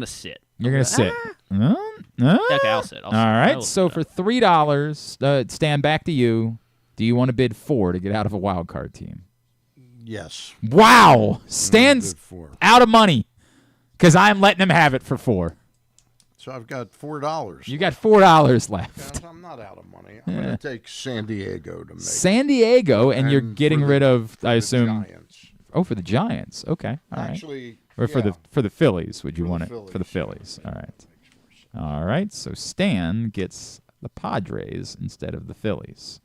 sit. You're going to sit. Okay, I'll sit. All right, so for $3, Stan, back to you. Do you want to bid 4 to get out of a wild card team? Yes. Wow. Stan's out of money because I'm letting him have it for 4. So I've got $4. You got $4 left. Guys, I'm not out of money. I'm going to take San Diego to make San Diego, and you're getting rid of, I assume. Giants. Oh, for the Giants. Okay. All right. Actually, or for the Phillies, would you want it? For the Phillies. All right. All right. So Stan gets the Padres instead of the Phillies.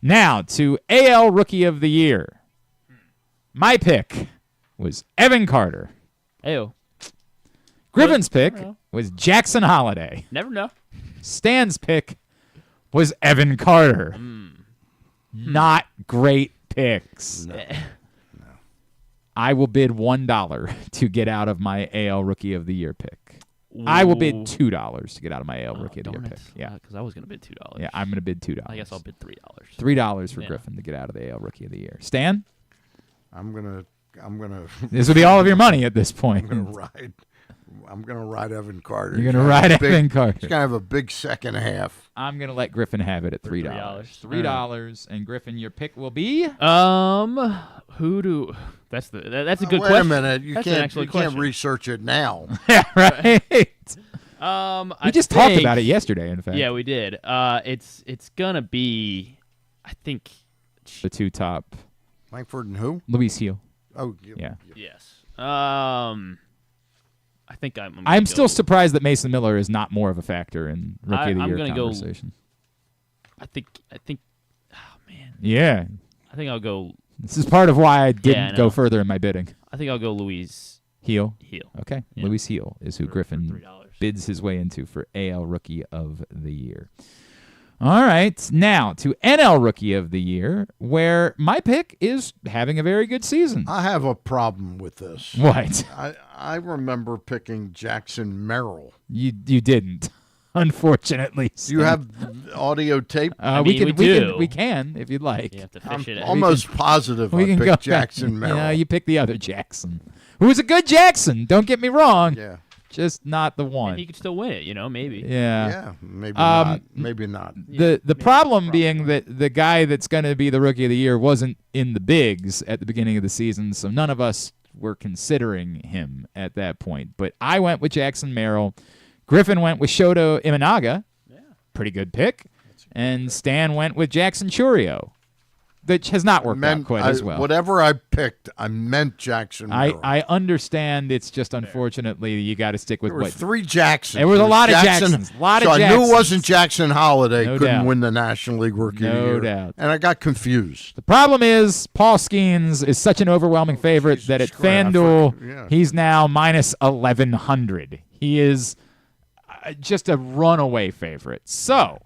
Now to AL Rookie of the Year. My pick was Evan Carter. Ayo. Griffin's pick was Jackson Holiday. Never know. Stan's pick was Evan Carter. Not great picks. No. I will bid $1 to get out of my AL Rookie of the Year pick. Ooh. I will bid $2 to get out of my AL Rookie of the Year pick. Yeah, because I was going to bid $2. Yeah, I'm going to bid $2. I guess I'll bid $3. $3 for Griffin to get out of the AL Rookie of the Year. Stan? I'm gonna. This will be all of your money at this point. I'm gonna ride Evan Carter. You're gonna ride Evan Carter. He's gonna have a big second half. I'm gonna let Griffin have it at $3. $3, and Griffin, your pick will be. Who do? That's a good question. Wait a minute, you can't research it now. Yeah, right. We just talked think, about it yesterday. In fact, yeah, we did. It's gonna be, I think, the 2 top. Langford and who? Luis Gil. Oh, yeah. Yes. I I think I'm still surprised that Mason Miller is not more of a factor in Rookie of the Year conversation. I think. Oh man. Yeah. I think I'll go. This is part of why I didn't go further in my bidding. I think I'll go Louise Heel. Okay. Yeah. Louise Heel is who Griffin bids his way into for AL Rookie of the Year. All right, now to NL Rookie of the Year, where my pick is having a very good season. I have a problem with this. What? I remember picking Jackson Merrill. You didn't, unfortunately. Do you have audio tape? We can if you'd like. You have to fish it out. Almost positive I picked Jackson Merrill. Yeah, you picked the other Jackson, who was a good Jackson. Don't get me wrong. Yeah. Just not the one. And he could still win it, maybe. Yeah. Yeah, maybe not. Maybe not. The problem being that the guy that's going to be the Rookie of the Year wasn't in the bigs at the beginning of the season, so none of us were considering him at that point. But I went with Jackson Merrill. Griffin went with Shota Imanaga. Yeah. Pretty good pick. And Stan went with Jackson Churio. That has not worked out quite as well. Whatever I picked, I meant Jackson Merrill. I understand. It's just unfortunately you got to stick with there were 3 Jacksons. There was a lot of Jacksons. I knew it wasn't Jackson Holiday. Couldn't win the National League Rookie of the Year. No doubt. And I got confused. The problem is Paul Skeens is such an overwhelming favorite that at FanDuel he's now minus 1,100. He is just a runaway favorite. So,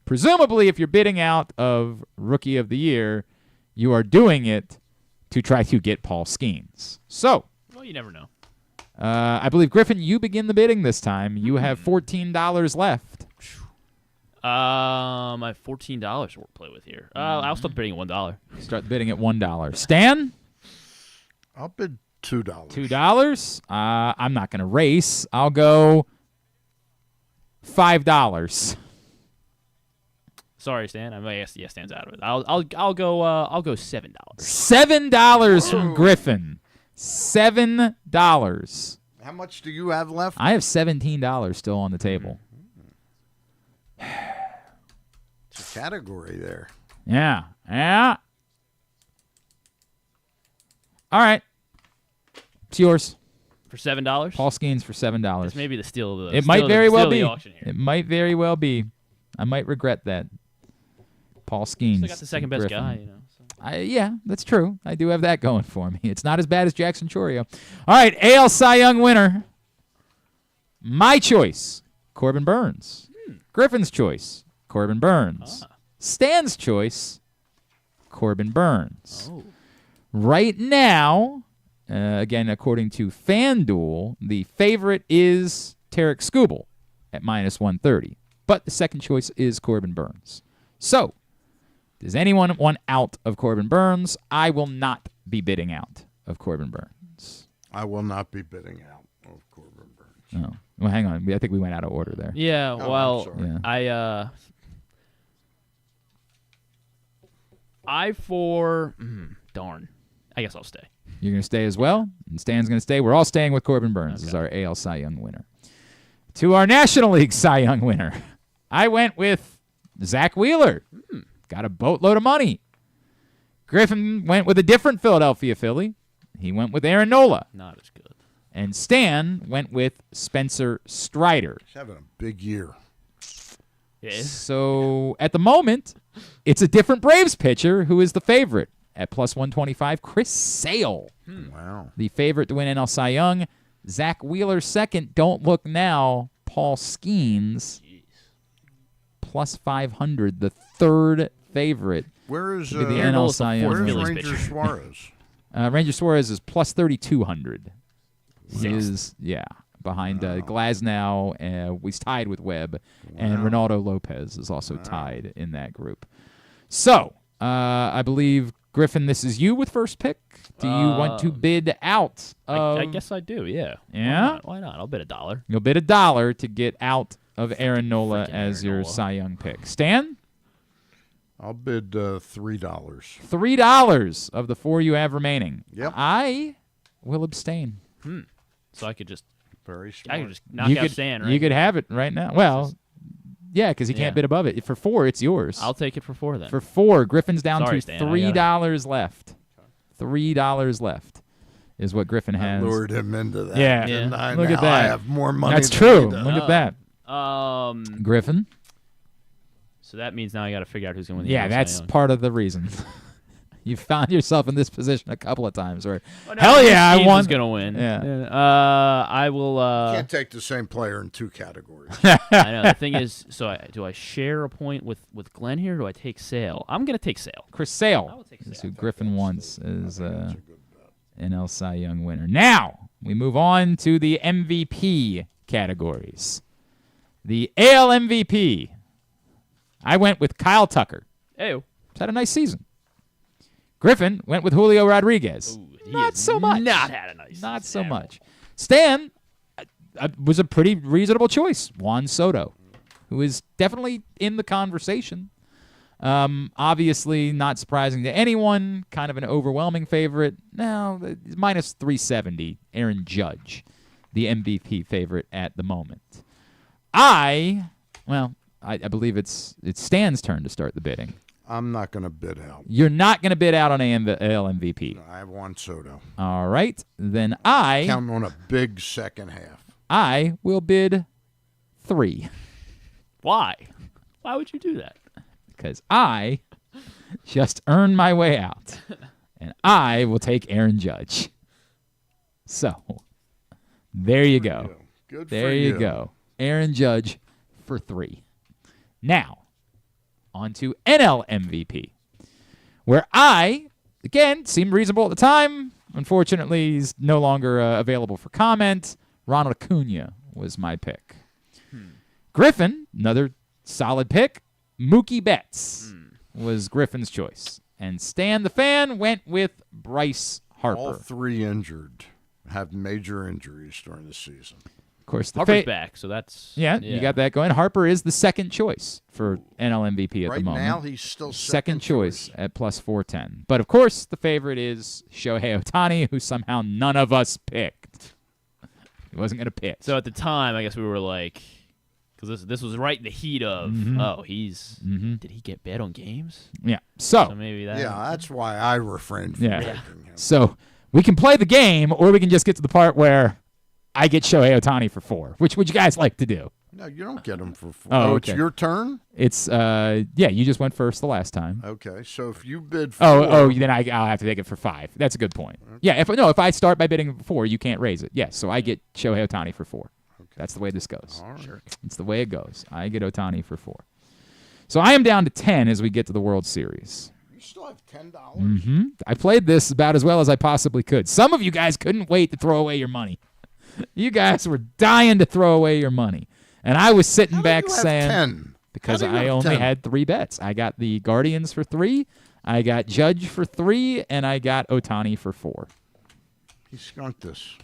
presumably, if you're bidding out of Rookie of the Year, you are doing it to try to get Paul Skeens. So, well, you never know. I believe, Griffin, you begin the bidding this time. You have $14 left. I have $14 to play with here. I'll start bidding at $1. Start bidding at $1. Stan? I'll bid $2. $2? I'm not going to race. I'll go $5. Sorry, Stan. Yeah, Stan's out of it. I'll go $7. $7 from Griffin. $7. How much do you have left? I have $17 still on the table. It's a category there. Yeah. All right. It's yours. For $7? Paul Skeens for $7. This may be the steal of the It might very well be. Auction here. It might very well be. I might regret that. Paul Skeens. Still got the second best guy, So. Yeah, that's true. I do have that going for me. It's not as bad as Jackson Churio. All right, AL Cy Young winner. My choice, Corbin Burns. Griffin's choice, Corbin Burns. Stan's choice, Corbin Burns. Right now, again, according to FanDuel, the favorite is Tarek Skubal at minus 130. But the second choice is Corbin Burns. So, does anyone want out of Corbin Burns? I will not be bidding out of Corbin Burns. I will not be bidding out of Corbin Burns. Oh. Well, hang on. I think we went out of order there. Yeah, darn. I guess I'll stay. You're going to stay as well? And Stan's going to stay? We're all staying with Corbin Burns as our AL Cy Young winner. To our National League Cy Young winner, I went with Zach Wheeler. Got a boatload of money. Griffin went with a different Philadelphia Philly. He went with Aaron Nola. Not as good. And Stan went with Spencer Strider. He's having a big year. So at the moment, it's a different Braves pitcher who is the favorite at plus 125, Chris Sale. Wow. The favorite to win NL Cy Young. Zach Wheeler second. Don't look now. Paul Skeens plus 500, the third favorite. Where is the NL Cy Young? Where's Ranger Suarez? Ranger Suarez is plus 3,200. Is behind Glasnow. He's tied with Webb, and Ronaldo Lopez is also tied in that group. So I believe Griffin, this is you with first pick. Do you want to bid out? I guess I do. Yeah. Yeah. Why not? I'll bid $1. You'll bid $1 to get out of Aaron Nola as your Cy Young pick. Stan? I'll bid $3. $3 of the 4 you have remaining. Yep. I will abstain. So I could just very smart. I could just knock out Stan, right? You could have it right now. Well, yeah, because he can't bid above it. For 4, it's yours. I'll take it for 4 then. For 4, Griffin's down Sorry, to Stan, $3 left. $3 left. is what Griffin has. I lured him into that. Yeah. Look at that. I have more money. That's than true. he does. Look at that. Griffin. So that means now I got to figure out who's going to win the Yeah, AL that's Cy Young. part of the reason. You found yourself in this position a couple of times where, Oh, no, hell yeah, I won. Who's going to win? Yeah. I will. Can't take the same player in 2 categories. I know. The thing is, do I share a point with Glenn here, or do I take Sale? I'm going to take Sale. Chris Sale is who Griffin wants as NL Cy Young winner. Now, we move on to the MVP categories. The AL MVP. I went with Kyle Tucker. Ew. He's had a nice season. Griffin went with Julio Rodriguez. Not so much. Not had a nice. Not so much. Stan was a pretty reasonable choice. Juan Soto, who is definitely in the conversation. Obviously, not surprising to anyone. Kind of an overwhelming favorite. Now, minus 370. Aaron Judge, the MVP favorite at the moment. I believe it's Stan's turn to start the bidding. I'm not going to bid out. You're not going to bid out on AL MVP. No, I have Juan Soto. All right. Then I count on a big second half. I will bid 3. Why? Why would you do that? Because I just earned my way out. And I will take Aaron Judge. So, there you go. Good there for you go. Aaron Judge for 3. Now, on to NL MVP, where I, again, seemed reasonable at the time. Unfortunately, he's no longer available for comment. Ronald Acuna was my pick. Griffin, another solid pick. Mookie Betts was Griffin's choice. And Stan the Fan went with Bryce Harper. All 3 injured, have major injuries during the season. Of course, Harper's back, so that's... Yeah, you got that going. Harper is the second choice for NL MVP at right the moment. Right now, he's still second choice at plus 410. But, of course, the favorite is Shohei Ohtani, who somehow none of us picked. He wasn't going to pitch. So at the time, I guess we were like... Because this was right in the heat of, did he get bet on games? Yeah. So maybe that... Yeah, that's why I refrained from picking him. So we can play the game, or we can just get to the part where I get Shohei Ohtani for 4. Which would you guys like to do? No, you don't get him for 4. Oh, It's your turn? It's, you just went first the last time. Okay, so if you bid for 4. Then I'll have to take it for 5. That's a good point. Okay. Yeah, if I start by bidding for 4, you can't raise it. Yes, so I get Shohei Ohtani for 4. Okay. That's the way this goes. All right. Sure. It's the way it goes. I get Ohtani for 4. So I am down to 10 as we get to the World Series. You still have $10? I played this about as well as I possibly could. Some of you guys couldn't wait to throw away your money. You guys were dying to throw away your money. And I was sitting back saying, 10? Because I only had 3 bets. I got the Guardians for 3, I got Judge for 3, and I got Ohtani for 4. He skunked this.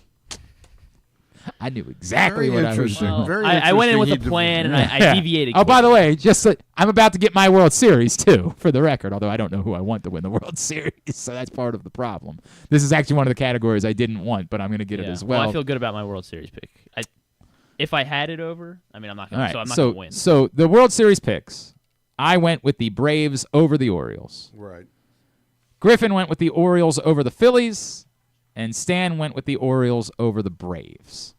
I knew exactly what I was doing. Well, I went in with a plan, and I deviated. Oh, by the way, just I'm about to get my World Series, too, for the record, although I don't know who I want to win the World Series, so that's part of the problem. This is actually one of the categories I didn't want, but I'm going to get it as well. I feel good about my World Series pick. If I had it over, I'm not going right, to win. So the World Series picks, I went with the Braves over the Orioles. Right. Griffin went with the Orioles over the Phillies, and Stan went with the Orioles over the Braves.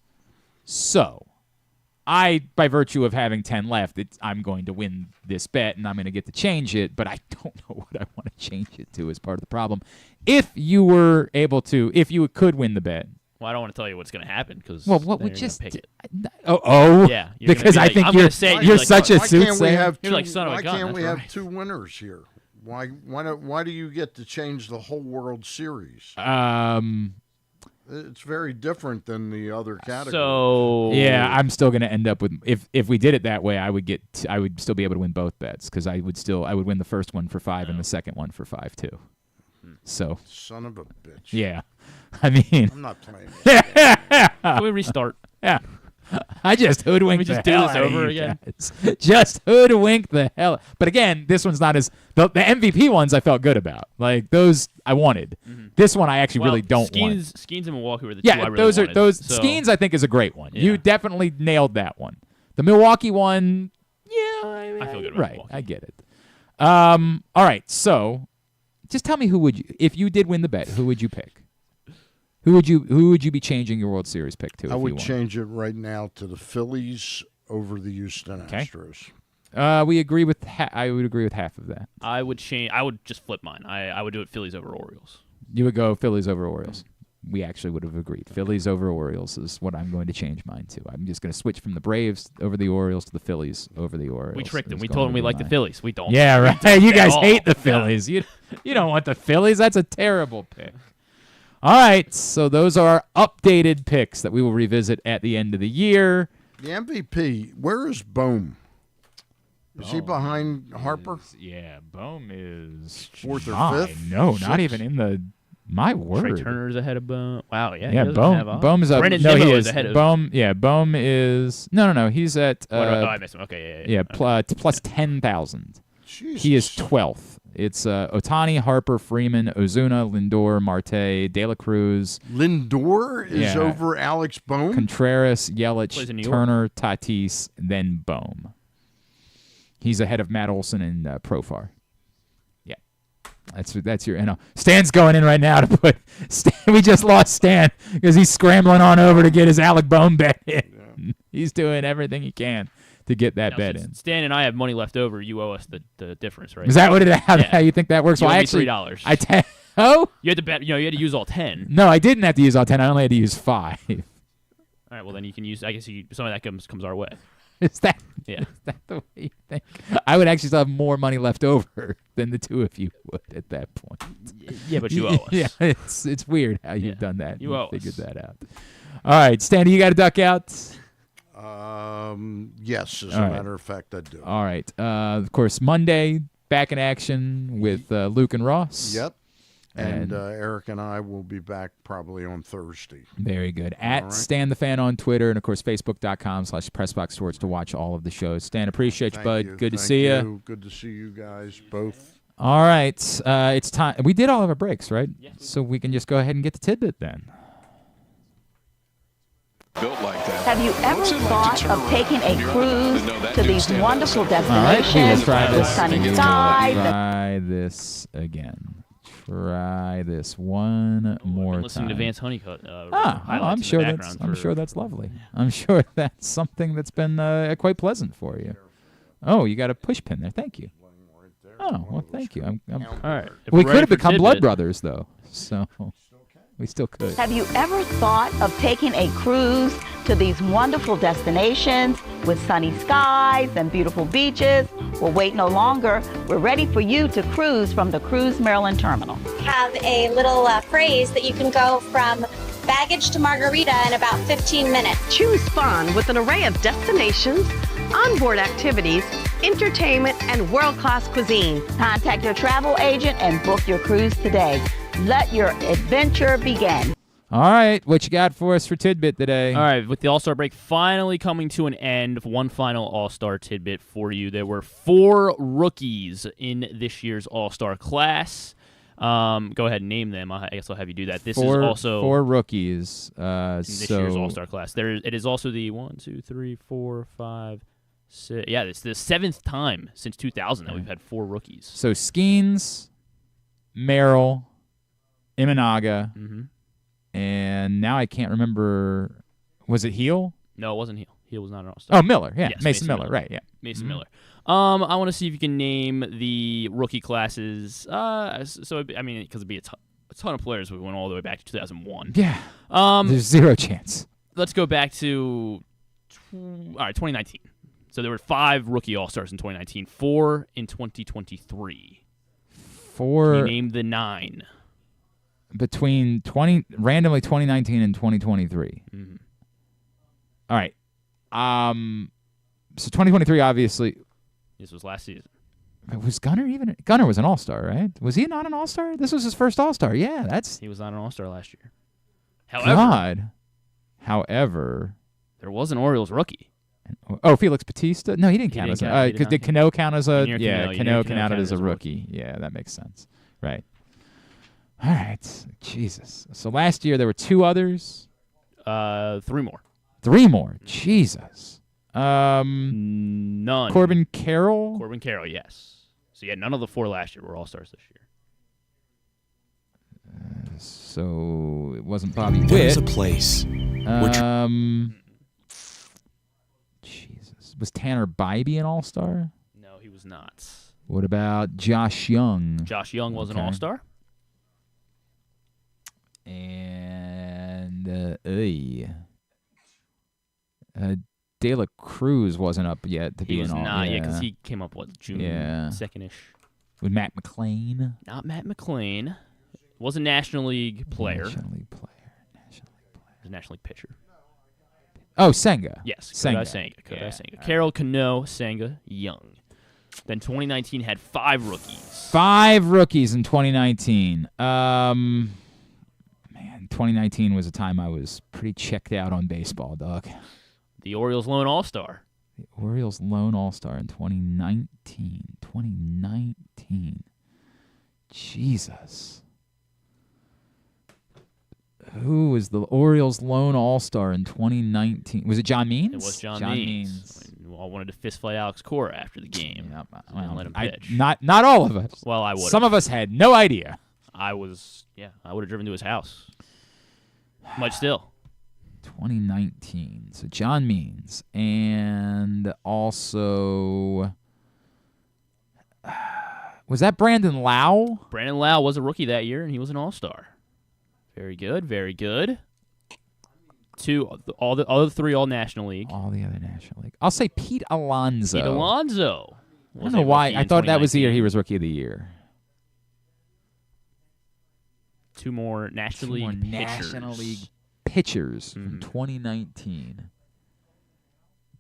So, by virtue of having 10 left, I'm going to win this bet, and I'm going to get to change it, but I don't know what I want to change it to as part of the problem. If you could win the bet. Well, I don't want to tell you what's going to happen because we just pick it. Yeah, because I think you're such a soothsayer. You're like son of a gun. Why can't we have 2 winners here? Why do you get to change the whole World Series? It's very different than the other categories. So yeah, I'm still going to end up with if we did it that way, I would still be able to win both bets because I would win the first one for 5 and the second one for 5 too. So son of a bitch. Yeah, I mean, I'm not playing. Can we restart? Yeah. I just hoodwinked the hell do this over again. Just hoodwinked the hell. But again, this one's not as the MVP ones I felt good about. Like those I wanted. Mm-hmm. This one I actually really don't want. Skeens and Milwaukee were the two I really wanted. Skeens I think is a great one. Yeah. You definitely nailed that one. The Milwaukee one, I feel good about right. Milwaukee. I get it. All right, so just tell me if you did win the bet, who would you pick? Who would you be changing your World Series pick to? I would change it right now to the Phillies over the Houston Astros. We agree with. I would agree with half of that. I would change. I would just flip mine. I would do it Phillies over Orioles. You would go Phillies over Orioles. We actually would have agreed. Phillies over Orioles is what I'm going to change mine to. I'm just going to switch from the Braves over the Orioles to the Phillies over the Orioles. We tricked him. We told him we like the Phillies. We don't. Yeah, right. You guys hate the Phillies. You don't want the Phillies. That's a terrible pick. All right, so those are our updated picks that we will revisit at the end of the year. The MVP, where is Bohm? Is he behind Harper? Bohm is fourth or fifth? No, not even in the. My word. Trey Turner's ahead of Bohm. Wow, yeah. Yeah, Bohm's up. Brendan No, Nimmo he is is. ahead of. Bohm is. No. He's at. I missed him. Okay, yeah. Plus 10,000. He is 12th. It's Ohtani, Harper, Freeman, Ozuna, Lindor, Marte, De La Cruz. Lindor is over Alex Bohm? Contreras, Yelich, Turner, Tatis, then Bohm. He's ahead of Matt Olson and Profar. Yeah. That's your NL. Stan's going in right now to put we just lost Stan because he's scrambling on over to get his Alec Bohm bet in. Yeah. He's doing everything he can to get that bet in. Stan and I have money left over. You owe us the difference, right? Is that how you think that works? You well, owe actually, me $3. You had to bet. You had to use all 10. No, I didn't have to use all 10. I only had to use 5. All right. Well, then you can use. I guess some of that comes our way. Is that Yeah. Is that the way you think? I would actually still have more money left over than the two of you would at that point. Yeah, but you owe us. Yeah, it's weird how you've done that. You owe figured us. that out. All right, Stan, you got to duck out? Yes, as a matter of fact, I do. All right. Of course, Monday, back in action with Luke and Ross. Yep. And Eric and I will be back probably on Thursday. Very good. At Stan the Fan on Twitter and, of course, Facebook.com/PressBoxSports to watch all of the shows. Stan, appreciate you, bud. Good to see you. Good to see you guys both. All right. It's time. We did all of our breaks, right? Yes. So we can just go ahead and get the tidbit then. Built like that. Have you ever thought of taking a cruise to these wonderful destinations? All right, let's try this. Sunny skies. Try this again. Try this one more time. Listening to Vance Honeycutt. I'm sure that's lovely. I'm sure that's something that's been quite pleasant for you. Oh, you got a push pin there. Thank you. Oh, well, thank you. All right. We could have become blood brothers, though. So we still could. Have you ever thought of taking a cruise to these wonderful destinations with sunny skies and beautiful beaches? Well, wait no longer. We're ready for you to cruise from the Cruise Maryland Terminal. Have a little phrase that you can go from baggage to margarita in about 15 minutes. Choose fun with an array of destinations, onboard activities, entertainment, and world-class cuisine. Contact your travel agent and book your cruise today. Let your adventure begin. All right, what you got for us for tidbit today? All right, with the All-Star break finally coming to an end, one final All-Star tidbit for you. There were 4 rookies in this year's All-Star class. Go ahead and name them. I guess I'll have you do that. This is also 4 rookies. In this year's All-Star class. It is also the 1, 2, 3, 4, 5, 6. Yeah, it's the 7th time since 2000 that we've had 4 rookies. So Skeens, Merrill, Imanaga, and now I can't remember. Was it Heel? No, it wasn't Heel. Heel was not an All-Star. Oh, Miller. Yeah, yes, Mason Miller. Right, yeah. Mason Miller. I want to see if you can name the rookie classes. Because it'd be a ton of players. We went all the way back to 2001. Yeah. There's zero chance. Let's go back to 2019. So there were 5 rookie All-Stars in 2019, 4 in 2023. 4. You named the 9. Between 2019 and 2023. All right. So 2023, obviously. This was last season. Was Gunnar even? Gunnar was an All-Star, right? Was he not an All-Star? This was his first All-Star. Yeah, He was not an All-Star last year. However, there was an Orioles rookie. Oh, Felix Bautista? No, he didn't count as a. Because did Cano count as a? Cano counted as a rookie. Yeah, that makes sense. Right. All right. Jesus. So last year there were 2 others. 3 more. 3 more. Jesus. None. Corbin Carroll? Corbin Carroll, yes. So yeah, none of the 4 last year were All-Stars this year. So it wasn't Bobby Witt. There's a place. Jesus. Was Tanner Bybee an All-Star? No, he was not. What about Josh Young? Josh Young was an All-Star. And De La Cruz wasn't up yet to be an All-Star. He was not yet because he came up, June 2nd-ish. With Matt McLean? Not Matt McLean. Was a National League player. National League player. Was a National League pitcher. Oh, Senga. Yes, Senga. Senga. Carroll, Cano, Senga, Young. Then 2019 had 5 rookies. 5 rookies in 2019. Man, 2019 was a time I was pretty checked out on baseball, dog. The Orioles lone All-Star. The Orioles lone All-Star in 2019. 2019. Jesus. Who was the Orioles lone All-Star in 2019? Was it John Means? It was John Means. We all wanted to fist fight Alex Cora after the game. Well, let him pitch. Not all of us. Well, I would. Some of us had no idea. I would have driven to his house. Might still. 2019. So John Means. And also, was that Brandon Lau? Brandon Lau was a rookie that year, and he was an All-Star. Very good, very good. All the other 3 All-National League. All the other National League. I'll say Pete Alonso. Pete Alonso. I don't know why. I thought that was the year he was Rookie of the Year. 2 more National League pitchers. National League pitchers from 2019.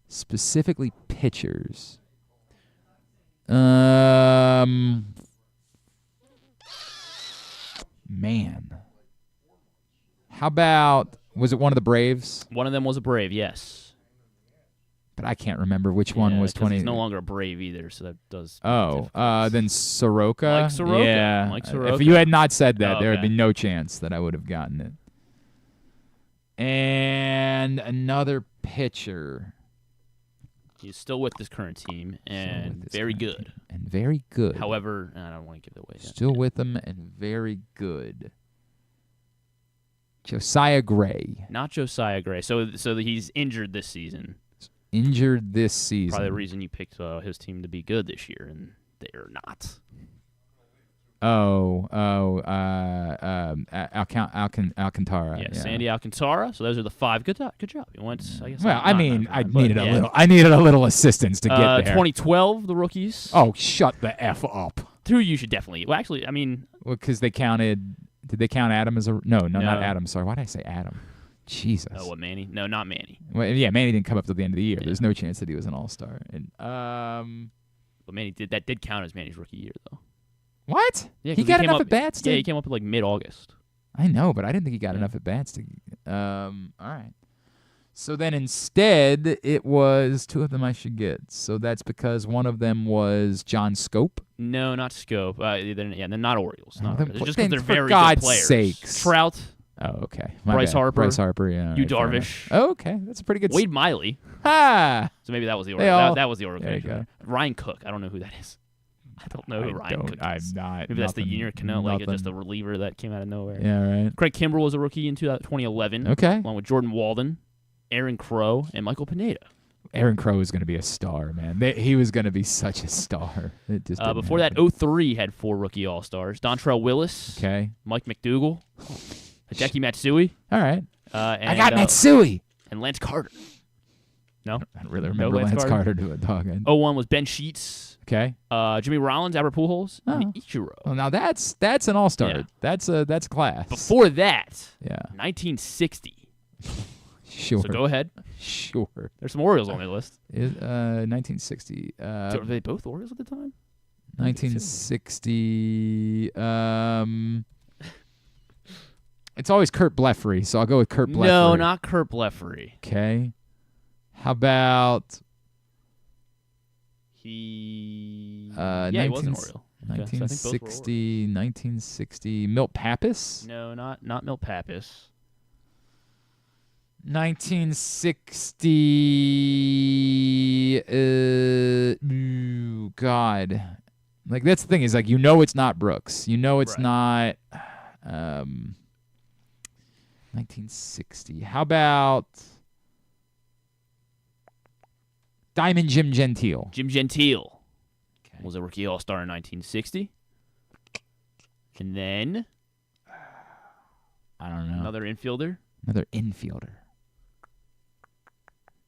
Specifically pitchers. Man. How about, was it one of the Braves? One of them was a Brave, yes. But I can't remember which one was 20. He's no longer a Brave either, so that does. Then Soroka. Mike Soroka. Yeah. Mike Soroka. If you had not said that, there would okay. be no chance that I would have gotten it. And another pitcher. He's still with this current team, and very good. And very good. However, I don't want to give it away yet. Still with them and very good. Josiah Gray. Not Josiah Gray. So he's injured this season. Injured this season. Probably the reason you picked his team to be good this year, and they're not. Alcantara. Yeah, Sandy Alcantara. So those are the 5. Good job. You went. I guess. Well, I needed a little assistance to get there. 2012, the rookies. Oh, shut the F up. 2 you should definitely. Well, actually, I mean. Well, because they counted. Did they count Adam as a? No, not Adam. Sorry, why did I say Adam? Jesus. Oh, what, Manny? No, not Manny. Well, yeah, Manny didn't come up till the end of the year. Yeah. There's no chance that he was an All-Star. And but Manny did count as Manny's rookie year though. What? Yeah, he got enough at bats. Yeah, he came up at like mid-August. I know, but I didn't think he got enough at bats to. All right. So then instead, it was 2 of them I should get. So that's because one of them was John Scope. No, not Scope. They're not Orioles. Not Orioles. Just because they're very God's good players. Sakes. Trout. Oh, okay. Bryce Harper. Yeah. Yu Darvish. Oh, okay. That's a pretty good. Wade Miley. Ha! So maybe that was the Orioles. That was the Orioles. Ryan Cook. I don't know who that is. I don't know who Ryan Cook is. I'm not. Maybe that's the Junior Cano, like just a reliever that came out of nowhere. Yeah, right. Craig Kimbrell was a rookie in 2011. Okay. Along with Jordan Walden, Aaron Crow, and Michael Pineda. Aaron Crow was going to be a star, man. He was going to be such a star. It just before happen. that, 2003 had 4 rookie All-Stars. Dontrell Willis. Okay. Mike McDougal. Hideki Matsui. All right. And, I got Matsui. And Lance Carter. No? I don't really remember Lance Carter to a dog. 01 was Ben Sheets. Okay. Jimmy Rollins, Albert Pujols, and Ichiro. Well, now that's an all-star. Yeah. That's class. Before that, 1960. Sure. So go ahead. Sure. There's some Orioles on the list. 1960. Were they both Orioles at the time? 1960. It's always Kurt Blefary, so I'll go with Kurt Blefary. No, not Kurt Blefary. Okay. How about... He he was an Oriole. 1960, Milt Pappas? No, not Milt Pappas. 1960. God, like that's the thing is like it's not Brooks. It's not. 1960. How about Diamond Jim Gentile? Jim Gentile was a rookie All-Star in 1960. And then, I don't know. Another infielder.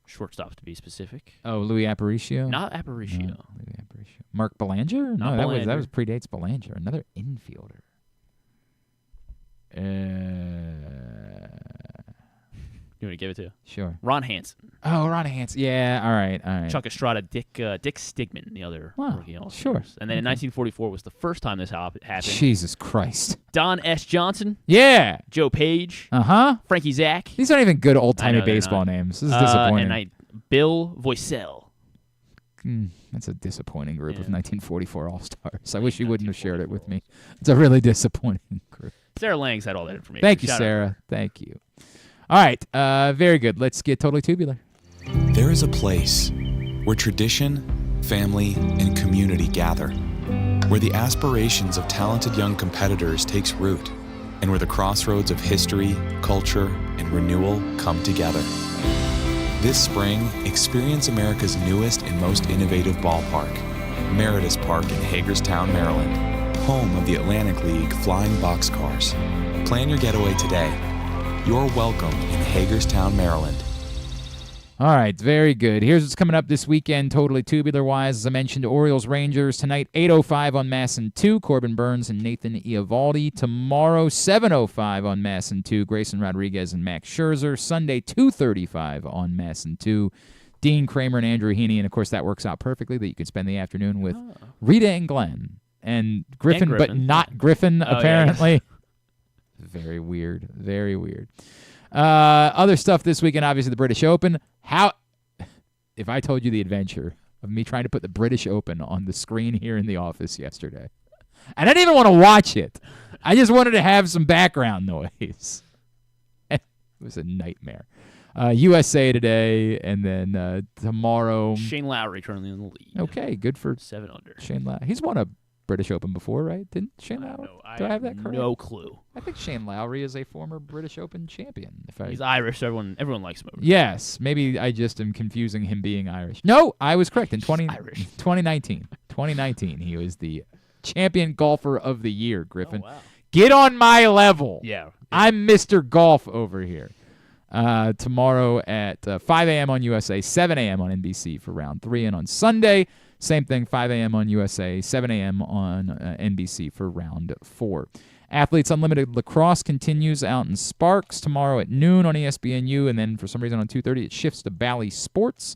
Shortstop, to be specific. Oh, Louis Aparicio? Not Aparicio. No, Louis Aparicio. Mark Belanger? Not No, Belanger. that was predates Belanger. Another infielder. You want to give it to? Sure. Ron Hansen. Oh, Ron Hansen. Yeah, all right. Chuck Estrada, Dick Stigman, the other rookie All-Stars. Sure. And then in 1944 was the first time this happened. Jesus Christ. Don S. Johnson. Yeah. Joe Page. Uh-huh. Frankie Zach. These aren't even good old-timey I know they're baseball not. names. This is disappointing. And Bill Voiselle. That's a disappointing group of 1944 All-Stars. I wish you wouldn't have shared it with me. It's a really disappointing group. Sarah Langs had all that information. Thank you, Shout out. Sarah. Thank you. All right. Very good. Let's get totally tubular. There is a place where tradition, family, and community gather, where the aspirations of talented young competitors takes root, and where the crossroads of history, culture, and renewal come together. This spring, experience America's newest and most innovative ballpark, Meritus Park in Hagerstown, Maryland, home of the Atlantic League Flying Boxcars. Plan your getaway today. You're welcome in Hagerstown, Maryland. All right, very good. Here's what's coming up this weekend, totally tubular-wise. As I mentioned, Orioles-Rangers tonight, 8:05 on MASN 2, Corbin Burns and Nathan Eovaldi. Tomorrow, 7:05 on MASN 2, Grayson Rodriguez and Max Scherzer. Sunday, 2:35 on MASN 2, Dean Kramer and Andrew Heaney. And, of course, that works out perfectly that you can spend the afternoon with Rita and Glenn. And Griffin, but not Griffin, apparently. Yeah. Very weird. Very weird. Other stuff this weekend, obviously the British Open. If I told you the adventure of me trying to put the British Open on the screen here in the office yesterday, and I didn't even want to watch it. I just wanted to have some background noise. It was a nightmare. USA today, and then tomorrow. Shane Lowry currently in the lead. Okay, good for 7 under. Shane Lowry. He's won a British Open before, right? Didn't Shane Lowry? Do I have that correct? No clue. I think Shane Lowry is a former British Open champion. He's Irish, so everyone likes him. Yes. Maybe I just am confusing him being Irish. No, I was correct. In 2019, he was the champion golfer of the year, Griffin. Oh, wow. Get on my level. Yeah. I'm Mr. Golf over here. Tomorrow at 5 a.m. on USA, 7 a.m. on NBC for round 3. And on Sunday, same thing, 5 a.m. on USA, 7 a.m. on NBC for round 4. Athletes Unlimited Lacrosse continues out in Sparks tomorrow at noon on ESPNU, and then for some reason on 2:30 it shifts to Bally Sports.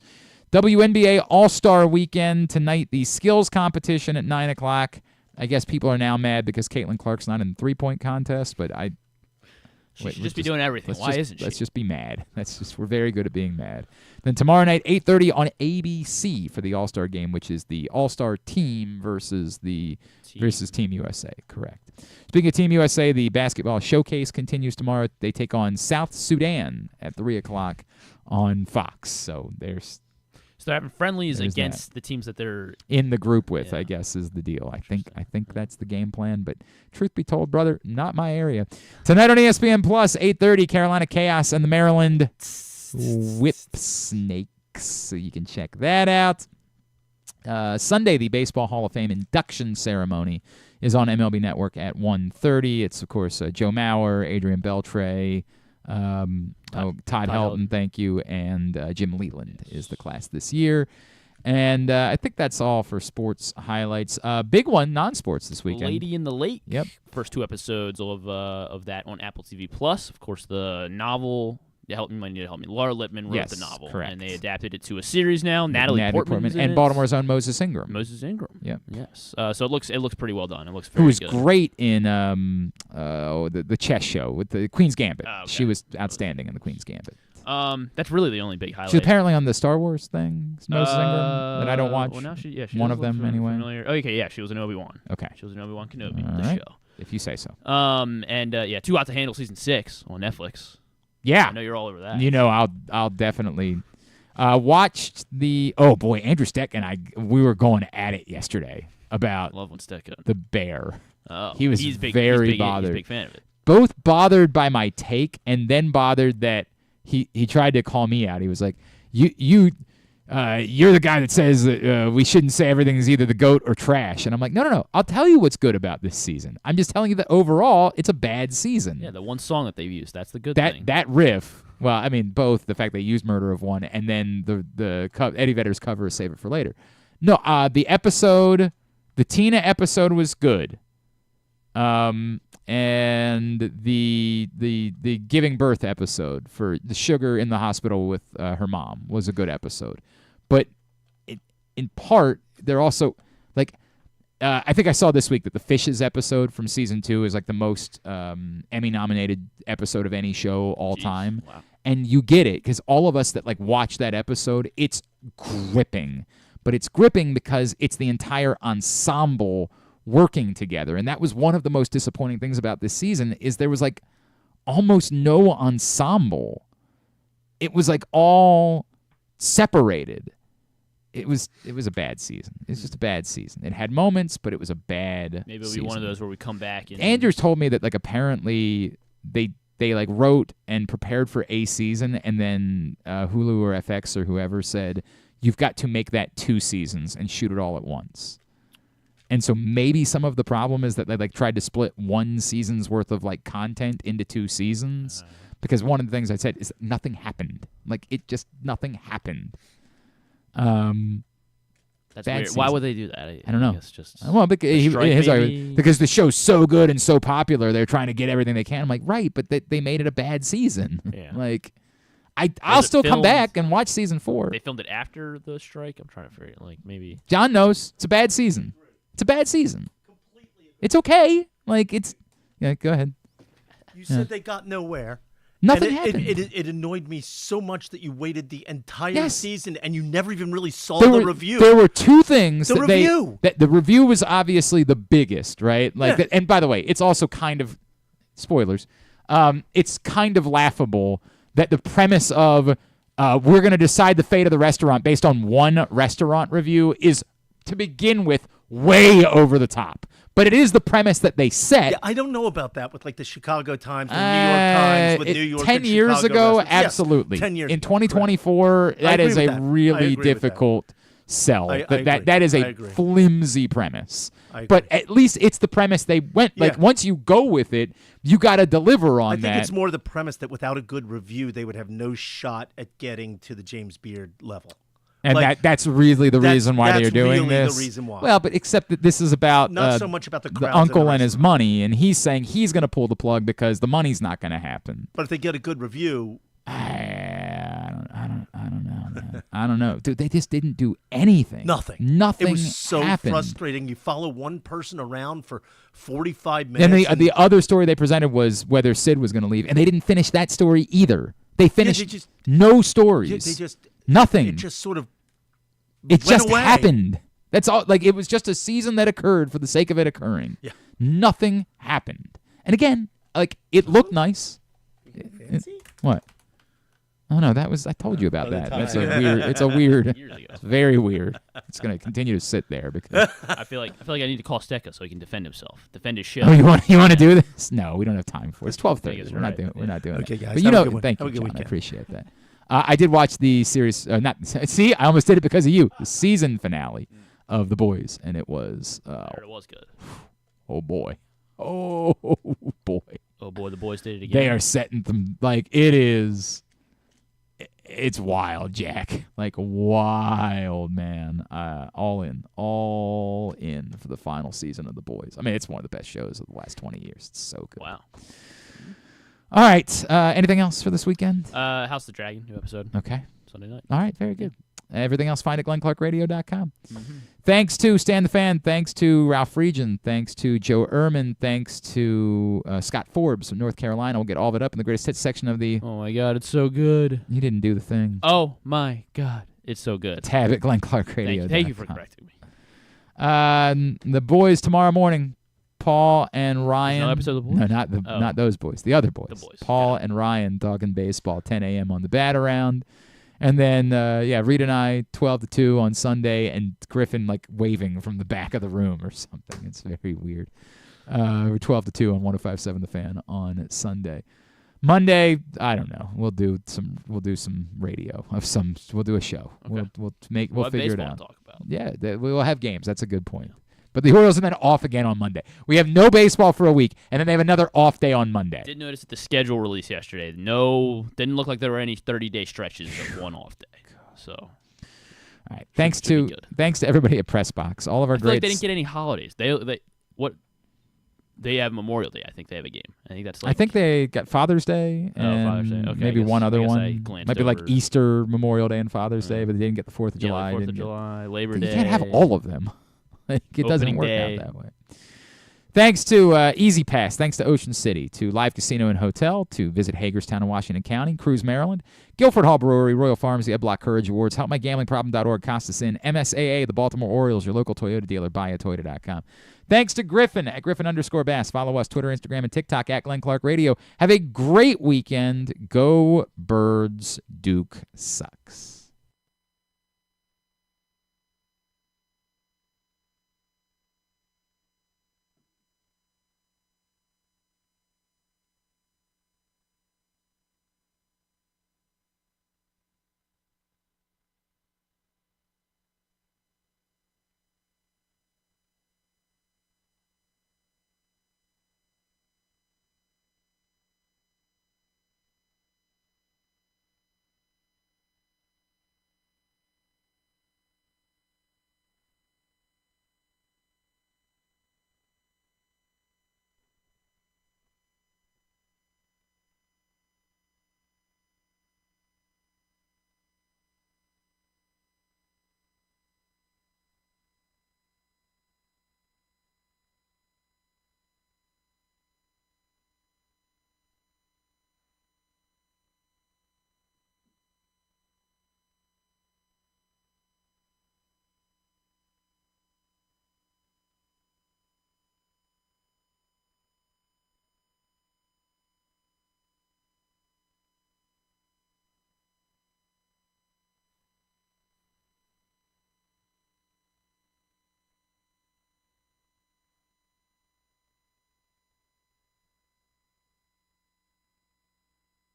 WNBA All-Star Weekend tonight, the skills competition at 9 o'clock. I guess people are now mad because Caitlin Clark's not in the three-point contest, but She should just be doing everything. Why isn't she? Let's just be mad. We're very good at being mad. Then tomorrow night, 8:30 on ABC for the All-Star game, which is the All-Star team versus Team USA. Correct. Speaking of Team USA, the basketball showcase continues tomorrow. They take on South Sudan at 3 o'clock on Fox. So they're having friendlies against the teams that they're in the group with, I guess, is the deal. I think that's the game plan. But truth be told, brother, not my area. Tonight on ESPN Plus, 8:30, Carolina Chaos and the Maryland Whipsnakes. So you can check that out. Sunday, the Baseball Hall of Fame induction ceremony is on MLB Network at 1:30. It's, of course, Joe Mauer, Adrian Beltre, Todd Helton, thank you, and Jim Leland is the class this year. And I think that's all for sports highlights. Big one, non-sports this weekend. Lady in the Lake. Yep. First 2 episodes of that on Apple TV Plus. Of course, the novel. You might need to help me. Laura Lippman wrote the novel, correct. And they adapted it to a series now. Natalie Portman and Baltimore's own Moses Ingram. Yep. Yes. So it looks pretty well done. It looks very good. Who was great in the chess show with the Queen's Gambit. Oh, okay. She was outstanding in the Queen's Gambit. That's really the only big highlight. She's apparently on the Star Wars thing, Moses Ingram, that I don't watch. Well, now she one of them anyway. Familiar. Oh, okay, yeah, she was in Obi-Wan. Okay. She was in Obi-Wan Kenobi, All the right. show. If you say so. Too Hot to Handle season 6 on Netflix. Yeah. I know you're all over that. You know, I'll definitely watched the. Oh boy, Andrew Steck and we were going at it yesterday about Love when Steck the bear. Oh, he was he's very bothered. He's a big fan of it. both bothered by my take and then bothered that he tried to call me out. He was like, you're the guy that says that we shouldn't say everything is either the GOAT or trash. And I'm like, no. I'll tell you what's good about this season. I'm just telling you that overall it's a bad season. Yeah, the one song that they've used, that's the good thing. That riff, well, I mean, both the fact they used Murder of One and then the Eddie Vedder's cover of Save It for Later. No, the Tina episode was good. And the giving birth episode for the sugar in the hospital with her mom was a good episode. But in part, they're also, like, I think I saw this week that the Fishes episode from season 2 is like the most Emmy-nominated episode of any show all time. Wow. And you get it, because all of us that like watch that episode, it's gripping. But it's gripping because it's the entire ensemble working together. And that was one of the most disappointing things about this season is there was like almost no ensemble. It was like all separated. It was a bad season. It's just a bad season. It had moments, but it was a bad Maybe it'll season. be one of those where we come back. Andrews told me that like apparently they like wrote and prepared for a season, and then Hulu or FX or whoever said, you've got to make that 2 seasons and shoot it all at once. And so maybe some of the problem is that they like tried to split 1 season's worth of like content into 2 seasons, because one of the things I said is that nothing happened. Like nothing happened. That's weird. Season. Why would they do that? I don't know. Guess just well, because the show's so good and so popular, they're trying to get everything they can. I'm like, right, but they made it a bad season. Yeah. Like, I'll still come back and watch season 4. They filmed it after the strike. I'm trying to figure it. Like maybe John knows it's a bad season. It's a bad season. It's okay. Like go ahead. You said they got nowhere. Nothing and happened. It annoyed me so much that you waited the entire season and you never even really saw review. There were 2 things. The review. The review was obviously the biggest, right? Like, and by the way, it's also kind of spoilers. It's kind of laughable that the premise of we're going to decide the fate of the restaurant based on 1 restaurant review is, to begin with, way over the top. But it is the premise that they set. Yeah, I don't know about that with like the Chicago Times, the New York Times, with New York 10 and years Chicago ago, absolutely. 10 years in ago, 2024, correct. that is I a agree with that. really difficult sell. I agree. That is I a agree. flimsy premise. I agree. But at least it's the premise they went. Like, once you go with it, you got to deliver on that. I think it's more the premise that without a good review, they would have no shot at getting to the James Beard level. And like, that's really the reason why they're doing really this. The reason why. Well, but except that this is about not so much about the crowds uncle and his money, and he's saying he's going to pull the plug because the money's not going to happen. But if they get a good review, I don't know, man. I don't know, dude. They just didn't do anything. Nothing. Nothing. It was so happened. frustrating. You follow one person around for 45 minutes. And the other story they presented was whether Sid was going to leave, and they didn't finish that story either. They finished no stories. They just nothing. It just sort of. It just away. happened. That's all. Like, it was just a season that occurred for the sake of it occurring. Yeah. Nothing happened. And again, like, it looked nice. What? Oh no, that was. I told you about that. That's a weird. It's a weird. It's very weird. It's going to continue to sit there because I feel like I need to call Stecca so he can defend himself, defend his show. Oh, you want to do this? No, we don't have time for it. It's 12:30. We're not doing. Okay, that. guys. But you have a know, good one. thank Have you, a good John. I weekend. appreciate that. I did watch the series. See, I almost did it because of you. The season finale of The Boys, and it was. It was good. Oh boy. Oh boy. Oh boy, the boys did it again. They are setting them like it is. It's wild, Jack. Like wild, man. All in for the final season of The Boys. I mean, it's one of the best shows of the last 20 years. It's so good. Wow. All right. Anything else for this weekend? House of the Dragon, new episode. Okay. Sunday night. All right. Very good. Everything else, find at glennclarkradio.com. Thanks to Stan the Fan. Thanks to Ralph Friedgen. Thanks to Joe Ehrman. Thanks to Scott Forbes from North Carolina. We'll get all of it up in the greatest hits section of the... Oh, my God. It's so good. You didn't do the thing. Oh, my God. It's so good. Tab at glennclarkradio.com. Thank you for correcting me. The Boys tomorrow morning. Paul and Ryan. No episode of The Boys? No, not those boys. The other boys. The boys. Paul and Ryan talking baseball, 10 a.m. on the Bat Around. And then, Reed and I, 12 to 2 on Sunday, and Griffin, like, waving from the back of the room or something. It's very weird. 12 to 2 on 105.7 The Fan on Sunday. Monday, I don't know. We'll do some radio of some. We'll do a show. Okay. We'll figure it out. To talk about. Yeah, we'll have games. That's a good point. But the Orioles are then off again on Monday. We have no baseball for a week, and then they have another off day on Monday. Did notice at the schedule release yesterday. No, didn't look like there were any 30-day stretches of one off day. So, all right. Thanks to everybody at Pressbox. All of our I feel like greats. they didn't get any holidays. They have Memorial Day. I think they have a game. I think that's. I think they got Father's Day and Father's Day. Okay, maybe one other one. Might be like over. Easter, Memorial Day, and Father's Day, but they didn't get the 4th of July. 4th of July, Labor Day. You can't have all of them. It doesn't Opening work day. out that way. Thanks to Easy Pass, thanks to Ocean City, to Live Casino and Hotel, to Visit Hagerstown in Washington County, Cruise, Maryland, Guilford Hall Brewery, Royal Farms, the Ed Block Courage Awards, HelpMyGamblingProblem.org, Costa Sin, MSAA, the Baltimore Orioles, your local Toyota dealer, buyatoyota.com. Thanks to Griffin at Griffin_Bass. Follow us, Twitter, Instagram, and TikTok at Glenn Clark Radio. Have a great weekend. Go Birds. Duke sucks.